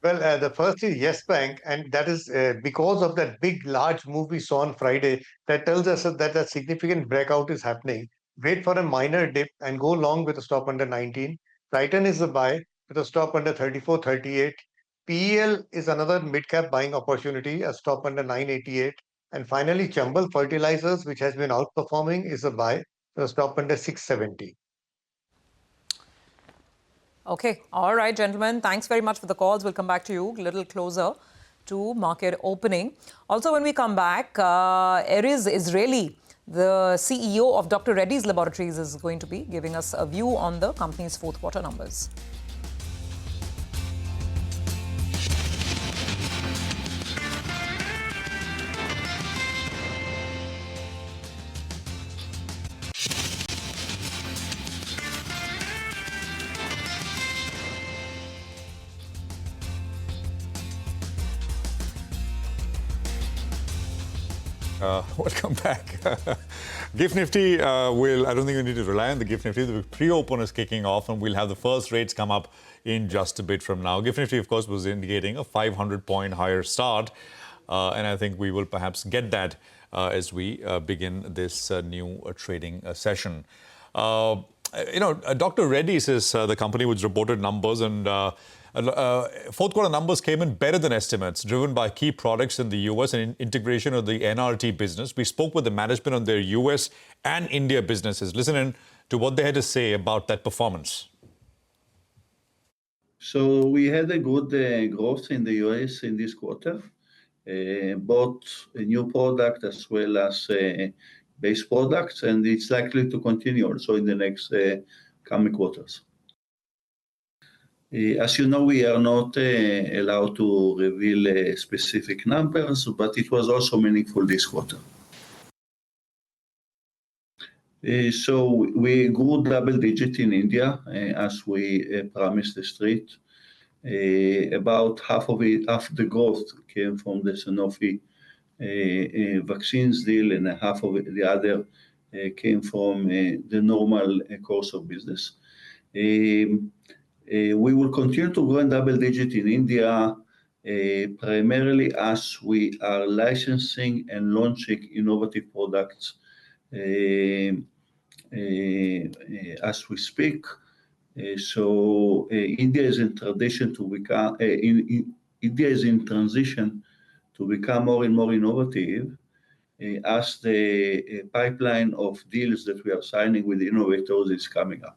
Well, the first is Yes Bank, and that is because of that big, large move we saw on Friday. That tells us that a significant breakout is happening. Wait for a minor dip and go long with a stop under 19. Titan is a buy with a stop under 34.38. PEL is another mid-cap buying opportunity, a stop under 9.88. And finally, Chambal Fertilizers, which has been outperforming, is a buy with a stop under 6.70.
Okay. All right, gentlemen. Thanks very much for the calls. We'll come back to you a little closer to market opening. Also, when we come back, Erez Israeli, the CEO of Dr. Reddy's Laboratories, is going to be giving us a view on the company's fourth quarter numbers.
Welcome back. GIFT Nifty I don't think we need to rely on the GIFT Nifty. The pre-open is kicking off and we'll have the first rates come up in just a bit from now. GIFT Nifty, of course, was indicating a 500-point higher start. And I think we will perhaps get that as we begin this new trading session. Dr. Reddy says the company which reported numbers and fourth quarter numbers came in better than estimates, driven by key products in the US and integration of the NRT business. We spoke with the management on their US and India businesses. Listen in to what they had to say about that performance.
So we had a good growth in the US in this quarter, both a new product as well as base products, and it's likely to continue also in the next coming quarters. As you know, we are not allowed to reveal specific numbers, but it was also meaningful this quarter. So we grew double digit in India, as we promised the street. About half the growth came from the Sanofi vaccines deal, and half of the other came from the normal course of business. We will continue to grow in double digit in India, primarily as we are licensing and launching innovative products as we speak. So India is in transition to become more and more innovative as the pipeline of deals that we are signing with innovators is coming up.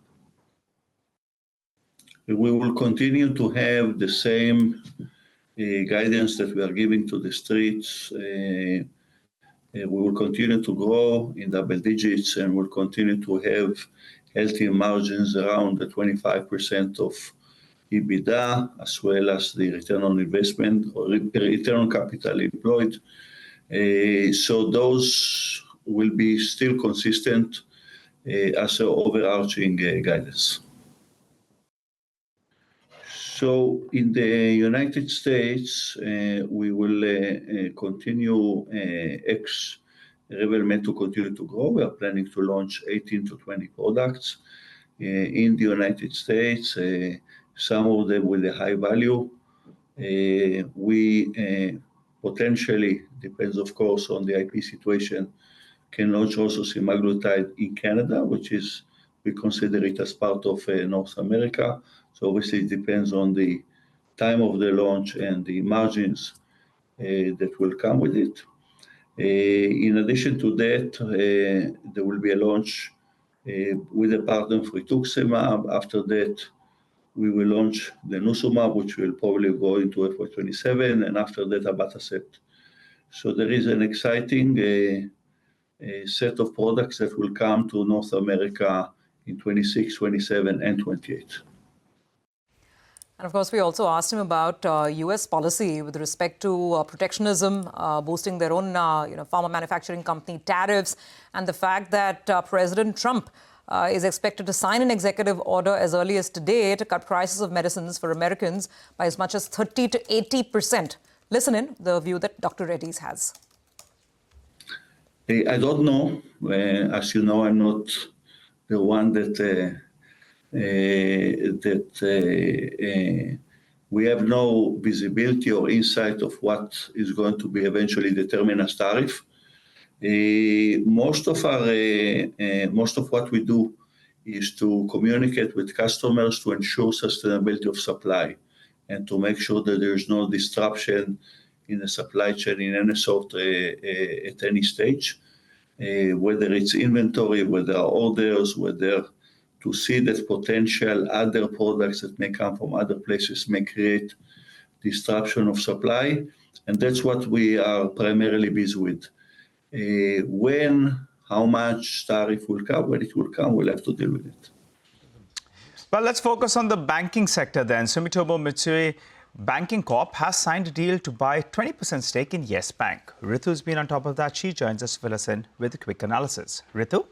We will continue to have the same guidance that we are giving to the streets. We will continue to grow in double digits, and we'll continue to have healthy margins around the 25% of EBITDA, as well as the return on investment or return on capital employed. So those will be still consistent as an overarching guidance. So in the United States, we will continue Revlimid to continue to grow. We are planning to launch 18 to 20 products in the United States, some of them with a high value. We potentially, depends of course on the IP situation, can launch also semaglutide in Canada, which is, we consider it as part of North America. So obviously it depends on the time of the launch and the margins that will come with it. In addition to that, there will be a launch with a partner for rituximab. After that, we will launch the denosumab, which will probably go into FY27, and after that, abatacept. So there is an exciting set of products that will come to North America in 26, 27, and 28.
And of course, we also asked him about U.S. policy with respect to protectionism, boosting their own pharma manufacturing company, tariffs, and the fact that President Trump is expected to sign an executive order as early as today to cut prices of medicines for Americans by as much as 30 to 80%. Listen in, the view that Dr. Reddy's has.
I don't know. As you know, I'm not the one that we have no visibility or insight of what is going to be eventually determined as tariff. Most of what we do is to communicate with customers to ensure sustainability of supply and to make sure that there is no disruption in the supply chain in any sort at any stage, whether it's inventory, whether orders, whether to see that potential other products that may come from other places may create disruption of supply. And that's what we are primarily busy with. When, how much tariff will come, when it will come, we'll have to deal with it.
Well, let's focus on the banking sector then. Sumitomo Mitsui Banking Corp has signed a deal to buy 20% stake in Yes Bank. Rithu's been on top of that. She joins us to fill us in with a quick analysis. Rithu?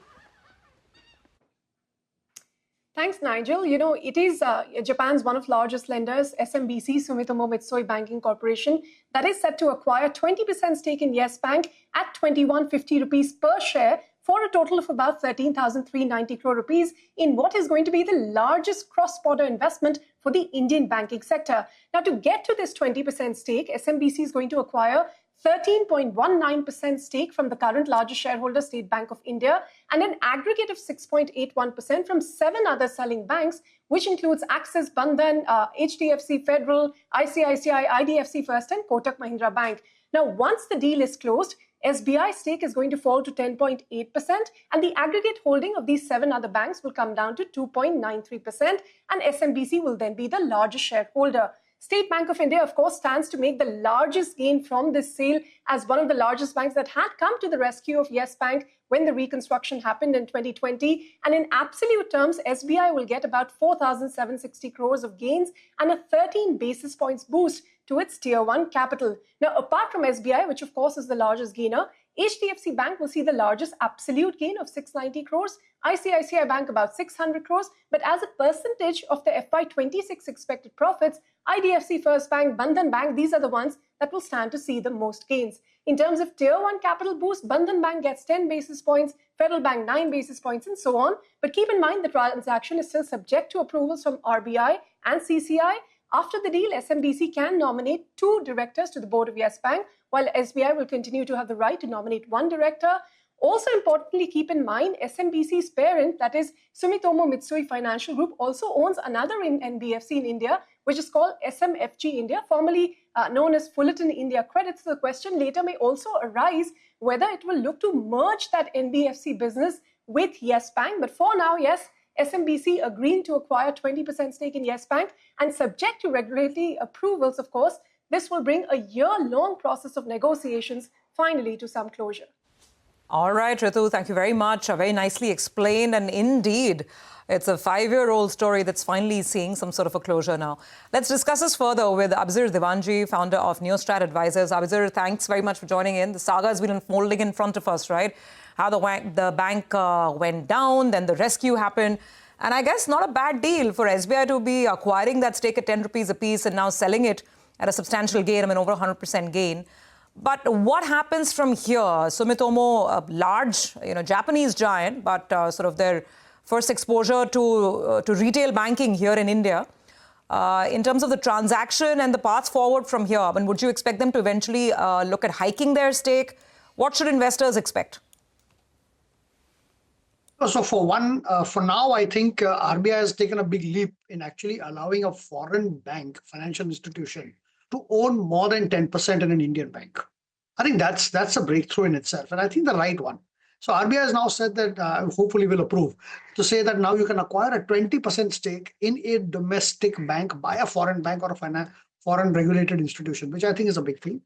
Thanks, Nigel. You know, it is Japan's one of largest lenders, SMBC, Sumitomo Mitsui Banking Corporation, that is set to acquire 20% stake in Yes Bank at 2150 rupees per share for a total of about 13,390 crore rupees in what is going to be the largest cross-border investment for the Indian banking sector. Now, to get to this 20% stake, SMBC is going to acquire 13.19% stake from the current largest shareholder, State Bank of India, and an aggregate of 6.81% from 7 other selling banks, which includes Axis, Bandhan, HDFC Federal, ICICI, IDFC First, and Kotak Mahindra Bank. Now, once the deal is closed, SBI stake is going to fall to 10.8%, and the aggregate holding of these 7 other banks will come down to 2.93%, and SMBC will then be the largest shareholder. State Bank of India, of course, stands to make the largest gain from this sale as one of the largest banks that had come to the rescue of Yes Bank when the reconstruction happened in 2020. And in absolute terms, SBI will get about 4,760 crores of gains and a 13 basis points boost to its Tier 1 capital. Now, apart from SBI, which of course is the largest gainer, HDFC Bank will see the largest absolute gain of 690 crores, ICICI Bank about 600 crores, but as a percentage of the FY26 expected profits, IDFC First Bank, Bandhan Bank, these are the ones that will stand to see the most gains. In terms of Tier 1 capital boost, Bandhan Bank gets 10 basis points, Federal Bank 9 basis points, and so on. But keep in mind the transaction is still subject to approvals from RBI and CCI. After the deal, SMBC can nominate 2 directors to the board of Yes Bank, while SBI will continue to have the right to nominate 1 director. Also importantly, keep in mind, SMBC's parent, that is Sumitomo Mitsui Financial Group, also owns another NBFC in India, which is called SMFG India, formerly known as Fullerton India Credit. So the question later may also arise whether it will look to merge that NBFC business with Yes Bank. But for now, yes, SMBC agreeing to acquire 20% stake in Yes Bank, and subject to regulatory approvals, of course, this will bring a year-long process of negotiations finally to some closure.
All right, Ritu, thank you very much. Very nicely explained. And indeed, it's a 5-year-old story that's finally seeing some sort of a closure now. Let's discuss this further with Abhizir Divanji, founder of Neostrat Advisors. Abhizir, thanks very much for joining in. The saga has been unfolding in front of us, right? How the bank went down, then the rescue happened. And I guess not a bad deal for SBI to be acquiring that stake at 10 rupees a piece and now selling it at a substantial gain, I mean, over 100% gain. But what happens from here? Sumitomo, a large, Japanese giant, but sort of their first exposure to retail banking here in India. In terms of the transaction and the path forward from here, I mean, would you expect them to eventually look at hiking their stake? What should investors expect?
So for now, I think RBI has taken a big leap in actually allowing a foreign bank, financial institution, to own more than 10% in an Indian bank. I think that's a breakthrough in itself, and I think the right one. So RBI has now said that, hopefully will approve, to say that now you can acquire a 20% stake in a domestic bank by a foreign bank or a foreign regulated institution, which I think is a big thing.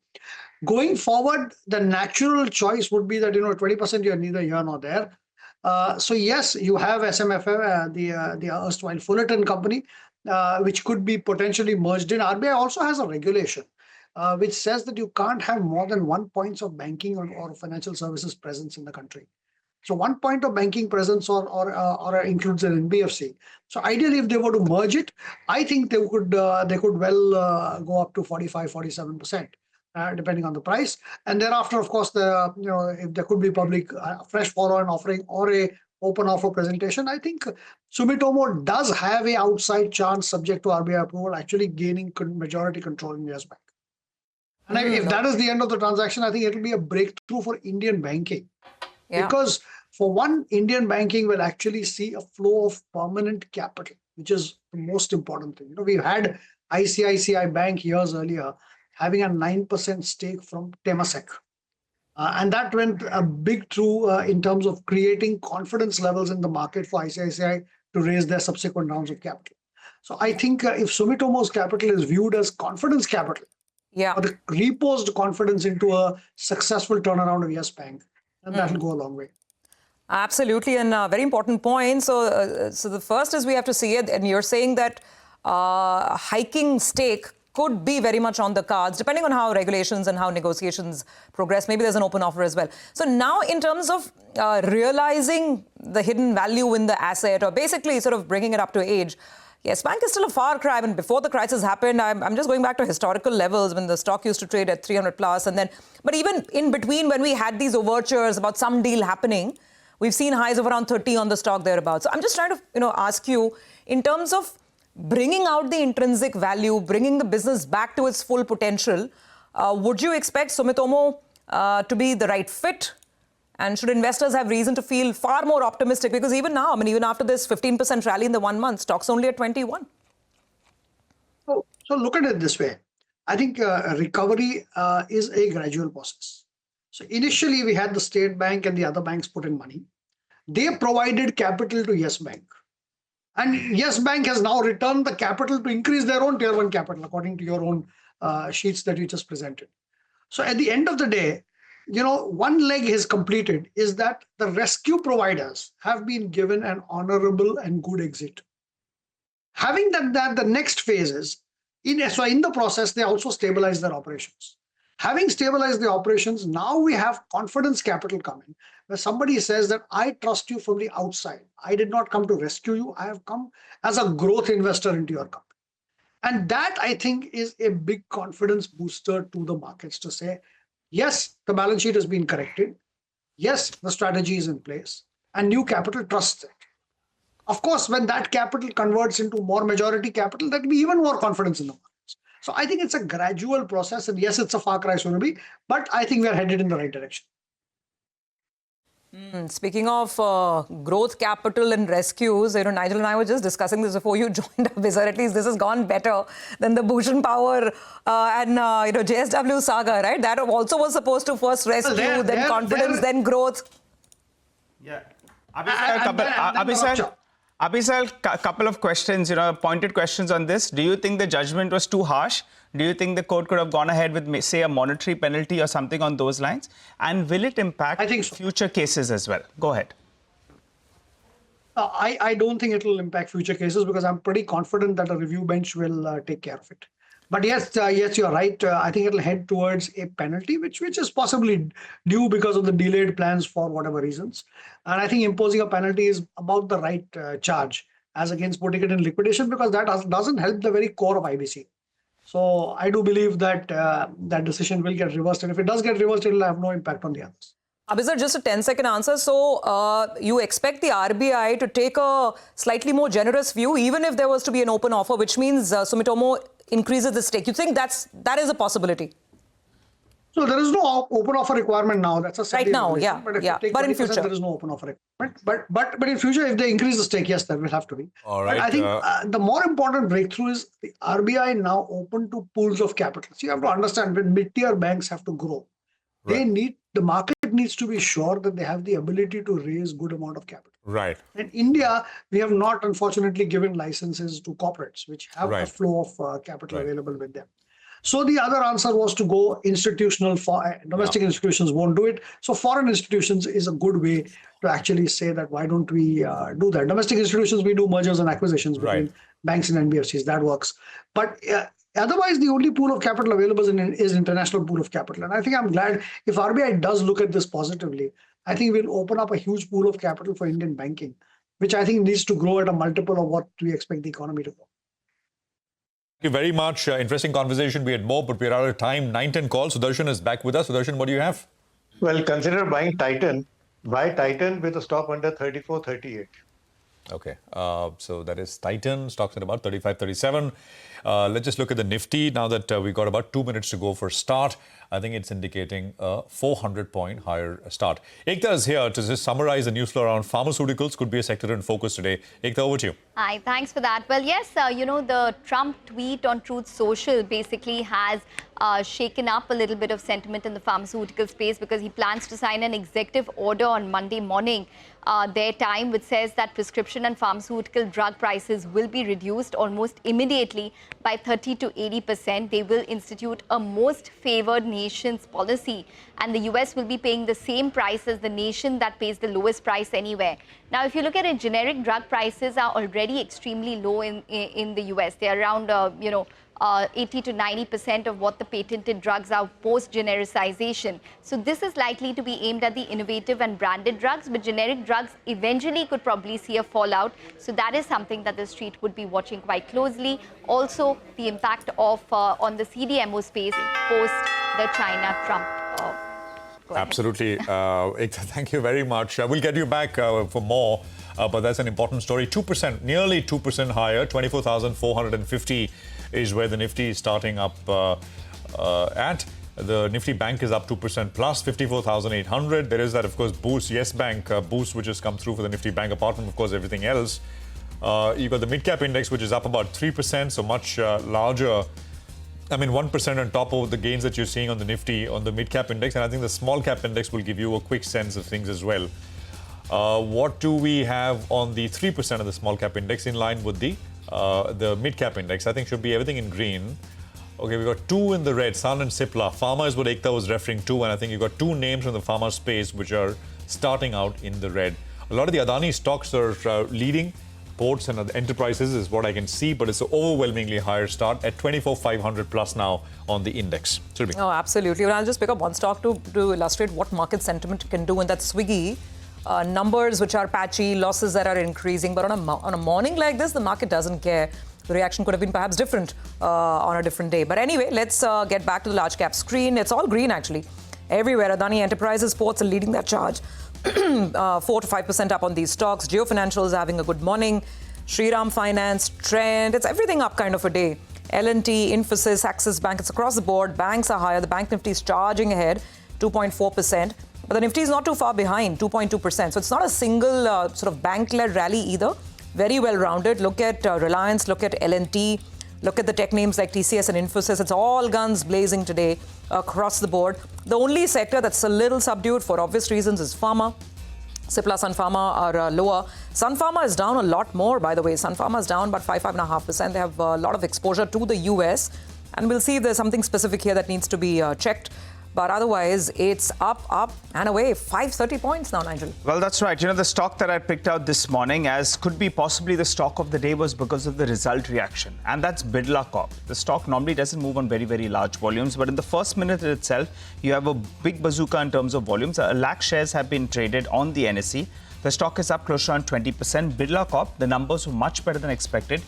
Going forward, the natural choice would be that, 20% you're neither here nor there. So yes, you have SMFF, the erstwhile Fullerton company, which could be potentially merged in. RBI also has a regulation which says that you can't have more than 1 point of banking or financial services presence in the country. So 1 point of banking presence or includes an NBFC. So ideally, if they were to merge it, I think they could well go up to 45, 47%. Depending on the price, and thereafter, of course, if there could be public fresh follow-on offering or a open offer presentation, I think Sumitomo does have a outside chance, subject to RBI approval, actually gaining majority control in Yes Bank. And if that is the end of the transaction, I think it will be a breakthrough for Indian banking, because for one, Indian banking will actually see a flow of permanent capital, which is the most important thing. We've had ICICI Bank years earlier having a 9% stake from Temasek. And that went a big through in terms of creating confidence levels in the market for ICICI to raise their subsequent rounds of capital. So I think if Sumitomo's capital is viewed as confidence capital, or the reposed confidence into a successful turnaround of Yes Bank, then that will go a long way.
Absolutely, and very important point. So the first is we have to see it, and you're saying that hiking stake could be very much on the cards, depending on how regulations and how negotiations progress. Maybe there's an open offer as well. So now in terms of realizing the hidden value in the asset, or basically sort of bringing it up to age, Yes Bank is still a far cry. I mean, before the crisis happened, I'm just going back to historical levels when the stock used to trade at 300 plus. And then, but even in between, when we had these overtures about some deal happening, we've seen highs of around 30 on the stock thereabouts. So I'm just trying to, ask you, in terms of bringing out the intrinsic value, bringing the business back to its full potential, would you expect Sumitomo to be the right fit? And should investors have reason to feel far more optimistic? Because even now, I mean, even after this 15% rally in the 1 month, stock's only at 21.
So look at it this way. I think recovery is a gradual process. So initially, we had the State Bank and the other banks put in money. They provided capital to Yes Bank. And Yes Bank has now returned the capital to increase their own tier 1 capital, according to your own sheets that you just presented. So at the end of the day, one leg is completed is that the rescue providers have been given an honorable and good exit. Having done that, the next phase is, in the process, they also stabilize their operations. Having stabilized the operations, now we have confidence capital coming, where somebody says that I trust you from the outside. I did not come to rescue you. I have come as a growth investor into your company. And that, I think, is a big confidence booster to the markets to say, yes, the balance sheet has been corrected. Yes, the strategy is in place. And new capital trusts it. Of course, when that capital converts into more majority capital, that will be even more confidence in the markets. So I think it's a gradual process. And yes, it's a far cry, Surabhi, but I think we're headed in the right direction.
Speaking of growth capital and rescues, Nigel and I were just discussing this before you joined Bazaar. At least this has gone better than the Bhushan Power and JSW saga, right? That also was supposed to first rescue, then confidence, then growth.
Yeah. Abhisar, a couple of questions, pointed questions on this. Do you think the judgment was too harsh? Do you think the court could have gone ahead with, say, a monetary penalty or something on those lines? And will it impact future cases as well? Go ahead.
I don't think it will impact future cases because I'm pretty confident that a review bench will take care of it. But yes, you're right. I think it'll head towards a penalty, which is possibly due because of the delayed plans for whatever reasons. And I think imposing a penalty is about the right charge as against putting it in liquidation, because that doesn't help the very core of IBC. So I do believe that that decision will get reversed. And if it does get reversed, it will have no impact on the others.
Abhisar, just a 10-second answer. So you expect the RBI to take a slightly more generous view, even if there was to be an open offer, which means Sumitomo increases the stake. You think that is a possibility?
So there is no open offer requirement now. That's a
right now, yeah.
But in future, there is no open offer requirement. But in future, if they increase the stake, yes, there will have to be.
All right.
But I think the more important breakthrough is the RBI now open to pools of capital. So you have to understand, when mid-tier banks have to grow, the market needs to be sure that they have the ability to raise good amount of capital.
Right.
In India, we have not, unfortunately, given licenses to corporates, which have a flow of capital available with them. So the other answer was to go institutional. For domestic institutions won't do it. So foreign institutions is a good way to actually say that why don't we do that? Domestic institutions, we do mergers and acquisitions between banks and NBFCs. That works. But otherwise, the only pool of capital available is international pool of capital. And I think I'm glad if RBI does look at this positively, I think we'll open up a huge pool of capital for Indian banking, which I think needs to grow at a multiple of what we expect the economy to grow.
Thank you very much. Interesting conversation. We had more, but we're out of time. 9:10 calls. Sudarshan is back with us. Sudarshan, what do you have?
Well, consider buying Titan. Buy Titan with a stop under 34.38.
Okay, so that is Titan, stocks at about 35.37. Let's just look at the Nifty now that we got about 2 minutes to go for start. I think it's indicating a 400-point higher start. Ekta is here to just summarize the news flow around pharmaceuticals. Could be a sector in focus today. Ekta, over to you.
Hi, thanks for that. Well, yes, the Trump tweet on Truth Social basically has shaken up a little bit of sentiment in the pharmaceutical space because he plans to sign an executive order on Monday morning, their time, which says that prescription and pharmaceutical drug prices will be reduced almost immediately by 30 to 80%. They will institute a most favored nations policy, and the US will be paying the same price as the nation that pays the lowest price anywhere. Now, if you look at it, generic drug prices are already extremely low in the US. They are around, 80 to 90% of what the patented drugs are post-genericization. So this is likely to be aimed at the innovative and branded drugs, but generic drugs eventually could probably see a fallout. So that is something that the street would be watching quite closely. Also, the impact of on the CDMO space post the China-Trump.
Absolutely. Ekta, thank you very much. We'll get you back for more, but that's an important story. 2%, nearly 2% higher, 24,450 is where the Nifty is starting up at. The Nifty Bank is up 2% plus, 54,800. There is that, of course, boost, Yes Bank boost, which has come through for the Nifty Bank, apart from, of course, everything else. You've got the mid-cap index, which is up about 3%, so much larger. I mean, 1% on top of the gains that you're seeing on the Nifty, on the mid-cap index. And I think the small-cap index will give you a quick sense of things as well. What do we have on the 3% of the small-cap index in line with the mid-cap index? I think should be everything in green. Okay, we've got two in the red, Sun and Cipla. Pharma is what Ekta was referring to, and I think you've got two names from the pharma space which are starting out in the red. A lot of the Adani stocks are leading. Ports and enterprises is what I can see, but it's an overwhelmingly higher start at 24,500 plus now on the index. Surabhi.
Oh, absolutely. Well, I'll just pick up one stock to illustrate what market sentiment can do, and that's Swiggy. Numbers which are patchy, losses that are increasing, but on a morning like this, the market doesn't care. The reaction could have been perhaps different on a different day. But anyway, let's get back to the large cap screen. It's all green, actually. Everywhere, Adani Enterprises, ports are leading that charge. 4 to 5% up on these stocks. Geo Financial is having a good morning. Shriram Finance, Trend, it's everything up kind of a day. L&T, Infosys, Axis Bank, it's across the board. Banks are higher. The Bank Nifty is charging ahead, 2.4%. But the Nifty is not too far behind, 2.2%. So it's not a single sort of bank-led rally either. Very well-rounded. Look at Reliance, look at L&T, look at the tech names like TCS and Infosys. It's all guns blazing today across the board. The only sector that's a little subdued for obvious reasons is pharma. Cipla, Sun Pharma are lower. Sun Pharma is down a lot more, by the way. Sun Pharma is down about 5.5%. They have a lot of exposure to the US. And we'll see if there's something specific here that needs to be checked. But otherwise, it's up, and away. 530 points now, Nigel.
Well, that's right. You know, the stock that I picked out this morning as could be possibly the stock of the day was because of the result reaction. And that's Birla Corp. The stock normally doesn't move on very, very large volumes. But in the first minute itself, you have a big bazooka in terms of volumes. 1 lakh shares have been traded on the NSE. The stock is up close to around 20%. Birla Corp, the numbers were much better than expected.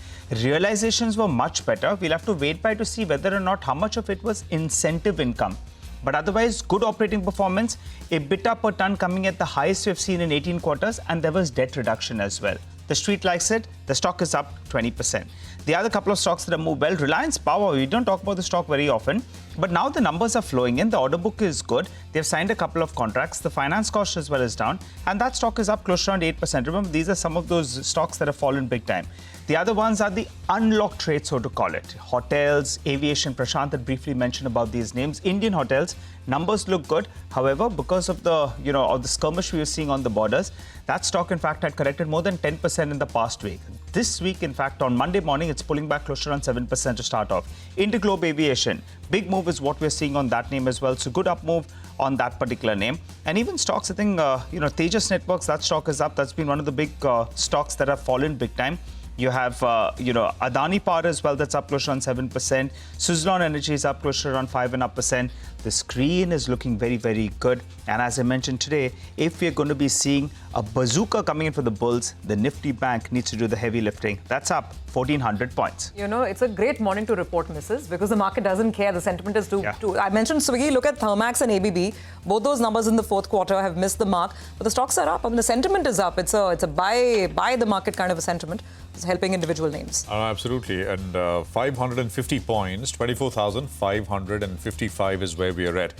Realizations were much better. We'll have to wait by to see whether or not how much of it was incentive income. But otherwise, good operating performance, EBITDA per ton coming at the highest we've seen in 18 quarters, and there was debt reduction as well. The street likes it. The stock is up 20%. The other couple of stocks that have moved well, Reliance Power, we don't talk about the stock very often, but now the numbers are flowing in. The order book is good. They've signed a couple of contracts. The finance cost as well is down, and that stock is up close to around 8%. Remember, these are some of those stocks that have fallen big time. The other ones are the unlocked trades, so to call it. Hotels, aviation, Prashant had briefly mentioned about these names. Indian hotels, Numbers look good. However, because of the, of the skirmish we were seeing on the borders, that stock, in fact, had corrected more than 10% in the past week. This week, in fact, on Monday morning, it's pulling back close to around 7% to start off. Interglobe Aviation, big move is what we're seeing on that name as well. So good up move on that particular name. And even stocks, I think, Tejas Networks, that stock is up. That's been one of the big stocks that have fallen big time. You have, Adani Power as well, that's up close to around 7%. Suzlon Energy is up close to around 5.5%. The screen is looking very, very good. And as I mentioned today, if we're going to be seeing a bazooka coming in for the bulls, the Nifty Bank needs to do the heavy lifting. That's up 1,400 points.
It's a great morning to report, Mrs., because the market doesn't care. The sentiment is too. I mentioned Swiggy, look at Thermax and ABB. Both those numbers in the fourth quarter have missed the mark, but the stocks are up. I mean, the sentiment is up. It's a buy the market kind of a sentiment. It's helping individual names.
Absolutely. And 550 points, 24,555 is where we are at.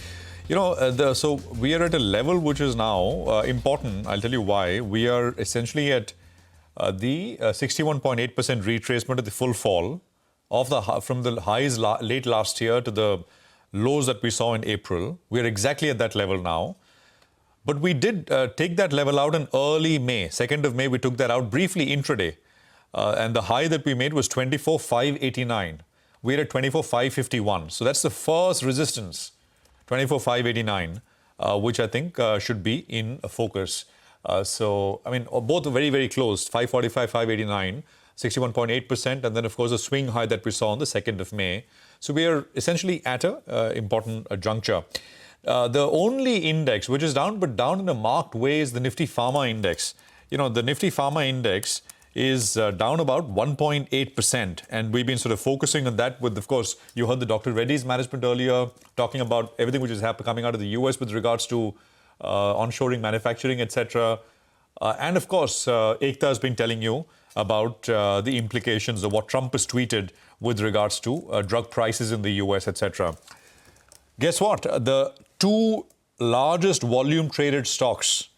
So we are at a level which is now important. I'll tell you why. We are essentially at the 61.8% retracement of the full fall from the highs late last year to the lows that we saw in April. We are exactly at that level now. But we did take that level out in early May. 2nd of May, we took that out briefly intraday. And the high that we made was 24,589. We're at 24,551. So that's the first resistance, 24,589, which I think should be in focus. Both are very, very close, 545, 589, 61.8%. And then, of course, the swing high that we saw on the 2nd of May. So we are essentially at an important juncture. The only index which is down, but down in a marked way, is the Nifty Pharma Index. The Nifty Pharma Index is down about 1.8%. And we've been sort of focusing on that with, of course, you heard the Dr. Reddy's management earlier talking about everything which is coming out of the US with regards to onshoring, manufacturing, etc. And of course, Ekta has been telling you about the implications of what Trump has tweeted with regards to drug prices in the US, etc. Guess what? The two largest volume traded stocks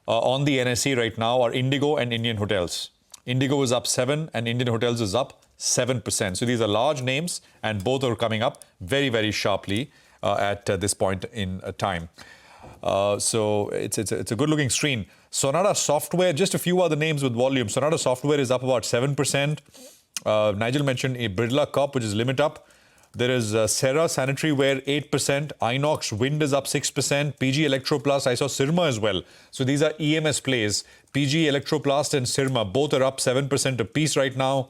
on the NSE right now are Indigo and Indian Hotels. Indigo is up 7% and Indian Hotels is up 7%. So these are large names and both are coming up very, very sharply at this point in time. So it's a good looking screen. Sonata Software, just a few other names with volume. Sonata Software is up about 7%. Nigel mentioned a Birdla Corp, which is limit up. There is Serra Sanitary Ware 8%. Inox Wind is up 6%. PG Electroplast, I saw Sirma as well. So these are EMS plays. PG Electroplast and Sirma both are up 7% apiece right now.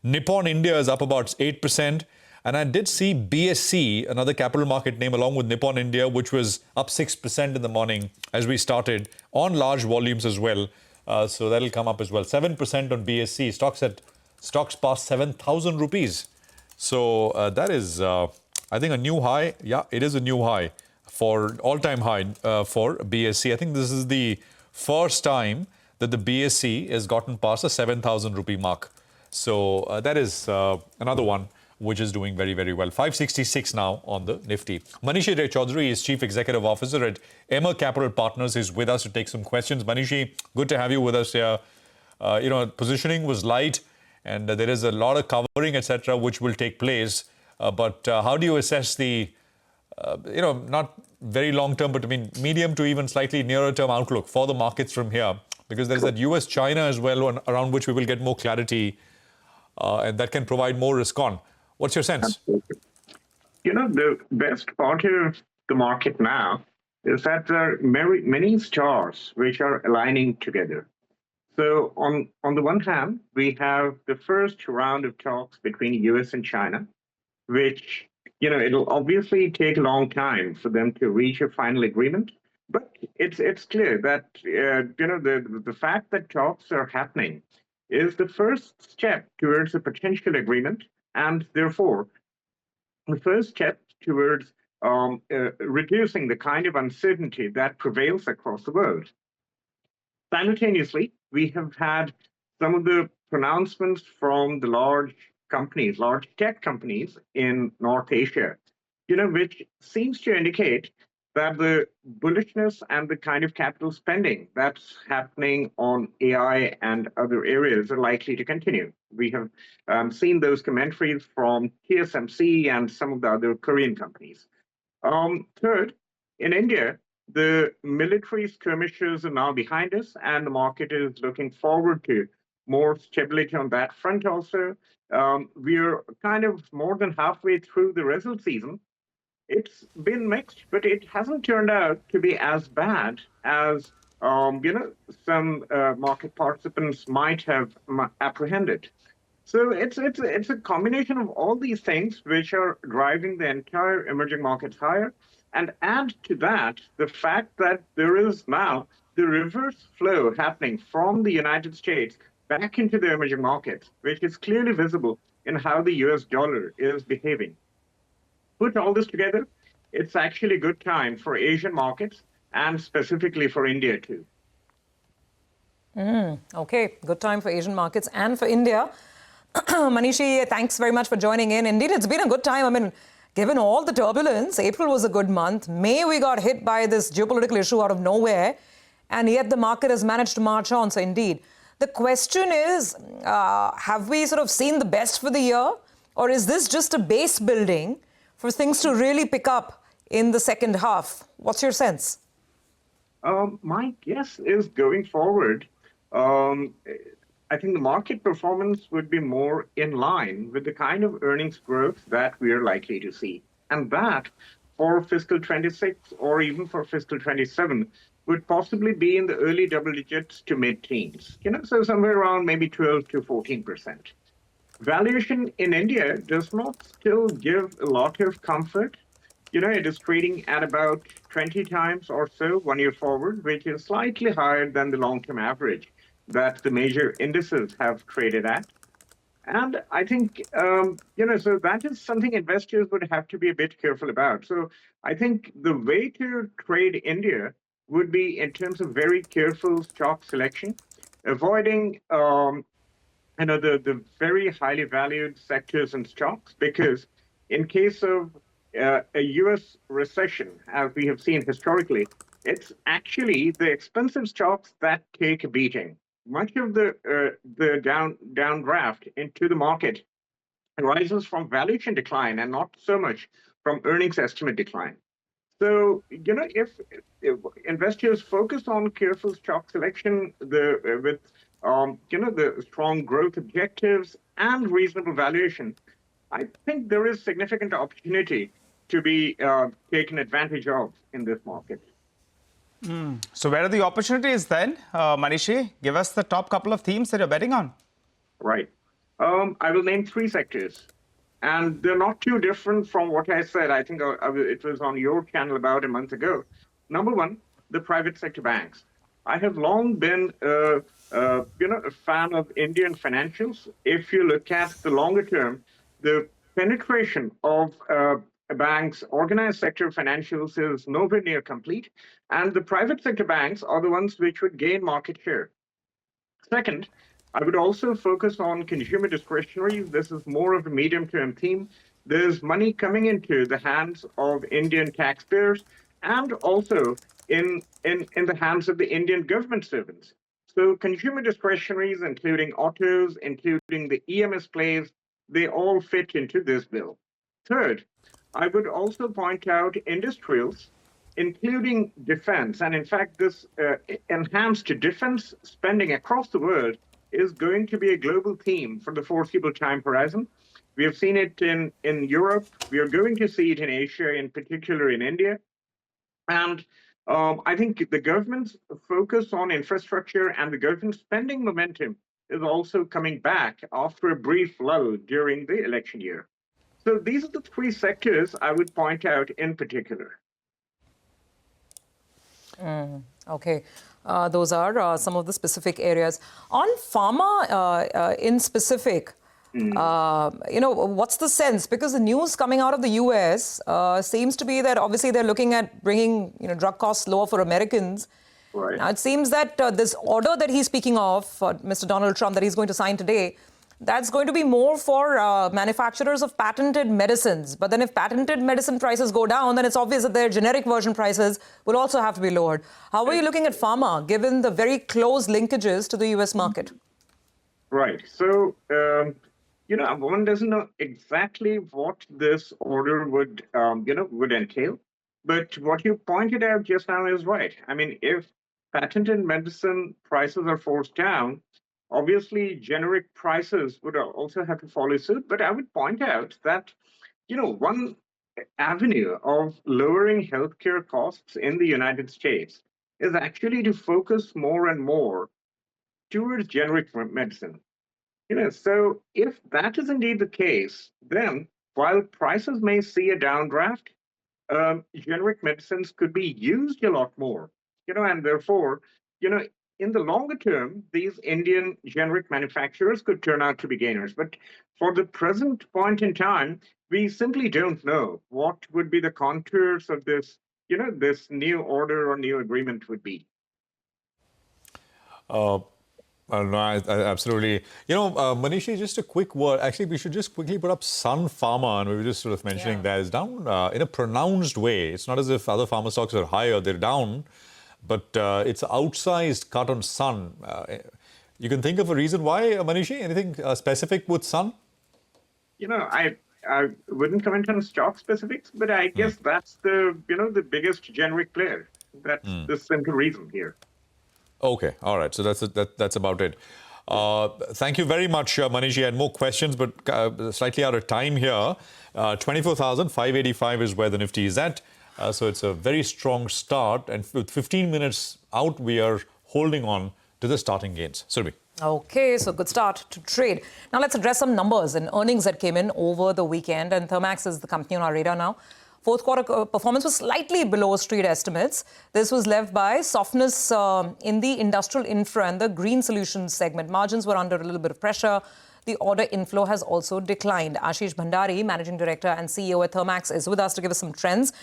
Nippon India is up about 8%. And I did see BSC, another capital market name, along with Nippon India, which was up 6% in the morning as we started on large volumes as well. So that'll come up as well. 7% on BSC. Stocks past 7,000 rupees. So that is, I think, a new high. Yeah, it is a new high for all-time high for BSC. I think this is the first time that the BSC has gotten past the 7,000 rupee mark. So that is another one which is doing very, very well. 566 now on the Nifty. Manishi Ray Chaudhary is Chief Executive Officer at Emma Capital Partners. He's with us to take some questions. Manishi, good to have you with us here. Positioning was light. And there is a lot of covering, etc., which will take place. But how do you assess the, not very long term, but I mean medium to even slightly nearer term outlook for the markets from here? Because there's that US-China as well, around which we will get more clarity, and that can provide more risk on. What's your sense?
Absolutely. The best part of the market now is that there are many stars which are aligning together. So on the one hand, we have the first round of talks between US and China, which, it'll obviously take a long time for them to reach a final agreement. But it's clear that, the fact that talks are happening is the first step towards a potential agreement, and therefore the first step towards reducing the kind of uncertainty that prevails across the world. Simultaneously, we have had some of the pronouncements from the large tech companies in North Asia, which seems to indicate that the bullishness and the kind of capital spending that's happening on AI and other areas are likely to continue. We have seen those commentaries from TSMC and some of the other Korean companies. Third, In India, the military skirmishes are now behind us, and the market is looking forward to more stability on that front also. We're kind of more than halfway through the result season. It's been mixed, but it hasn't turned out to be as bad as some market participants might have apprehended. So it's a combination of all these things which are driving the entire emerging markets higher. And add to that the fact that there is now the reverse flow happening from the United States back into the emerging markets, which is clearly visible in how the US dollar is behaving. Put all this together, it's actually a good time for Asian markets and specifically for India too.
Okay, good time for Asian markets and for India. Manishi, thanks very much for joining in. Indeed, it's been a good time. I mean, given all the turbulence, April was a good month. May, we got hit by this geopolitical issue out of nowhere, and yet the market has managed to march on. So indeed, the question is, have we sort of seen the best for the year, or is this just a base building for things to really pick up in the second half? What's your sense?
My guess is going forward, I think the market performance would be more in line with the kind of earnings growth that we are likely to see. And that for fiscal 26 or even for fiscal 27 would possibly be in the early double digits to mid-teens, so somewhere around maybe 12 to 14%. Valuation in India does not still give a lot of comfort. It is trading at about 20 times or so 1 year forward, which is slightly higher than the long-term average that the major indices have traded at. And I think, so that is something investors would have to be a bit careful about. So I think the way to trade India would be in terms of very careful stock selection, avoiding, the very highly valued sectors and stocks, because in case of a US recession, as we have seen historically, it's actually the expensive stocks that take a beating. Much of the downdraft into the market arises from valuation decline and not so much from earnings estimate decline. So, if investors focus on careful stock selection with the strong growth objectives and reasonable valuation, I think there is significant opportunity to be taken advantage of in this market.
So where are the opportunities then, Manishi? Give us the top couple of themes that you're betting on.
Right. I will name three sectors, and they're not too different from what I said. I think it was on your channel about a month ago. Number one, the private sector banks. I have long been, a fan of Indian financials. If you look at the longer term, the penetration of banks, organized sector financials is nowhere near complete, and the private sector banks are the ones which would gain market share. Second, I would also focus on consumer discretionary. This is more of a medium-term theme. There's money coming into the hands of Indian taxpayers and also in the hands of the Indian government servants. So consumer discretionaries, including autos, including the EMS plays, they all fit into this bill. Third, I would also point out industrials, including defense. And in fact, this enhanced defense spending across the world is going to be a global theme for the foreseeable time horizon. We have seen it in Europe. We are going to see it in Asia, in particular in India. And I think the government's focus on infrastructure and the government spending momentum is also coming back after a brief lull during the election year. So these are the three sectors I would point out in particular.
Okay. Those are some of the specific areas. On pharma in specific, what's the sense? Because the news coming out of the US seems to be that obviously they're looking at bringing drug costs lower for Americans.
Right.
Now, it seems that this order that he's speaking of, Mr. Donald Trump, that he's going to sign today, that's going to be more for manufacturers of patented medicines. But then if patented medicine prices go down, then it's obvious that their generic version prices will also have to be lowered. How are you looking at pharma, given the very close linkages to the US market?
Right. So, one doesn't know exactly what this order would entail. But what you pointed out just now is right. I mean, if patented medicine prices are forced down, obviously generic prices would also have to follow suit. But I would point out that, one avenue of lowering healthcare costs in the United States is actually to focus more and more towards generic medicine. So if that is indeed the case, then while prices may see a downdraft, generic medicines could be used a lot more, and therefore, in the longer term, these Indian generic manufacturers could turn out to be gainers. But for the present point in time, we simply don't know what would be the contours of this, this new order or new agreement would be.
No, absolutely. Manishi, just a quick word. Actually, we should just quickly put up Sun Pharma, and we were just sort of mentioning that it's down in a pronounced way. It's not as if other pharma stocks are higher, they're down, but it's an outsized cut on Sun. You can think of a reason why, Manishi? Anything specific with Sun?
I wouldn't comment on stock specifics, but I guess that's the biggest generic player. That's the simple reason here.
Okay, all right. So that's about it. Thank you very much, Manish. I had more questions, but slightly out of time here. 24,585 is where the Nifty is at. So it's a very strong start. And with 15 minutes out, we are holding on to the starting gains. Surabhi.
Okay, so good start to trade. Now let's address some numbers and earnings that came in over the weekend. And Thermax is the company on our radar now. Fourth quarter performance was slightly below street estimates. This was led by softness in the industrial infra and the green solutions segment. Margins were under a little bit of pressure. The order inflow has also declined. Ashish Bhandari, Managing Director and CEO at Thermax, is with us to give us some trends.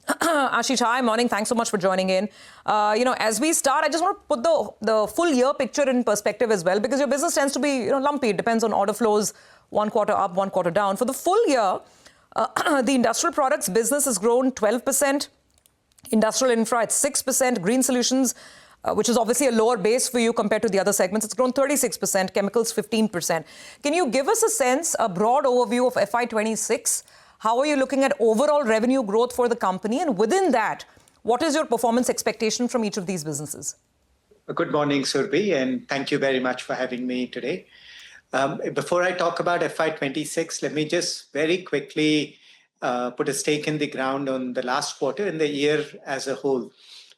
Ashish, hi, morning. Thanks so much for joining in. As we start, I just want to put the full year picture in perspective as well, because your business tends to be lumpy. It depends on order flows, one quarter up, one quarter down. For the full year, the industrial products business has grown 12%, industrial infra at 6%, green solutions, which is obviously a lower base for you compared to the other segments, it's grown 36%, chemicals 15%. Can you give us a sense, a broad overview of FY26? How are you looking at overall revenue growth for the company? And within that, what is your performance expectation from each of these businesses?
Good morning, Surabhi, and thank you very much for having me today. Before I talk about FY26, let me just very quickly put a stake in the ground on the last quarter and the year as a whole.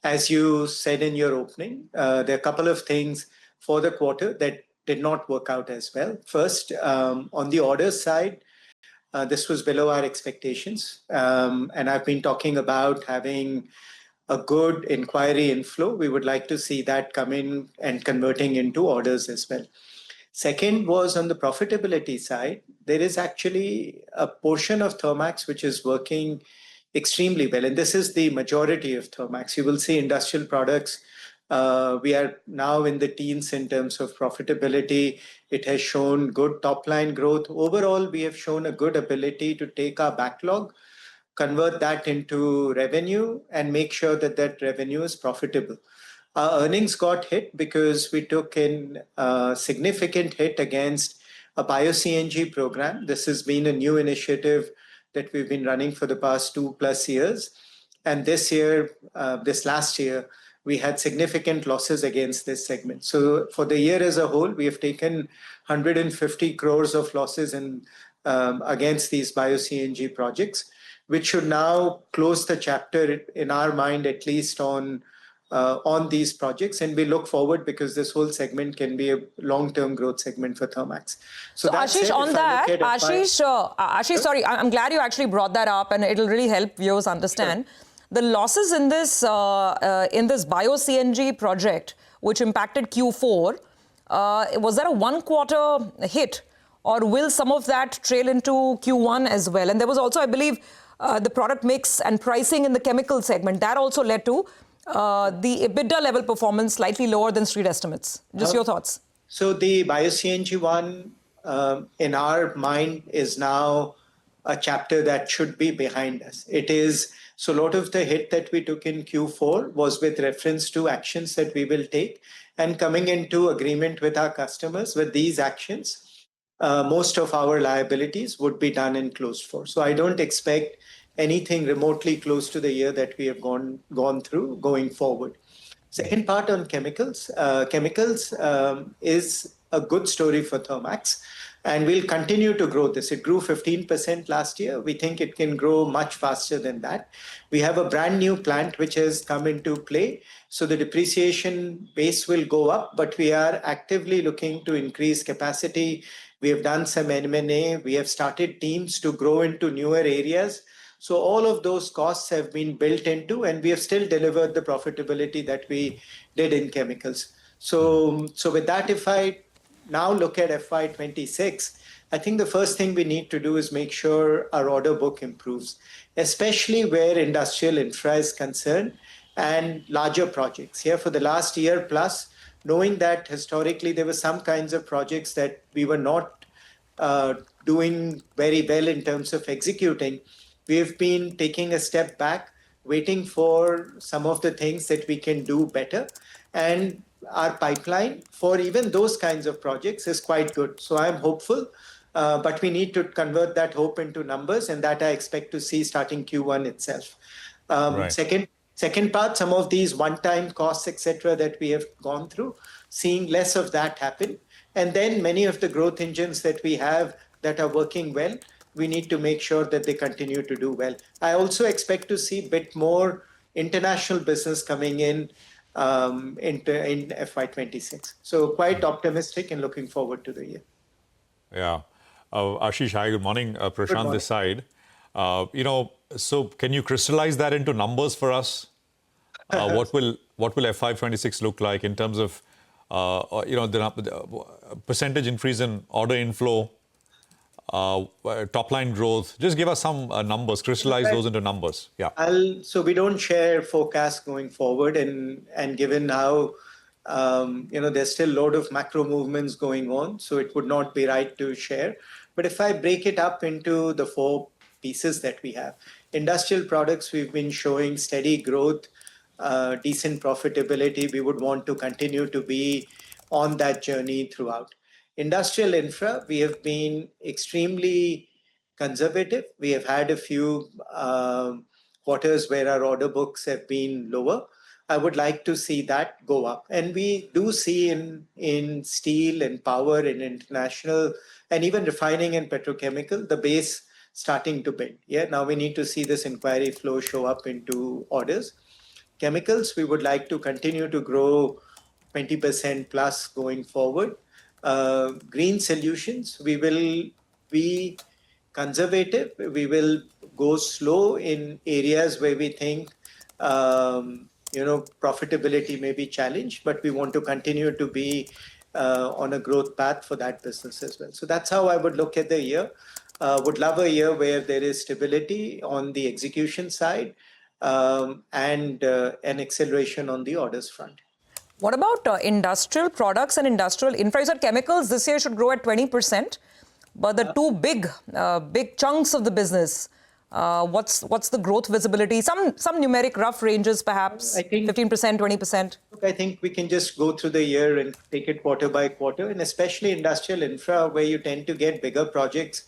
As you said in your opening, there are a couple of things for the quarter that did not work out as well. First, on the orders side, this was below our expectations. And I've been talking about having a good inquiry inflow. We would like to see that come in and converting into orders as well. Second was on the profitability side. There is actually a portion of Thermax which is working extremely well. And this is the majority of Thermax. You will see industrial products. We are now in the teens in terms of profitability. It has shown good top line growth. Overall, we have shown a good ability to take our backlog, convert that into revenue, and make sure that that revenue is profitable. Our earnings got hit because we took in a significant hit against a bio-CNG program. This has been a new initiative that we've been running for the past 2+ years. And this last year, we had significant losses against this segment. So for the year as a whole, we have taken 150 crores of losses against these bio-CNG projects, which should now close the chapter in our mind, at least on these projects. And we look forward because this whole segment can be a long-term growth segment for Thermax.
So Ashish, on that, Ashish, sorry, I'm glad you actually brought that up, and it'll really help viewers understand. Sure. The losses in this bio-CNG project, which impacted Q4, was that a one-quarter hit, or will some of that trail into Q1 as well? And there was also, I believe, the product mix and pricing in the chemical segment. That also led to the EBITDA level performance slightly lower than street estimates. Just your thoughts.
So the bio-CNG one, in our mind, is now a chapter that should be behind us. It is. So a lot of the hit that we took in Q4 was with reference to actions that we will take, and coming into agreement with our customers with these actions, most of our liabilities would be done in closed force. So I don't expect anything remotely close to the year that we have gone through going forward. Second part on chemicals. Chemicals is a good story for Thermax, and we'll continue to grow this. It grew 15% last year. We think it can grow much faster than that. We have a brand new plant which has come into play, so the depreciation base will go up, but we are actively looking to increase capacity. We have done some M&A. We have started teams to grow into newer areas. So all of those costs have been built into, and we have still delivered the profitability that we did in chemicals. So with that, if I now look at FY26, I think the first thing we need to do is make sure our order book improves, especially where industrial infra is concerned and larger projects. Here for the last year plus, knowing that historically there were some kinds of projects that we were not doing very well in terms of executing, we've been taking a step back, waiting for some of the things that we can do better. And our pipeline for even those kinds of projects is quite good. So I'm hopeful, but we need to convert that hope into numbers, and that I expect to see starting Q1 itself. Second part, some of these one-time costs, etc., that we have gone through, seeing less of that happen. And then many of the growth engines that we have that are working well, we need to make sure that they continue to do well. I also expect to see a bit more international business coming in FY26. So quite optimistic and looking forward to the year.
Yeah. Ashish, hi, good morning. Prashant this side. So can you crystallize that into numbers for us? What will FY26 look like in terms of the percentage increase in order inflow, top line growth? Just give us some numbers, crystallize those into numbers. Yeah.
So we don't share forecasts going forward, and given how there's still a lot of macro movements going on, so it would not be right to share. But if I break it up into the four pieces that we have, industrial products, we've been showing steady growth, decent profitability. We would want to continue to be on that journey throughout. Industrial infra, we have been extremely conservative. We have had a few quarters where our order books have been lower. I would like to see that go up. And we do see in steel and power and international and even refining and petrochemical, the base starting to build. Yeah, now we need to see this inquiry flow show up into orders. Chemicals, we would like to continue to grow 20% plus going forward. Green solutions, we will be conservative. We will go slow in areas where we think profitability may be challenged, but we want to continue to be on a growth path for that business as well. So that's how I would look at the year. Would love a year where there is stability on the execution side and an acceleration on the orders front.
What about industrial products and industrial infra? You said chemicals this year should grow at 20%, but the two big chunks of the business, what's the growth visibility? Some numeric rough ranges, perhaps, I think 15%, 20%.
Look, I think we can just go through the year and take it quarter by quarter, and especially industrial infra, where you tend to get bigger projects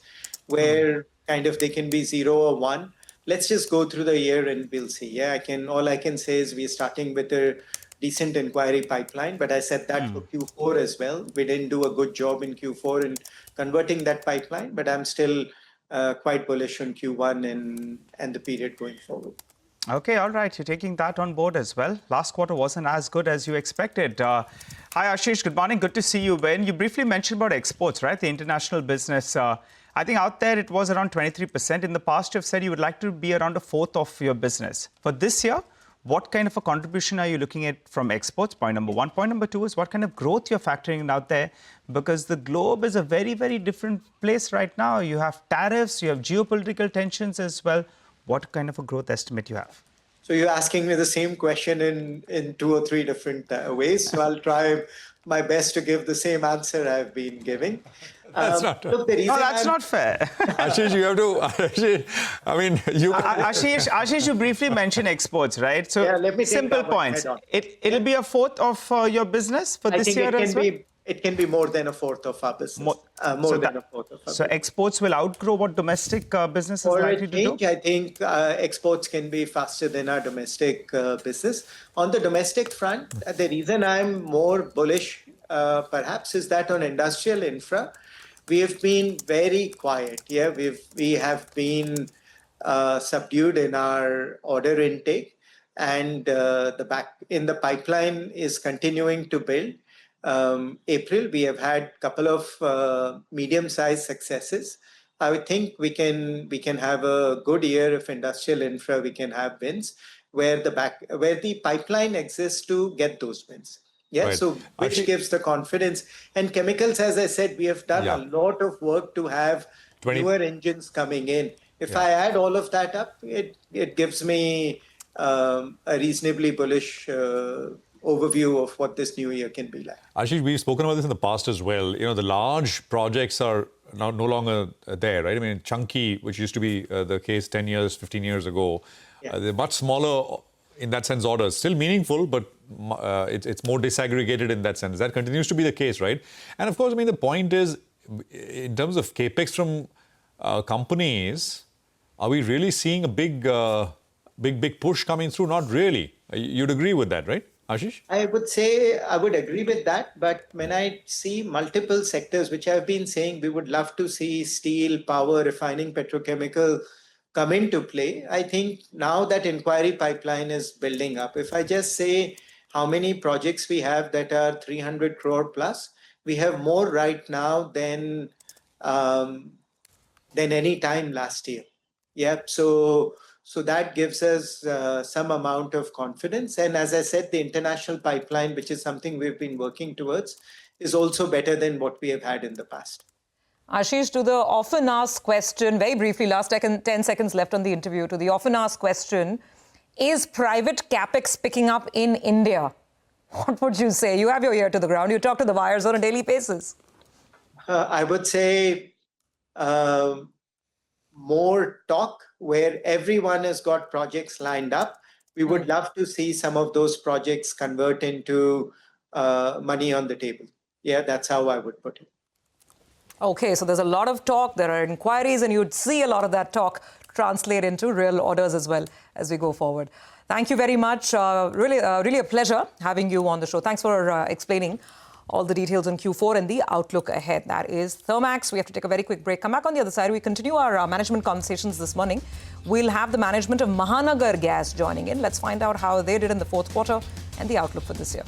where kind of they can be 0 or 1. Let's just go through the year and we'll see. Yeah, all I can say is we're starting with a decent inquiry pipeline, but I said that for Q4 as well. We didn't do a good job in Q4 in converting that pipeline, but I'm still quite bullish on Q1 and the period going forward.
Okay, all right. You're taking that on board as well. Last quarter wasn't as good as you expected. Hi, Ashish. Good morning. Good to see you. When you briefly mentioned about exports, right? The international business. I think out there it was around 23%. In the past, you've said you would like to be around a fourth of your business. For this year, what kind of a contribution are you looking at from exports? Point number one. Point number two is what kind of growth you're factoring in out there? Because the globe is a very, very different place right now. You have tariffs, you have geopolitical tensions as well. What kind of a growth estimate you have?
So you're asking me the same question in 2 or 3 different ways. So I'll try my best to give the same answer I've been giving.
That's not fair.
Ashish, you have to.
Ashish, you briefly mentioned exports, right? So,
yeah, let me
simple points. It'll be a fourth of your business for this year as well?
It can be more than a fourth of our business. More than a fourth of our
So
business.
exports will outgrow what domestic business is
For a
likely to do?
change, I think exports can be faster than our domestic business. On the domestic front, the reason I'm more bullish, perhaps, is that on industrial infra, we have been very quiet. Yeah, we have been subdued in our order intake, and the pipeline is continuing to build. April, we have had a couple of medium-sized successes. I would think we can have a good year of industrial infra. We can have wins where the pipeline exists to get those wins. Yeah,
Right.
so which gives the confidence. And chemicals, as I said, we have done a lot of work to have newer engines coming in. If I add all of that up, it gives me a reasonably bullish overview of what this new year can be like.
Ashish, we've spoken about this in the past as well. The large projects are now no longer there, right? I mean, chunky, which used to be the case 10 years, 15 years ago, they're much smaller in that sense orders. Still meaningful, but it's more disaggregated in that sense. That continues to be the case, right? And of course, I mean, the point is, in terms of capex from companies, are we really seeing a big push coming through? Not really. You'd agree with that, right, Ashish?
I would say I would agree with that. But when I see multiple sectors, which I've been saying, we would love to see steel, power, refining, petrochemical come into play. I think now that inquiry pipeline is building up. If I just say how many projects we have that are 300 crore plus, we have more right now than any time last year. Yeah, so that gives us some amount of confidence. And as I said, the international pipeline, which is something we've been working towards, is also better than what we have had in the past.
Ashish, to the often asked question, very briefly, last 10 seconds left on the interview, to the often asked question, is private capex picking up in India? What would you say? You have your ear to the ground. You talk to the buyers on a daily basis.
I would say more talk where everyone has got projects lined up. We would love to see some of those projects convert into money on the table. Yeah, that's how I would put it.
Okay, so there's a lot of talk, there are inquiries, and you'd see a lot of that talk translate into real orders as well as we go forward. Thank you very much. Really a pleasure having you on the show. Thanks for explaining all the details on Q4 and the outlook ahead. That is Thermax. We have to take a very quick break. Come back on the other side. We continue our management conversations this morning. We'll have the management of Mahanagar Gas joining in. Let's find out how they did in the fourth quarter and the outlook for this year.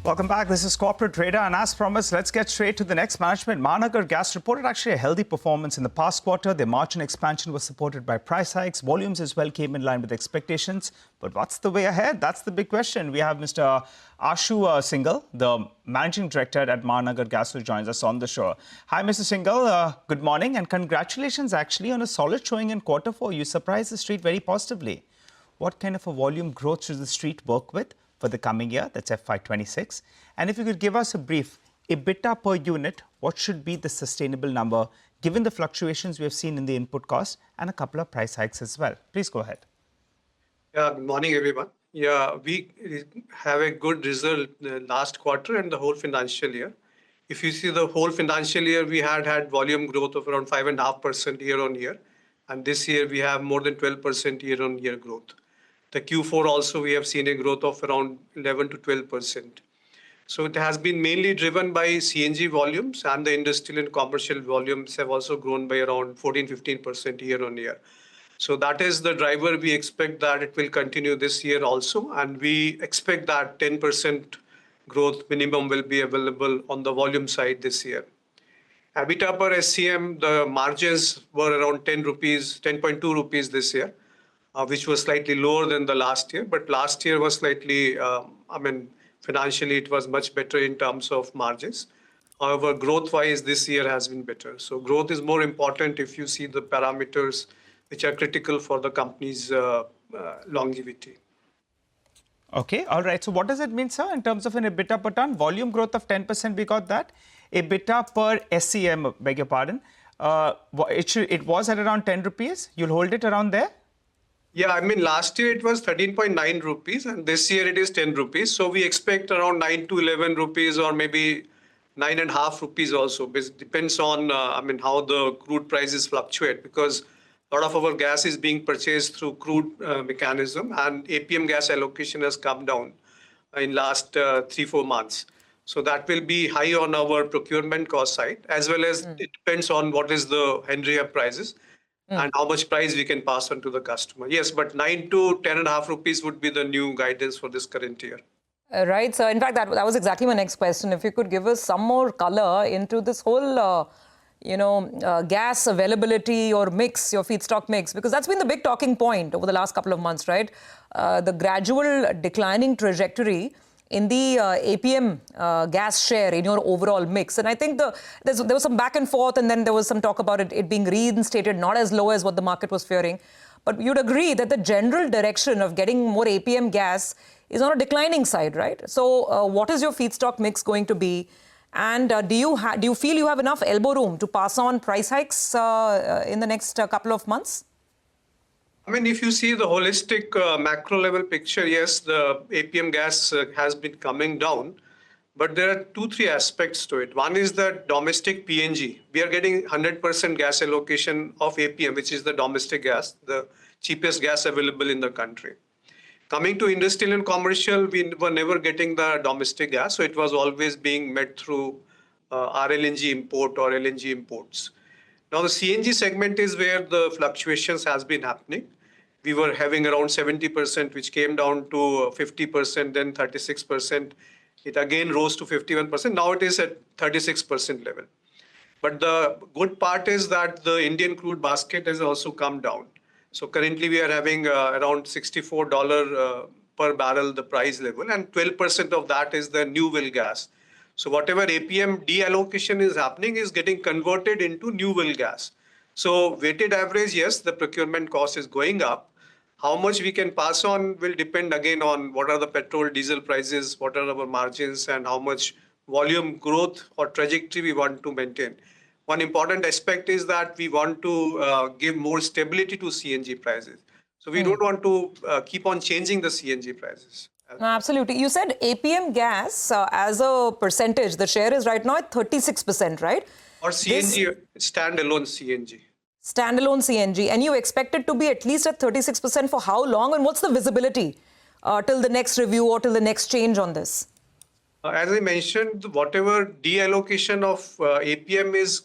Welcome back. This is Corporate Trader, and as promised, let's get straight to the next management. Mahanagar Gas reported actually a healthy performance in the past quarter. Their margin expansion was supported by price hikes. Volumes as well came in line with expectations. But what's the way ahead? That's the big question. We have Mr. Ashu Singhal, the Managing Director at Mahanagar Gas, who joins us on the show. Hi, Mr. Singhal. Good morning, and congratulations actually on a solid showing in quarter four. You surprised the street very positively. What kind of a volume growth should the street work with for the coming year, that's FY26? And if you could give us a brief, EBITDA per unit, what should be the sustainable number, given the fluctuations we have seen in the input cost and a couple of price hikes as well? Please go ahead.
Yeah, good morning, everyone. Yeah, we have a good result last quarter and the whole financial year. If you see the whole financial year, we had volume growth of around 5.5% year on year. And this year, we have more than 12% year on year growth. The Q4 also, we have seen a growth of around 11 to 12%. So it has been mainly driven by CNG volumes, and the industrial and commercial volumes have also grown by around 14-15% year on year. So that is the driver. We expect that it will continue this year also. And we expect that 10% growth minimum will be available on the volume side this year. EBITDA per SCM, the margins were around 10.2 rupees this year, which was slightly lower than the last year. But last year was slightly, financially, it was much better in terms of margins. However, growth-wise, this year has been better. So growth is more important if you see the parameters which are critical for the company's longevity.
Okay, all right. So what does it mean, sir, in terms of an EBITDA per ton? Volume growth of 10%, we got that. EBITDA per SCM, beg your pardon. It was at around 10 rupees. You'll hold it around there?
Yeah, I mean, last year it was 13.9 rupees and this year it is 10 rupees. So we expect around 9 to 11 rupees or maybe 9.5 rupees also. It depends on, how the crude prices fluctuate, because a lot of our gas is being purchased through crude mechanism, and APM gas allocation has come down in last 3-4 months. So that will be high on our procurement cost side, as well as it depends on what is the Henry Hub prices and how much price we can pass on to the customer. Yes, but 9 to 10.5 rupees would be the new guidance for this current year.
Right. So, in fact, that was exactly my next question. If you could give us some more color into this whole, gas availability or mix, your feedstock mix, because that's been the big talking point over the last couple of months, right? The gradual declining trajectory in the APM gas share in your overall mix. And I think there was some back and forth, and then there was some talk about it being reinstated, not as low as what the market was fearing. But you'd agree that the general direction of getting more APM gas is on a declining side, right? So what is your feedstock mix going to be? And do you feel you have enough elbow room to pass on price hikes in the next couple of months?
I mean, if you see the holistic macro level picture, yes, the APM gas has been coming down, but there are 2-3 aspects to it. One is the domestic PNG. We are getting 100% gas allocation of APM, which is the domestic gas, the cheapest gas available in the country. Coming to industrial and commercial, we were never getting the domestic gas, so it was always being met through RLNG import or LNG imports. Now the CNG segment is where the fluctuations has been happening. We were having around 70%, which came down to 50%, then 36%. It again rose to 51%. Now it is at 36% level. But the good part is that the Indian crude basket has also come down. So currently we are having around $64 per barrel, the price level, and 12% of that is the new well gas. So whatever APM deallocation is happening is getting converted into new well gas. So weighted average, yes, the procurement cost is going up. How much we can pass on will depend again on what are the petrol, diesel prices, what are our margins, and how much volume growth or trajectory we want to maintain. One important aspect is that we want to give more stability to CNG prices. So we don't want to keep on changing the CNG prices.
No, absolutely. You said APM gas as a percentage, the share is right now at 36%, right?
Or CNG, standalone CNG.
Standalone CNG. And you expect it to be at least at 36% for how long? And what's the visibility till the next review or till the next change on this?
As I mentioned, whatever deallocation of APM is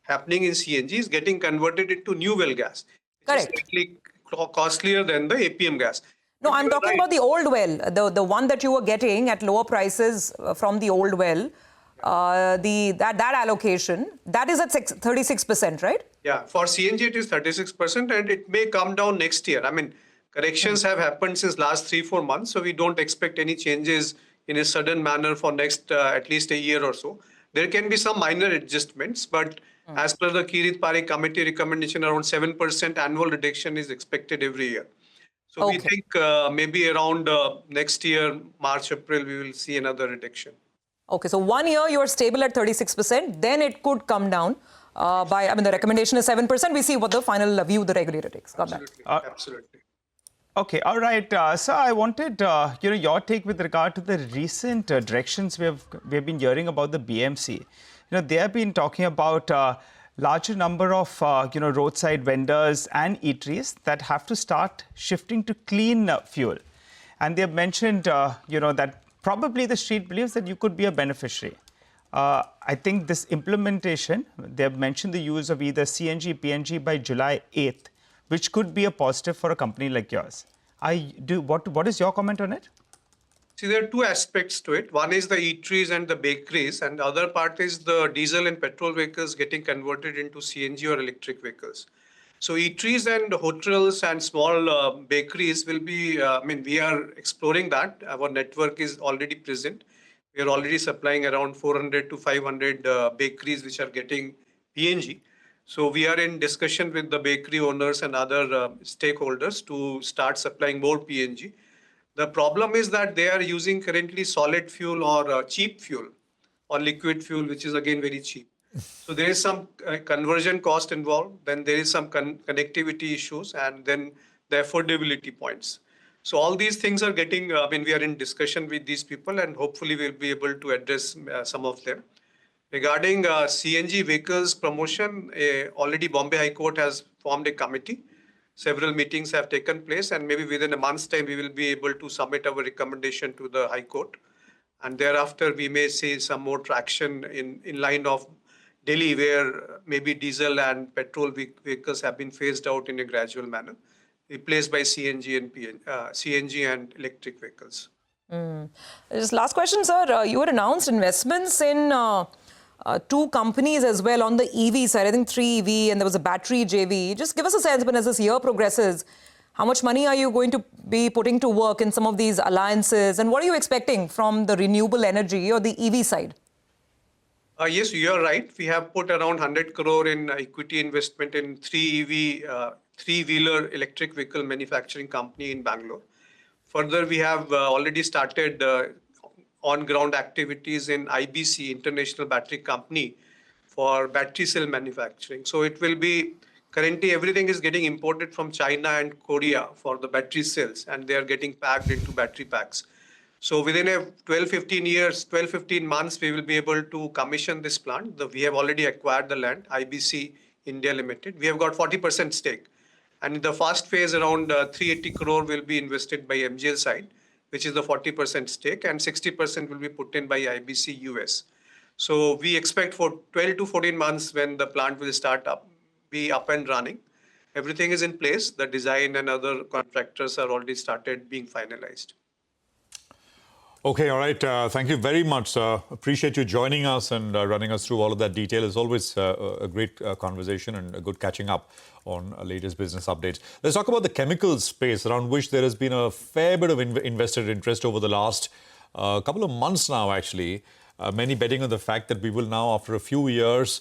happening in CNG is getting converted into new well gas.
Correct.
It's slightly costlier than the APM gas.
No, I'm talking about the old well, the one that you were getting at lower prices from the old well. That allocation, that is at 36%, right?
Yeah, for CNG it is 36% and it may come down next year. I mean, corrections have happened since last 3-4 months, so we don't expect any changes in a sudden manner for next at least a year or so. There can be some minor adjustments, but as per the Kirit Parikh committee recommendation, around 7% annual reduction is expected every year. So we think maybe around next year, March, April, we will see another reduction.
Okay, so 1 year you are stable at 36%, then it could come down the recommendation is 7%. We see what the final view the regulator takes. Got that?
Absolutely.
Okay, all right. Sir, I wanted your take with regard to the recent directions we have been hearing about the BMC. They have been talking about larger number of roadside vendors and eateries that have to start shifting to clean fuel, and they have mentioned that probably the street believes that you could be a beneficiary. I think this implementation, they have mentioned the use of either CNG, PNG by July 8th, which could be a positive for a company like yours. What is your comment on it?
See, there are two aspects to it. One is the eateries and the bakeries, and the other part is the diesel and petrol vehicles getting converted into CNG or electric vehicles. So eateries and hotels and small bakeries will be, we are exploring that. Our network is already present. We are already supplying around 400 to 500 bakeries which are getting PNG. So we are in discussion with the bakery owners and other stakeholders to start supplying more PNG. The problem is that they are using currently solid fuel or cheap fuel or liquid fuel, which is again very cheap. So there is some conversion cost involved, then there is some connectivity issues, and then the affordability points. So all these things are getting, we are in discussion with these people, and hopefully we'll be able to address some of them. Regarding CNG vehicles promotion, already Bombay High Court has formed a committee. Several meetings have taken place, and maybe within a month's time, we will be able to submit our recommendation to the High Court. And thereafter, we may see some more traction in line of Delhi, where maybe diesel and petrol vehicles have been phased out in a gradual manner, replaced by CNG and electric vehicles.
Just last question, sir. You had announced investments in two companies as well on the EV side. I think 3 EV, and there was a battery JV. Just give us a sense, but as this year progresses, how much money are you going to be putting to work in some of these alliances? And what are you expecting from the renewable energy or the EV side?
Yes, you are right. We have put around 100 crore in equity investment in 3 EV, three-wheeler electric vehicle manufacturing company in Bangalore. Further, we have already started on-ground activities in IBC, International Battery Company, for battery cell manufacturing. So it will be, currently everything is getting imported from China and Korea for the battery cells, and they are getting packed into battery packs. So within a 12-15 months, we will be able to commission this plant. We have already acquired the land, IBC India Limited. We have got 40% stake. And in the first phase, around 380 crore will be invested by MGL side, which is the 40% stake, and 60% will be put in by IBC US. So we expect for 12 to 14 months when the plant will be up and running. Everything is in place. The design and other contractors are already started being finalized.
Okay, all right. Thank you very much, sir. Appreciate you joining us and running us through all of that detail. It's always a great conversation and a good catching up on latest business updates. Let's talk about the chemicals space, around which there has been a fair bit of investor interest over the last couple of months now, actually. Many betting on the fact that we will now, after a few years,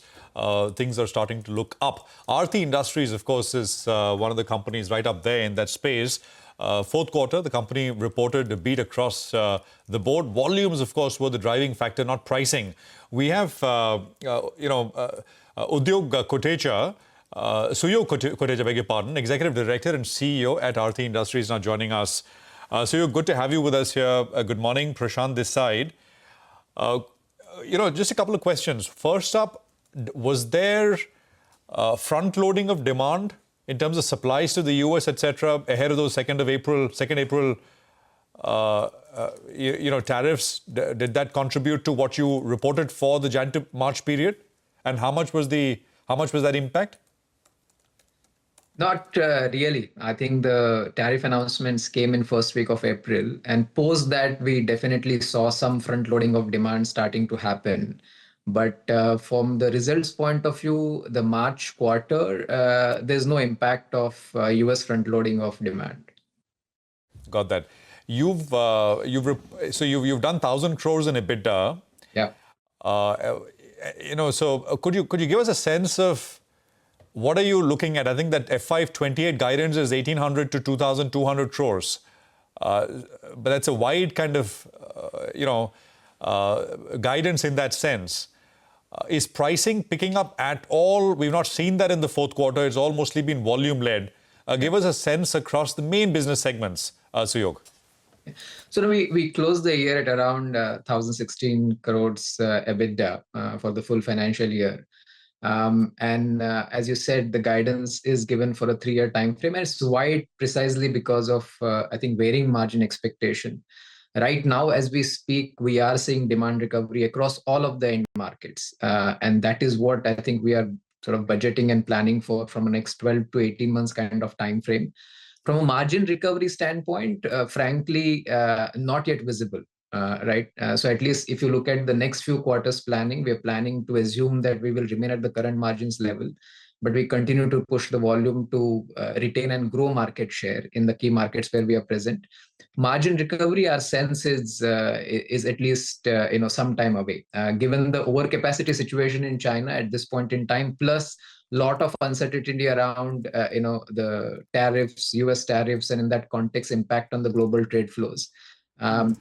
things are starting to look up. Aarti Industries, of course, is one of the companies right up there in that space. Fourth quarter, the company reported a beat across the board. Volumes, of course, were the driving factor, not pricing. We have, Udyog Kotecha, Suyog Kotecha, beg your pardon, Executive Director and CEO at Aarti Industries, now joining us. Suyog, good to have you with us here. Good morning, Prashant this side. Just a couple of questions. First up, was there front-loading of demand in terms of supplies to the US, etc., ahead of those 2nd April tariffs? Did that contribute to what you reported for the Jan to March period? And how much was that impact?
Not really. I think the tariff announcements came in first week of April, and post that we definitely saw some front loading of demand starting to happen. But from the results point of view, the March quarter, there's no impact of US front loading of demand.
Got that. You've done 1,000 crores in EBITDA.
Yeah.
So could you give us a sense of what are you looking at? I think that FY28 guidance is 1,800 to 2,200 crores. But that's a wide kind of, guidance in that sense. Is pricing picking up at all? We've not seen that in the fourth quarter. It's all mostly been volume-led. Give us a sense across the main business segments, Suyog.
So we closed the year at around 1,016 crores EBITDA for the full financial year. As you said, the guidance is given for a 3-year time frame, and it's wide precisely because of, I think, varying margin expectation. Right now, as we speak, we are seeing demand recovery across all of the end markets. And that is what I think we are sort of budgeting and planning for from the next 12 to 18 months kind of time frame. From a margin recovery standpoint, frankly, not yet visible. Right. So at least if you look at the next few quarters planning, we're planning to assume that we will remain at the current margins level. but we continue to push the volume to retain and grow market share in the key markets where we are present. Margin recovery, our sense is at least some time away, given the overcapacity situation in China at this point in time, plus lot of uncertainty around the tariffs, US tariffs, and in that context, impact on the global trade flows.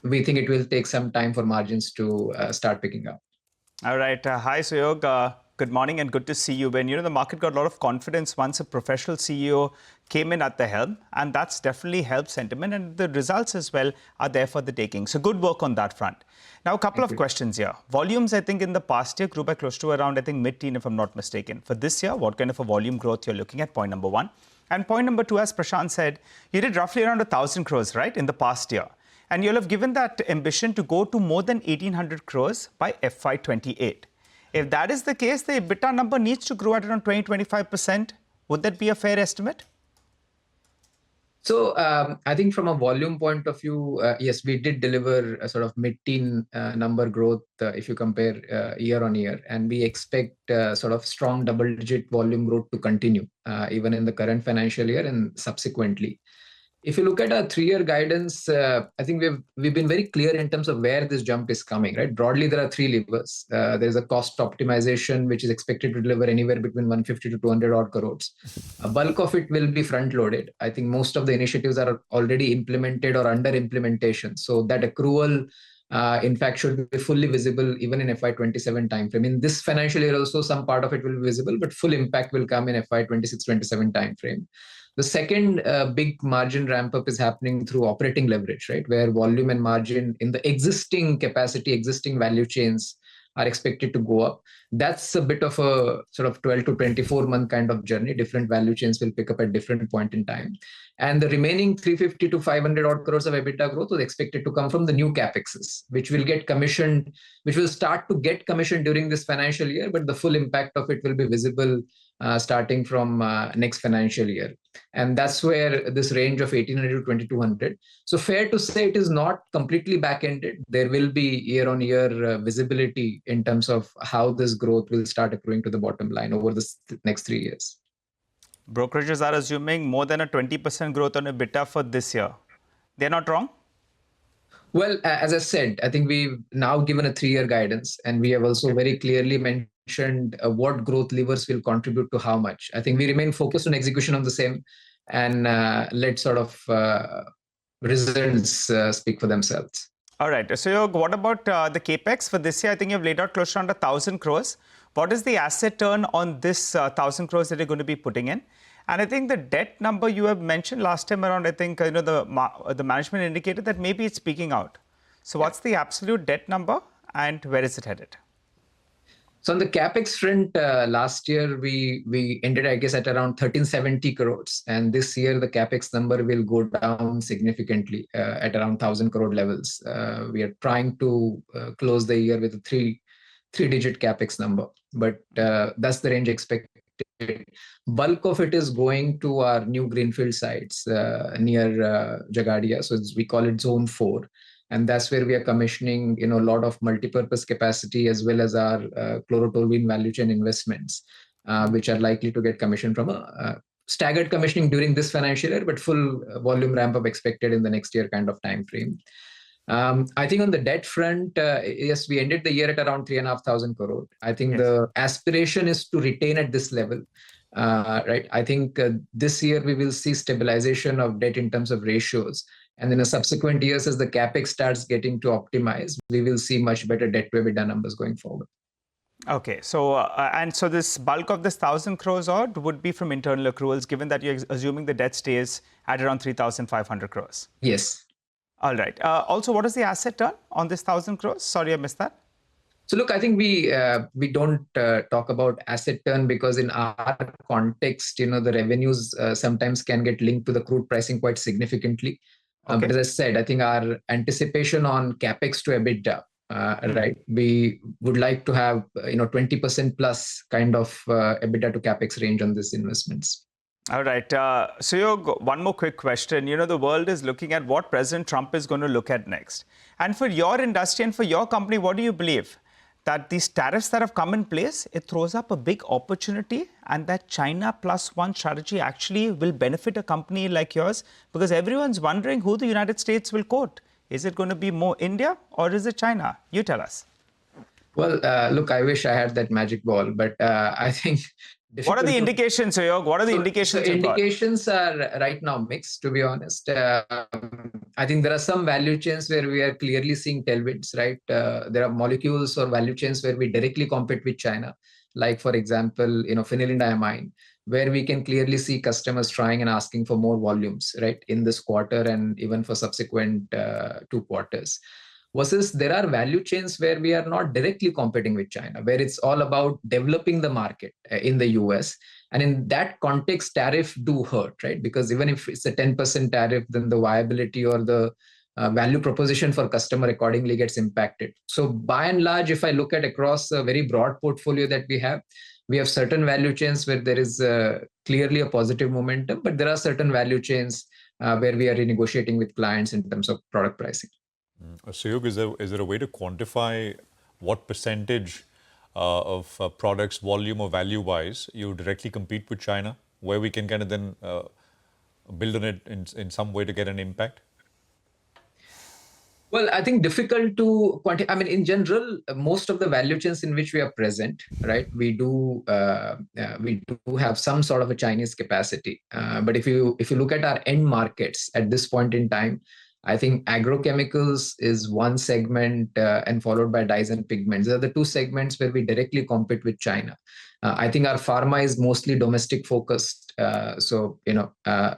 We think it will take some time for margins to start picking up.
All right. Hi, Suyog. Good morning and good to see you. When the market got a lot of confidence once a professional CEO came in at the helm, and that's definitely helped sentiment, and the results as well are there for the taking. So good work on that front. Now, a couple of questions here. Volumes, I think, in the past year grew by close to around, I think, mid-teen, if I'm not mistaken. For this year, what kind of a volume growth you're looking at? Point number one. And point number two, as Prashant said, you did roughly around 1,000 crores, right, in the past year. And you'll have given that ambition to go to more than 1,800 crores by FY28. If that is the case, the EBITDA number needs to grow at around 20-25%. Would that be a fair estimate?
So I think from a volume point of view, yes, we did deliver a sort of mid-teen number growth if you compare year on year. And we expect sort of strong double-digit volume growth to continue even in the current financial year and subsequently. If you look at our 3-year guidance, I think we've been very clear in terms of where this jump is coming, right? Broadly, there are 3 levers. There's a cost optimization, which is expected to deliver anywhere between 150 to 200 odd crores. A bulk of it will be front-loaded. I think most of the initiatives are already implemented or under implementation. So that accrual, in fact, should be fully visible even in FY27 timeframe. In this financial year also, some part of it will be visible, but full impact will come in FY26-27 timeframe. The second big margin ramp up is happening through operating leverage, right? Where volume and margin in the existing capacity, existing value chains are expected to go up. That's a bit of a sort of 12 to 24 month kind of journey. Different value chains will pick up at different point in time. And the remaining 350 to 500 odd crores of EBITDA growth was expected to come from the new CapExes, which will get commissioned, which will start to get commissioned during this financial year, but the full impact of it will be visible starting from next financial year. And that's where this range of 1,800 to 2,200. So fair to say it is not completely back-ended. There will be year-on-year visibility in terms of how this growth will start accruing to the bottom line over the next 3 years.
Brokerages are assuming more than a 20% growth on EBITDA for this year. They're not wrong?
Well, as I said, I think we've now given a 3-year guidance, and we have also very clearly mentioned what growth levers will contribute to how much. I think we remain focused on execution of the same, and let sort of results speak for themselves.
All right. So what about the CapEx for this year? I think you've laid out close to around 1,000 crores. What is the asset turn on this 1,000 crores that you're going to be putting in? And I think the debt number you have mentioned last time around, I think the management indicated that maybe it's peaking out. So what's the absolute debt number and where is it headed?
So on the capex front, last year we ended, I guess, at around 1,370 crores, and this year the capex number will go down significantly at around 1,000 crore levels. We are trying to close the year with a three-digit capex number, but that's the range expected. Bulk of it is going to our new greenfield sites near Jagadia, so we call it Zone 4. And that's where we are commissioning, a lot of multi-purpose capacity as well as our chlorotoluene value chain investments, which are likely to get commissioned from a staggered commissioning during this financial year, but full volume ramp up expected in the next year kind of time frame. I think on the debt front, yes, we ended the year at around 3,500 crore. I think the aspiration is to retain at this level. Right. I think this year we will see stabilization of debt in terms of ratios. And in the subsequent years, as the capex starts getting to optimize, we will see much better debt to EBITDA numbers going forward.
Okay, so so this bulk of this 1,000 crores odd would be from internal accruals, given that you're assuming the debt stays at around 3,500 crores.
Yes.
All right. Also, what is the asset turn on this 1,000 crores? Sorry, I missed that.
So look, I think we don't talk about asset turn because in our context, the revenues sometimes can get linked to the crude pricing quite significantly. Okay. But as I said, I think our anticipation on capex to EBITDA, right? We would like to have 20% plus kind of EBITDA to capex range on these investments.
All right. So one more quick question. The world is looking at what President Trump is going to look at next. And for your industry and for your company, what do you believe? that these tariffs that have come in place, it throws up a big opportunity, and that China plus one strategy actually will benefit a company like yours? Because everyone's wondering who the United States will quote. Is it going to be more India or is it China? You tell us.
Well, look, I wish I had that magic ball, but I think...
What are the indications, Sayog? What are the indications?
So indications are right now mixed, to be honest. I think there are some value chains where we are clearly seeing tailwinds, right? There are molecules or value chains where we directly compete with China, like, for example, phenylenediamine, where we can clearly see customers trying and asking for more volumes, right, in this quarter and even for subsequent 2 quarters. Versus there are value chains where we are not directly competing with China, where it's all about developing the market in the US. And in that context, tariff do hurt, right? Because even if it's a 10% tariff, then the viability or the value proposition for customer accordingly gets impacted. So by and large, if I look at across a very broad portfolio that we have certain value chains where there is clearly a positive momentum, but there are certain value chains where we are renegotiating with clients in terms of product pricing.
Sayog, is there a way to quantify what percentage of products, volume or value-wise, you directly compete with China, where we can kind of then build on it in some way to get an impact?
Well, I think difficult to quantify. I mean, in general, most of the value chains in which we are present, right, we do have some sort of a Chinese capacity. But if you look at our end markets at this point in time, I think agrochemicals is one segment and followed by dyes and pigments. These are the 2 segments where we directly compete with China. I think our pharma is mostly domestic focused. So,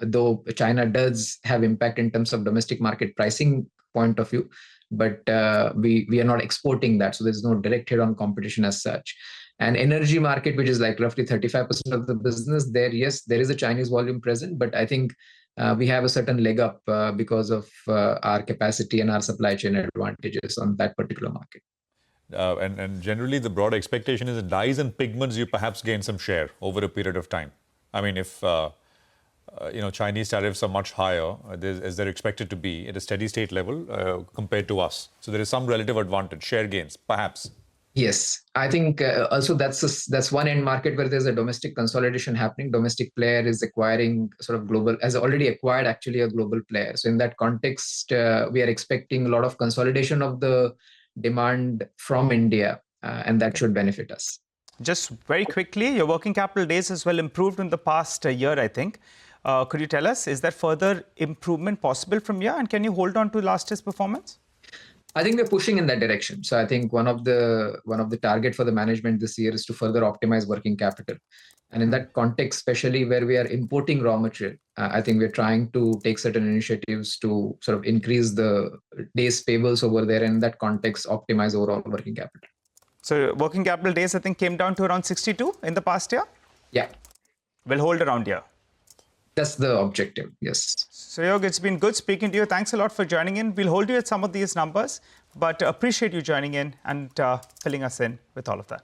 though China does have impact in terms of domestic market pricing point of view, but we are not exporting that. So there's no direct hit on competition as such. And energy market, which is like roughly 35% of the business, there, yes, there is a Chinese volume present, but I think we have a certain leg up because of our capacity and our supply chain advantages on that particular market.
And generally, the broad expectation is that dyes and pigments, you perhaps gain some share over a period of time. I mean, if Chinese tariffs are much higher, as they're expected to be at a steady state level compared to us. So there is some relative advantage, share gains, perhaps.
Yes, I think also that's one end market where there's a domestic consolidation happening. Domestic player is acquiring sort of global, has already acquired actually a global player. So in that context, we are expecting a lot of consolidation of the demand from India, and that should benefit us.
Just very quickly, your working capital days has well improved in the past year, I think. Could you tell us, is there further improvement possible from here? And can you hold on to last year's performance?
I think we're pushing in that direction. So I think one of the target for the management this year is to further optimize working capital. And in that context, especially where we are importing raw material, I think we're trying to take certain initiatives to sort of increase the days payables over there, and in that context, optimize overall working capital.
So working capital days, I think, came down to around 62 in the past year?
Yeah.
We'll hold around here.
That's the objective, yes.
Sayog, it's been good speaking to you. Thanks a lot for joining in. We'll hold you at some of these numbers, but appreciate you joining in and filling us in with all of that.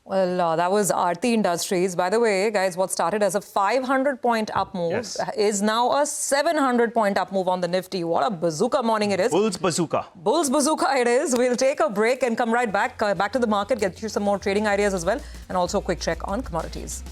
Well, that was Aarti Industries. By the way, guys, what started as a 500-point up move is now a 700-point up move on the Nifty. What a bazooka morning it is.
Bulls bazooka.
Bulls bazooka it is. We'll take a break and come right back to the market, get you some more trading ideas as well, and also a quick check on commodities.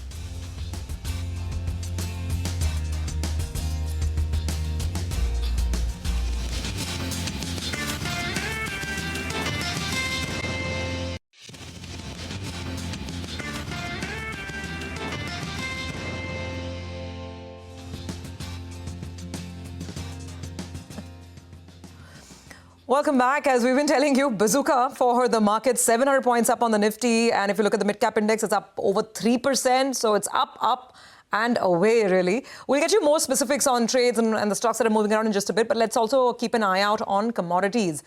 Welcome back. As we've been telling you, bazooka for the market, 700 points up on the Nifty. And if you look at the mid-cap index, it's up over 3%. So it's up, and away, really. We'll get you more specifics on trades and the stocks that are moving around in just a bit. But let's also keep an eye out on commodities.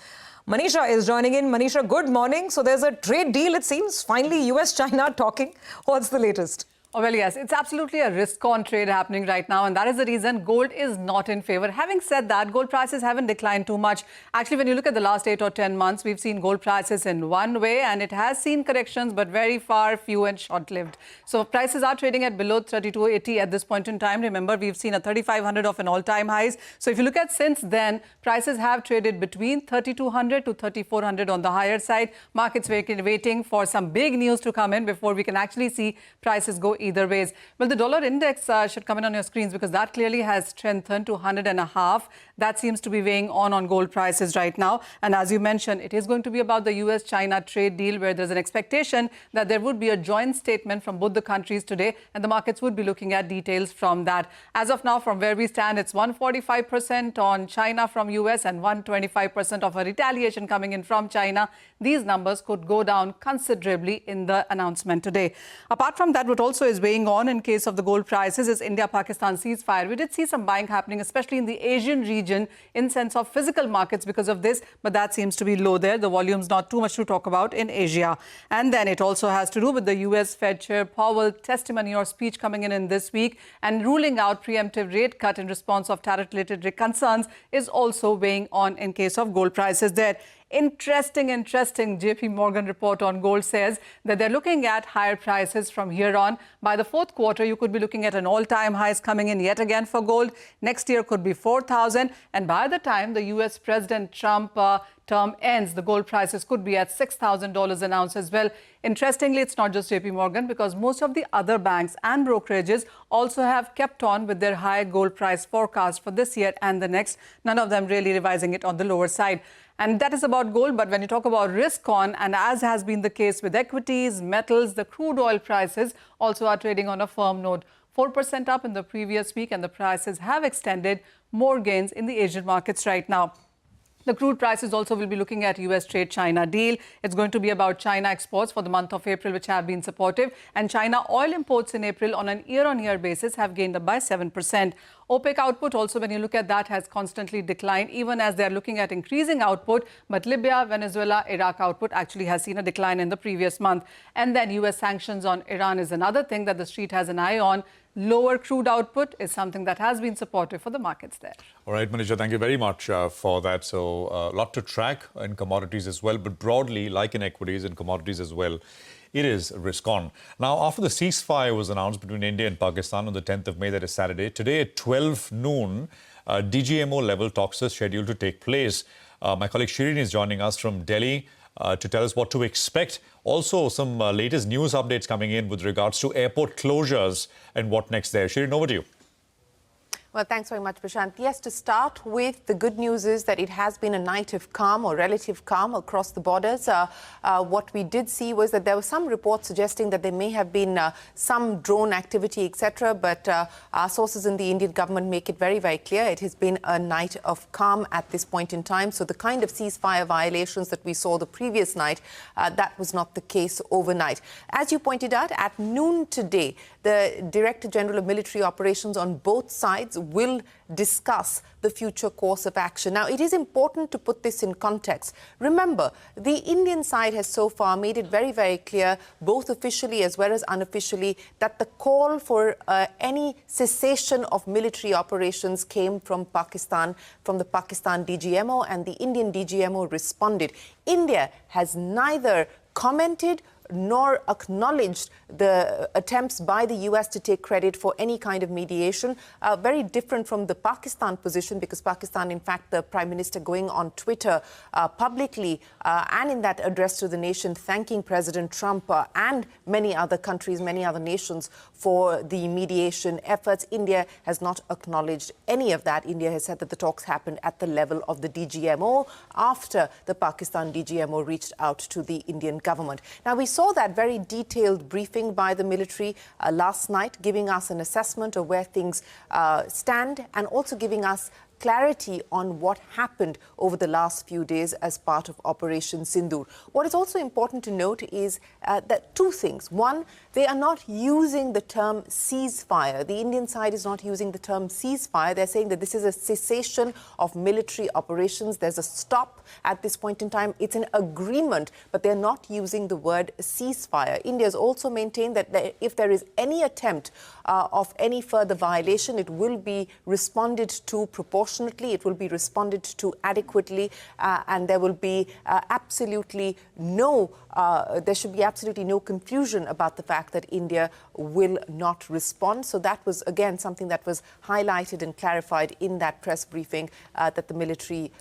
Manisha is joining in. Manisha, good morning. So there's a trade deal, it seems. Finally, US-China talking. What's the latest?
Oh, well, yes, it's absolutely a risk-on trade happening right now, and that is the reason gold is not in favor. Having said that, gold prices haven't declined too much. Actually, when you look at the last 8 or 10 months, we've seen gold prices in one way, and it has seen corrections, but very far, few and short-lived. So prices are trading at below 3280 at this point in time. Remember, we've seen a 3500 of an all-time highs. So if you look at since then, prices have traded between 3200 to 3400 on the higher side. Markets waiting for some big news to come in before we can actually see prices go either ways. Well, the dollar index should come in on your screens because that clearly has strengthened to 100.5. That seems to be weighing on gold prices right now. And as you mentioned, it is going to be about the US-China trade deal where there's an expectation that there would be a joint statement from both the countries today, and the markets would be looking at details from that. As of now, from where we stand, it's 145% on China from US and 125% of a retaliation coming in from China. These numbers could go down considerably in the announcement today. Apart from that, what also is weighing on in case of the gold prices is India-Pakistan ceasefire. We did see some buying happening, especially in the Asian region in sense of physical markets because of this, but that seems to be low there. The volume's not too much to talk about in Asia. And then it also has to do with the US Fed Chair Powell testimony or speech coming in this week, and ruling out preemptive rate cut in response of tariff-related concerns is also weighing on in case of gold prices there. Interesting JP Morgan report on gold says that they're looking at higher prices from here on. By the fourth quarter, you could be looking at an all-time highs coming in yet again for gold. Next year could be 4,000. And by the time the US President Trump term ends, the gold prices could be at $6,000 an ounce as well. Interestingly, it's not just JP Morgan because most of the other banks and brokerages also have kept on with their high gold price forecast for this year and the next. None of them really revising it on the lower side. And that is about gold. But when you talk about risk on, and as has been the case with equities, metals, the crude oil prices also are trading on a firm note. 4% up in the previous week, and the prices have extended more gains in the Asian markets right now. The crude prices also will be looking at US trade-China deal. It's going to be about China exports for the month of April, which have been supportive. And China oil imports in April on an year-on-year basis have gained up by 7%. OPEC output also, when you look at that, has constantly declined, even as they're looking at increasing output. But Libya, Venezuela, Iraq output actually has seen a decline in the previous month. And then US sanctions on Iran is another thing that the street has an eye on. Lower crude output is something that has been supportive for the markets there.
All right, Manisha, thank you very much for that. So a lot to track in commodities as well, but broadly, like in equities and commodities as well, it is risk on. Now, after the ceasefire was announced between India and Pakistan on the 10th of May, that is Saturday, today at 12 noon, DGMO level talks are scheduled to take place. My colleague Shirin is joining us from Delhi to tell us what to expect. Also, some latest news updates coming in with regards to airport closures and what next there. Shirin, over to you.
Well, thanks very much, Prashant. Yes, to start with, the good news is that it has been a night of calm or relative calm across the borders. What we did see was that there were some reports suggesting that there may have been some drone activity, etc. But our sources in the Indian government make it very, very clear it has been a night of calm at this point in time. So the kind of ceasefire violations that we saw the previous night, that was not the case overnight. As you pointed out, at noon today, the Director General of Military Operations on both sides will discuss the future course of action. Now, it is important to put this in context. Remember, the Indian side has so far made it very, very clear, both officially as well as unofficially, that the call for any cessation of military operations came from Pakistan, from the Pakistan DGMO, and the Indian DGMO responded. India has neither commented nor acknowledged the attempts by the US to take credit for any kind of mediation. Very different from the Pakistan position, because Pakistan, in fact, the Prime Minister going on Twitter publicly and in that address to the nation, thanking President Trump and many other countries, many other nations for the mediation efforts. India has not acknowledged any of that. India has said that the talks happened at the level of the DGMO after the Pakistan DGMO reached out to the Indian government. Now, we saw that very detailed briefing by the military last night, giving us an assessment of where things stand and also giving us clarity on what happened over the last few days as part of Operation Sindoor. What is also important to note is that two things. One, they are not using the term ceasefire. The Indian side is not using the term ceasefire. They're saying that this is a cessation of military operations. There's a stop at this point in time. It's an agreement, but they're not using the word ceasefire. India has also maintained that if there is any attempt of any further violation, it will be responded to proportionately, it will be responded to adequately, and there will be absolutely no there should be absolutely no confusion about the fact that India will not respond. So that was, again, something that was highlighted and clarified in that press briefing that the military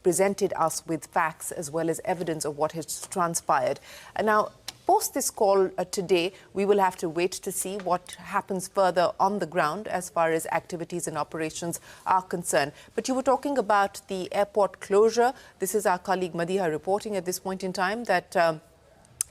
presented us with facts as well as evidence of what has transpired. Now, post this call today, we will have to wait to see what happens further on the ground as far as activities and operations are concerned. But you were talking about the airport closure. This is our colleague Madiha reporting at this point in time that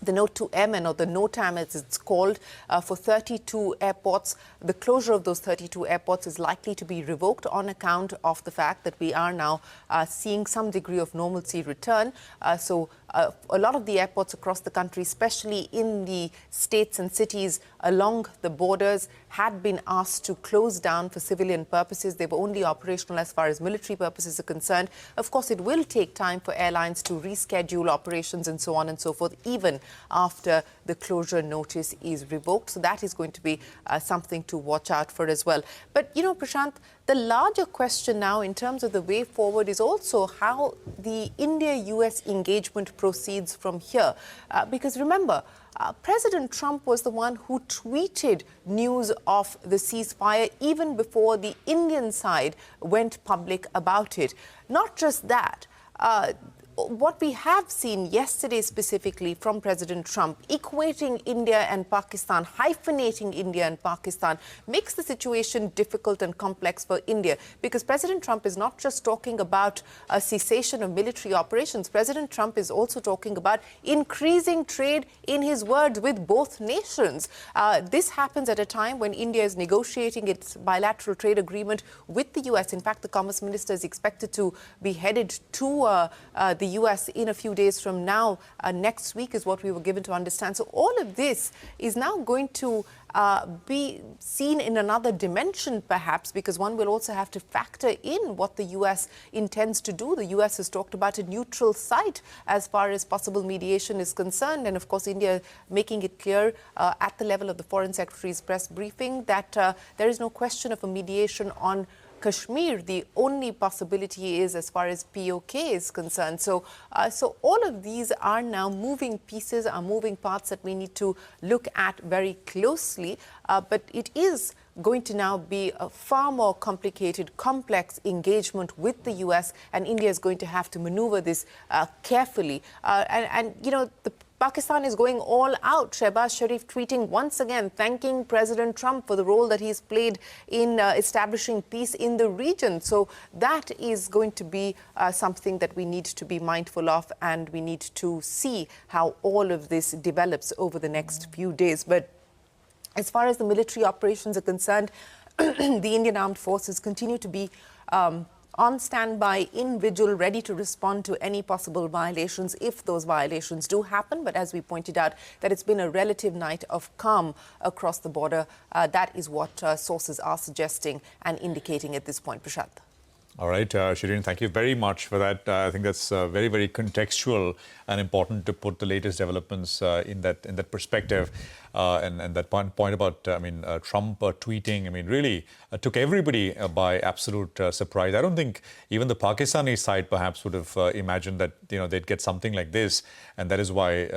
the Note 2M, or the NOTAM as it's called, for 32 airports. The closure of those 32 airports is likely to be revoked on account of the fact that we are now seeing some degree of normalcy return. So a lot of the airports across the country, especially in the states and cities along the borders, had been asked to close down for civilian purposes. They were only operational as far as military purposes are concerned. Of course, it will take time for airlines to reschedule operations and so on and so forth, even after the closure notice is revoked. So that is going to be something to watch out for as well. But, you know, Prashant, the larger question now in terms of the way forward is also how the India-US engagement proceeds from here. Because remember, President Trump was the one who tweeted news of the ceasefire even before the Indian side went public about it. Not just that, what we have seen yesterday specifically from President Trump, equating India and Pakistan, hyphenating India and Pakistan, makes the situation difficult and complex for India, because President Trump is not just talking about a cessation of military operations. President Trump is also talking about increasing trade, in his words, with both nations. This happens at a time when India is negotiating its bilateral trade agreement with the US. In fact, the Commerce Minister is expected to be headed to the US in a few days from now. Next week is what we were given to understand. So all of this is now going to be seen in another dimension, perhaps, because one will also have to factor in what the US intends to do. The US has talked about a neutral site as far as possible mediation is concerned. And of course, India making it clear at the level of the Foreign Secretary's press briefing that there is no question of a mediation on Kashmir. The only possibility is as far as POK is concerned. So all of these are now moving pieces, are moving parts that we need to look at very closely. But it is going to now be a far more complicated, complex engagement with the US, and India is going to have to maneuver this carefully. And you know, Pakistan is going all out. Shehbaz Sharif tweeting once again, thanking President Trump for the role that he's played in establishing peace in the region. So that is going to be something that we need to be mindful of, and we need to see how all of this develops over the next few days. But as far as the military operations are concerned, the Indian Armed Forces continue to be on standby, in vigil, ready to respond to any possible violations if those violations do happen. But as we pointed out, that it's been a relative night of calm across the border. That is what sources are suggesting and indicating at this point. Prashant.
All right, Shireen, thank you very much for that. I think that's very, very contextual and important to put the latest developments in that perspective. And that point about, Trump tweeting, really took everybody by absolute surprise. I don't think even the Pakistani side perhaps would have imagined that, they'd get something like this. And that is why,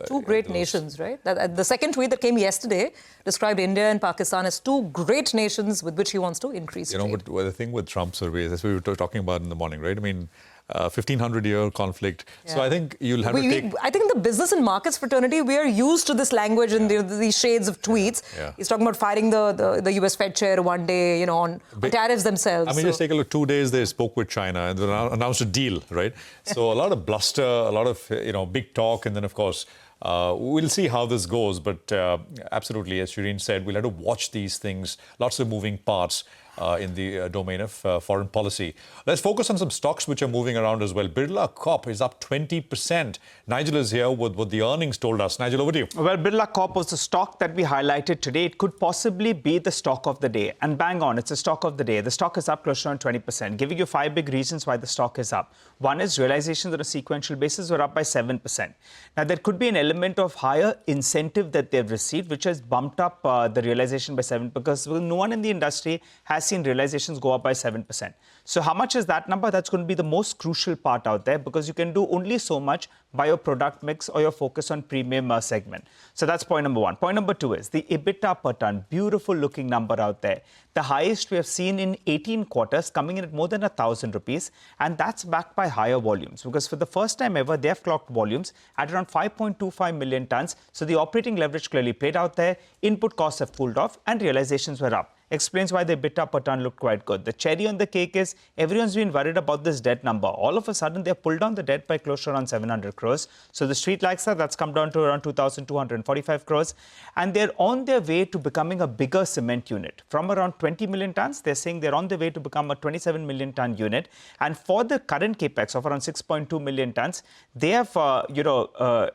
two great nations, right? The second tweet that came yesterday described India and Pakistan as two great nations with which he wants to increase trade.
But the thing with Trump surveys, that's what we were talking about in the morning, right? 1,500-year conflict. Yeah. So I think you'll have to take...
I think in the business and markets fraternity, we are used to this language and these shades of tweets. Yeah. He's talking about firing the US Fed chair one day, on tariffs themselves.
Just take a look. 2 days they spoke with China and announced a deal, right? So a lot of bluster, a lot of, big talk. And then, of course, we'll see how this goes. But absolutely, as Shireen said, we'll have to watch these things. Lots of moving parts. in the domain of foreign policy. Let's focus on some stocks which are moving around as well. Birla Corp is up 20%. Nigel is here with what the earnings told us. Nigel, over to you.
Well, Birla Corp was the stock that we highlighted today. It could possibly be the stock of the day. And bang on, it's a stock of the day. The stock is up close to around 20%, giving you 5 big reasons why the stock is up. One is realizations on a sequential basis were up by 7%. Now, there could be an element of higher incentive that they've received, which has bumped up the realization by 7%, because no one in the industry has seen realizations go up by 7%. So how much is that number? That's going to be the most crucial part out there, because you can do only so much by your product mix or your focus on premium segment. So that's point number one. Point number two is the EBITDA per ton. Beautiful looking number out there. The highest we have seen in 18 quarters, coming in at more than 1,000 rupees. And that's backed by higher volumes, because for the first time ever, they have clocked volumes at around 5.25 million tons. So the operating leverage clearly played out there. Input costs have cooled off and realizations were up. Explains why the EBITDA per ton looked quite good. The cherry on the cake is everyone's been worried about this debt number. All of a sudden, they have pulled down the debt by close to around 700 crores. So the street likes that. That's come down to around 2,245 crores. And they're on their way to becoming a bigger cement unit. From around 20 million tons, they're saying they're on their way to become a 27 million ton unit. And for the current capex of around 6.2 million tons, they have,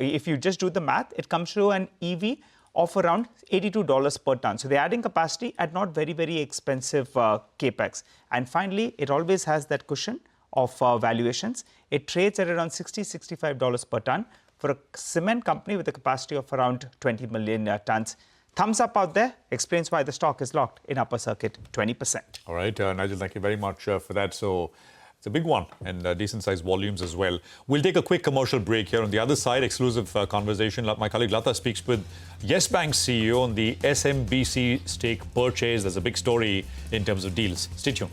if you just do the math, it comes to an EV of around $82 per ton. So they're adding capacity at not very, very expensive capex. And finally, it always has that cushion of valuations. It trades at around $60, $65 per ton for a cement company with a capacity of around 20 million tons. Thumbs up out there. Explains why the stock is locked in upper circuit 20%.
All right, Nigel, thank you very much for that. So it's a big one and decent-sized volumes as well. We'll take a quick commercial break here. On the other side, exclusive conversation. My colleague Lata speaks with Yes Bank CEO on the SMBC stake purchase. There's a big story in terms of deals. Stay tuned.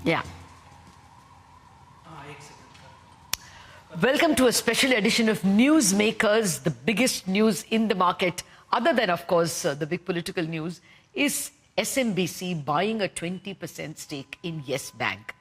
Yeah. Welcome to a special edition of Newsmakers. The biggest news in the market, other than, of course, the big political news, is SMBC buying a 20% stake in Yes Bank.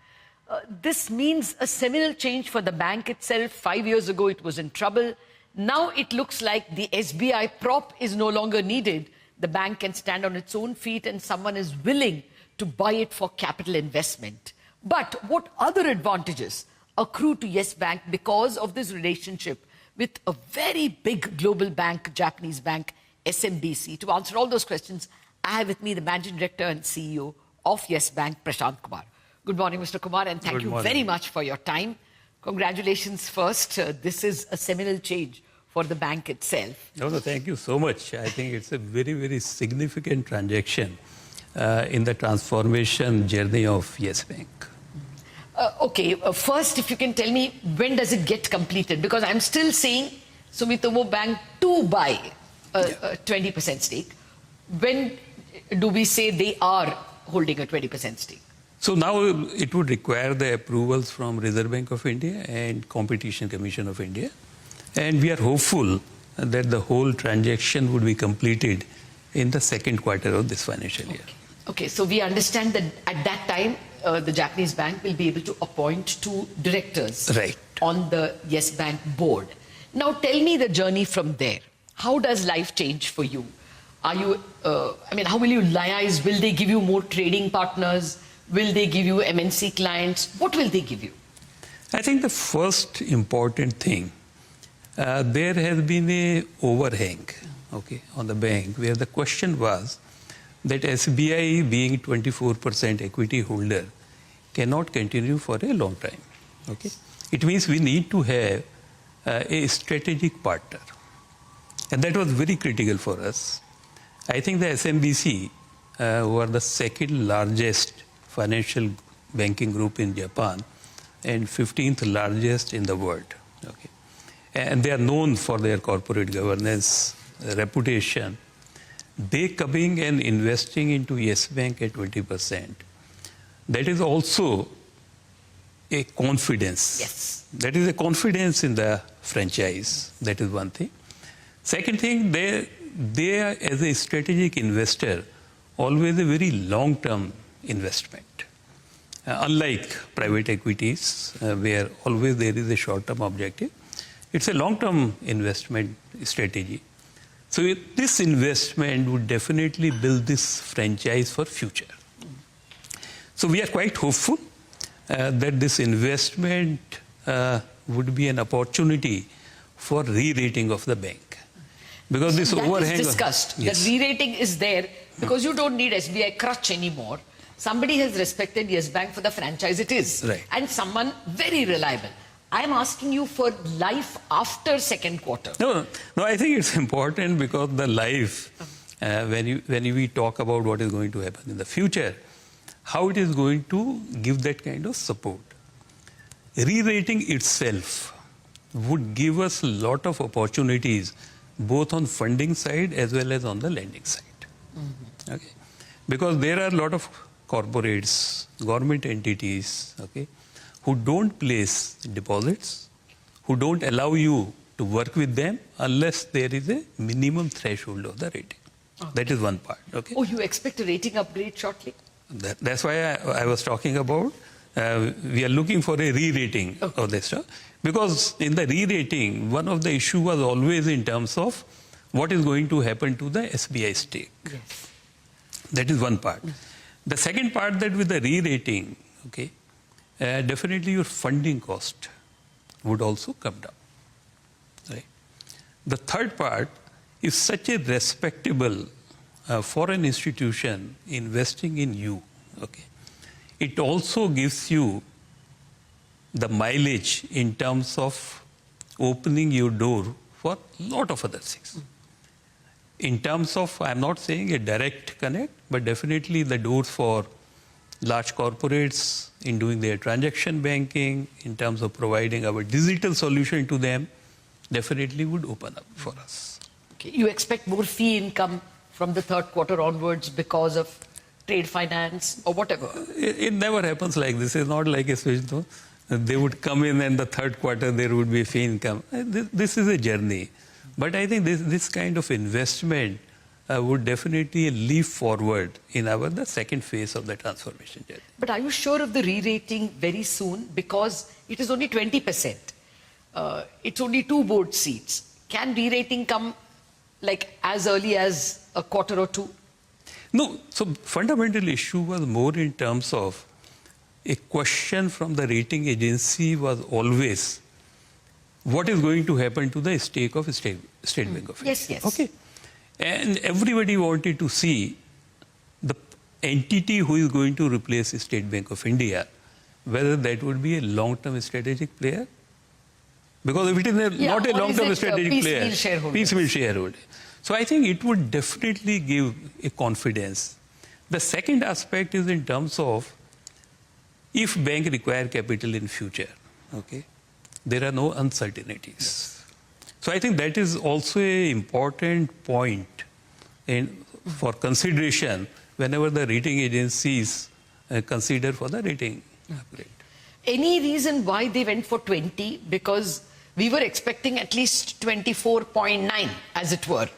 This means a seminal change for the bank itself. 5 years ago, it was in trouble. Now it looks like the SBI prop is no longer needed. The bank can stand on its own feet and someone is willing to buy it for capital investment. But what other advantages accrue to Yes Bank because of this relationship with a very big global bank, Japanese bank, SMBC? To answer all those questions, I have with me the Managing Director and CEO of Yes Bank, Prashant Kumar. Good morning, Mr. Kumar, and thank you very much for your time. Congratulations first. This is a seminal change for the bank itself.
No, thank you so much. I think it's a very, very significant transaction in the transformation journey of Yes Bank.
First, if you can tell me, when does it get completed? Because I'm still seeing Sumitomo Bank to buy a 20% stake. When do we say they are holding a 20% stake?
So now it would require the approvals from Reserve Bank of India and Competition Commission of India. And we are hopeful that the whole transaction would be completed in the second quarter of this financial year.
Okay, so we understand that at that time, the Japanese bank will be able to appoint 2 directors on the Yes Bank board. Now tell me the journey from there. How does life change for you? Are you, how will you liaise? Will they give you more trading partners? Will they give you MNC clients? What will they give you?
I think the first important thing, there has been a overhang on the bank where the question was that SBI, being 24% equity holder, cannot continue for a long time. It means we need to have a strategic partner. And that was very critical for us. I think the SMBC, who are the second largest financial banking group in Japan and 15th largest in the world. And they are known for their corporate governance, reputation. They coming and investing into Yes Bank at 20%. That is also a confidence.
Yes.
That is a confidence in the franchise. That is one thing. Second thing, they are, as a strategic investor, always a very long-term investment. Unlike private equities, where always there is a short-term objective, it's a long-term investment strategy. So this investment would definitely build this franchise for future. So we are quite hopeful that this investment would be an opportunity for re-rating of the bank. Because this overhang...
That is discussed.
Yes.
The re-rating is there because you don't need SBI crutch anymore. Somebody has respected Yes Bank for the franchise it is.
Right.
And someone very reliable. I'm asking you for life after second quarter.
No, I think it's important because the life, when we talk about what is going to happen in the future, how it is going to give that kind of support. Re-rating itself would give us a lot of opportunities, both on funding side as well as on the lending side. Okay? Because there are a lot of corporates, government entities, okay, who don't place deposits, who don't allow you to work with them unless there is a minimum threshold of the rating. Okay. That is one part. Okay.
Oh, you expect a rating upgrade shortly?
That's why I was talking about we are looking for a re-rating of this stuff. Because in the re-rating, one of the issues was always in terms of what is going to happen to the SBI stake.
Yes.
That is one part. The second part, that with the re-rating, okay, definitely your funding cost would also come down. Right? The third part, if such a respectable foreign institution investing in you, okay, it also gives you the mileage in terms of opening your door for a lot of other things. In terms of, I'm not saying a direct connect, but definitely the doors for large corporates in doing their transaction banking, in terms of providing our digital solution to them, definitely would open up for us.
Okay. You expect more fee income from the third quarter onwards because of trade finance or whatever?
It never happens like this. It's not like a switch, though. They would come in and the third quarter there would be fee income. This is a journey. But I think this kind of investment would definitely leap forward in the second phase of the transformation journey.
But are you sure of the re-rating very soon? Because it is only 20%. It's only 2 board seats. Can re-rating come like as early as a quarter or 2?
No. So fundamental issue was more in terms of a question from the rating agency was always what is going to happen to the stake of State Bank of India.
Yes, yes.
Okay. And everybody wanted to see the entity who is going to replace State Bank of India, whether that would be a long-term strategic player. Because if it is not a long-term strategic player, piecemeal shareholder. So I think it would definitely give a confidence. The second aspect is in terms of if bank require capital in future, okay, there are no uncertainties. Yes. So I think that is also an important point for consideration whenever the rating agencies consider for the rating upgrade.
Any reason why they went for 20? Because we were expecting at least 24.9, as it were,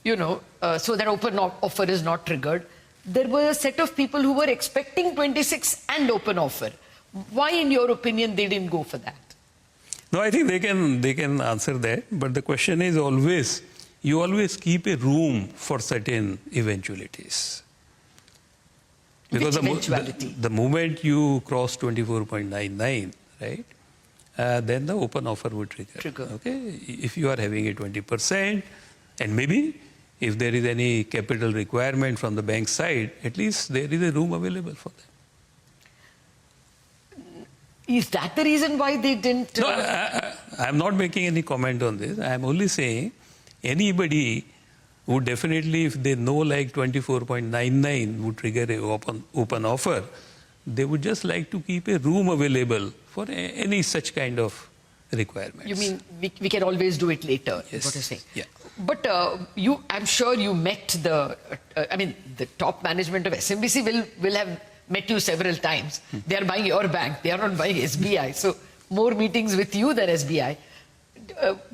you know, so that open offer is not triggered. There were a set of people who were expecting 26 and open offer. Why, in your opinion, they didn't go for that?
No, I think they can answer that. But the question is always, you always keep a room for certain eventualities. Because the moment you cross 24.99, right, then the open offer would trigger. Okay, if you are having a 20%, and maybe if there is any capital requirement from the bank side, at least there is a room available for them.
Is that the reason why they didn't?
No, I'm not making any comment on this. I'm only saying anybody would definitely, if they know like 24.99 would trigger an open offer, they would just like to keep a room available for any such kind of requirements.
You mean we can always do it later,
yes.
Is what you're saying?
Yeah.
But I'm sure you met the top management of SMBC will have met you several times. They are buying your bank. They are not buying SBI. So more meetings with you than SBI.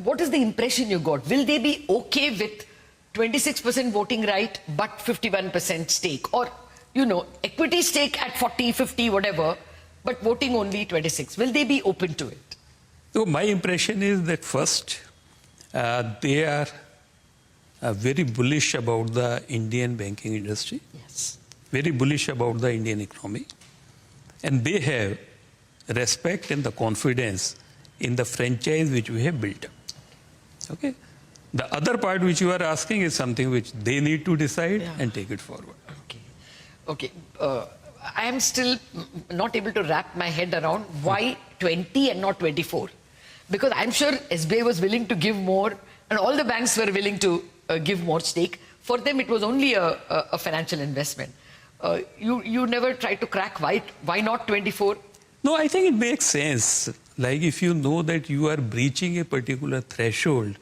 What is the impression you got? Will they be okay with 26% voting right but 51% stake? Or equity stake at 40, 50, whatever, but voting only 26. Will they be open to it?
So my impression is that first, they are very bullish about the Indian banking industry.
Yes.
Very bullish about the Indian economy. And they have respect and the confidence in the franchise which we have built up. Okay? The other part which you are asking is something which they need to decide and take it forward.
Okay. I am still not able to wrap my head around why 20 and not 24. Because I'm sure SBI was willing to give more and all the banks were willing to give more stake. For them, it was only a financial investment. You never tried to crack why not 24?
No, I think it makes sense. Like if you know that you are breaching a particular threshold,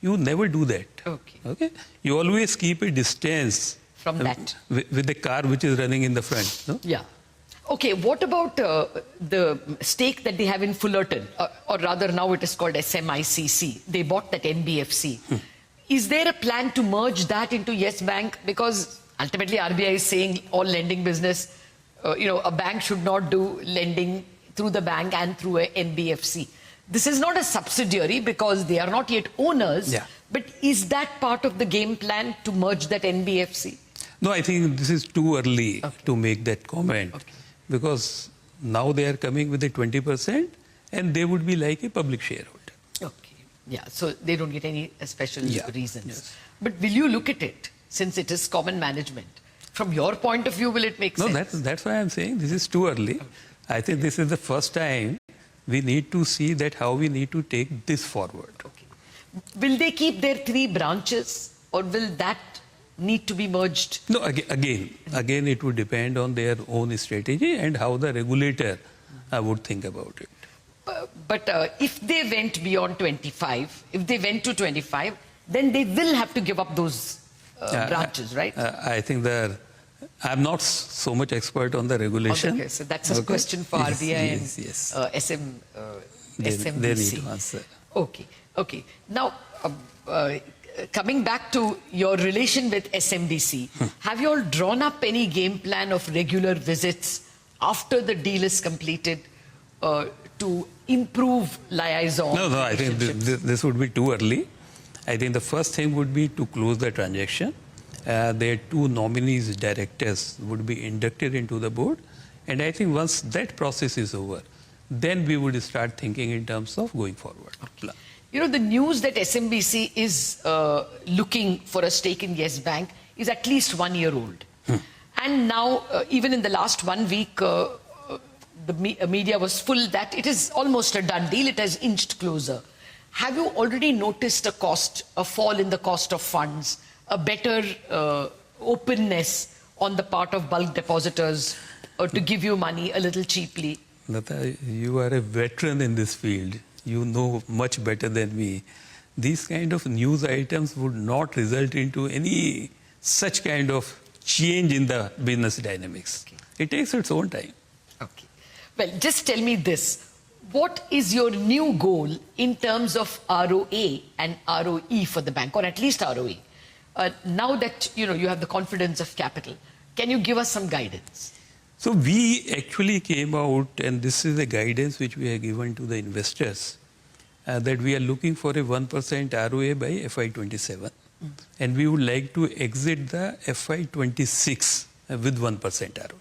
you never do that. Okay. You always keep a distance
from that
with the car which is running in the front. No?
Yeah. Okay, what about the stake that they have in Fullerton, or rather now it is called SMICC? They bought that NBFC. Is there a plan to merge that into Yes Bank? Because ultimately RBI is saying all lending business, a bank should not do lending through the bank and through a NBFC. This is not a subsidiary because they are not yet owners, but is that part of the game plan to merge that NBFC?
No, I think this is too early to make that comment because now they are coming with a 20% and they would be like a public shareholder.
Okay. Yeah, so they don't get any special reasons. Yes. But will you look at it since it is common management? From your point of view, will it make sense?
No, that's why I'm saying this is too early. I think this is the first time we need to see that how we need to take this forward.
Okay. Will they keep their 3 branches or will that need to be merged?
No, again, it would depend on their own strategy and how the regulator would think about it.
But if they went beyond 25, if they went to 25, then they will have to give up those branches, right?
I think I'm not so much expert on the regulation.
Okay, so that's a question for RBI and SMBC.
They need to answer.
Okay. Now, coming back to your relation with SMBC, have you all drawn up any game plan of regular visits after the deal is completed to improve liaison?
No, I think this would be too early. I think the first thing would be to close the transaction. Their 2 nominees, directors, would be inducted into the board. And I think once that process is over, then we would start thinking in terms of going forward.
Okay. The news that SMBC is looking for a stake in Yes Bank is at least 1 year old. And now, even in the last 1 week, the media was full that it is almost a done deal. It has inched closer. Have you already noticed a fall in the cost of funds, a better openness on the part of bulk depositors to give you money a little cheaply?
Lata, you are a veteran in this field. You know much better than me. These kind of news items would not result into any such kind of change in the business dynamics. It takes its own time.
Okay. Well, just tell me this. What is your new goal in terms of ROA and ROE for the bank, or at least ROE? Now that you have the confidence of capital, can you give us some guidance?
So we actually came out, and this is the guidance which we have given to the investors, that we are looking for a 1% ROA by FY27. And we would like to exit the FY26 with 1% ROA.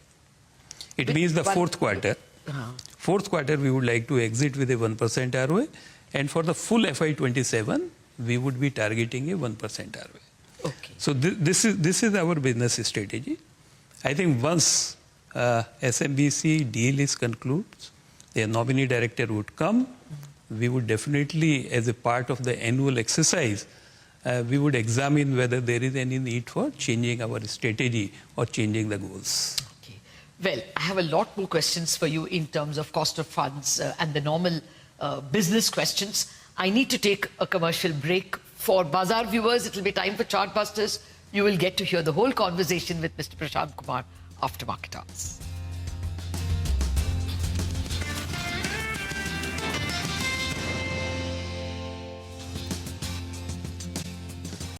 It means the fourth quarter. Fourth quarter, we would like to exit with a 1% ROA. And for the full FY27, we would be targeting a 1% ROA.
Okay.
So this is our business strategy. I think once SMBC deal is concluded, their nominee director would come. We would definitely, as a part of the annual exercise, we would examine whether there is any need for changing our strategy or changing the goals.
Okay. Well, I have a lot more questions for you in terms of cost of funds and the normal business questions. I need to take a commercial break. For Bazaar viewers, it will be time for Chartbusters. You will get to hear the whole conversation with Mr. Prashant Kumar after market hours.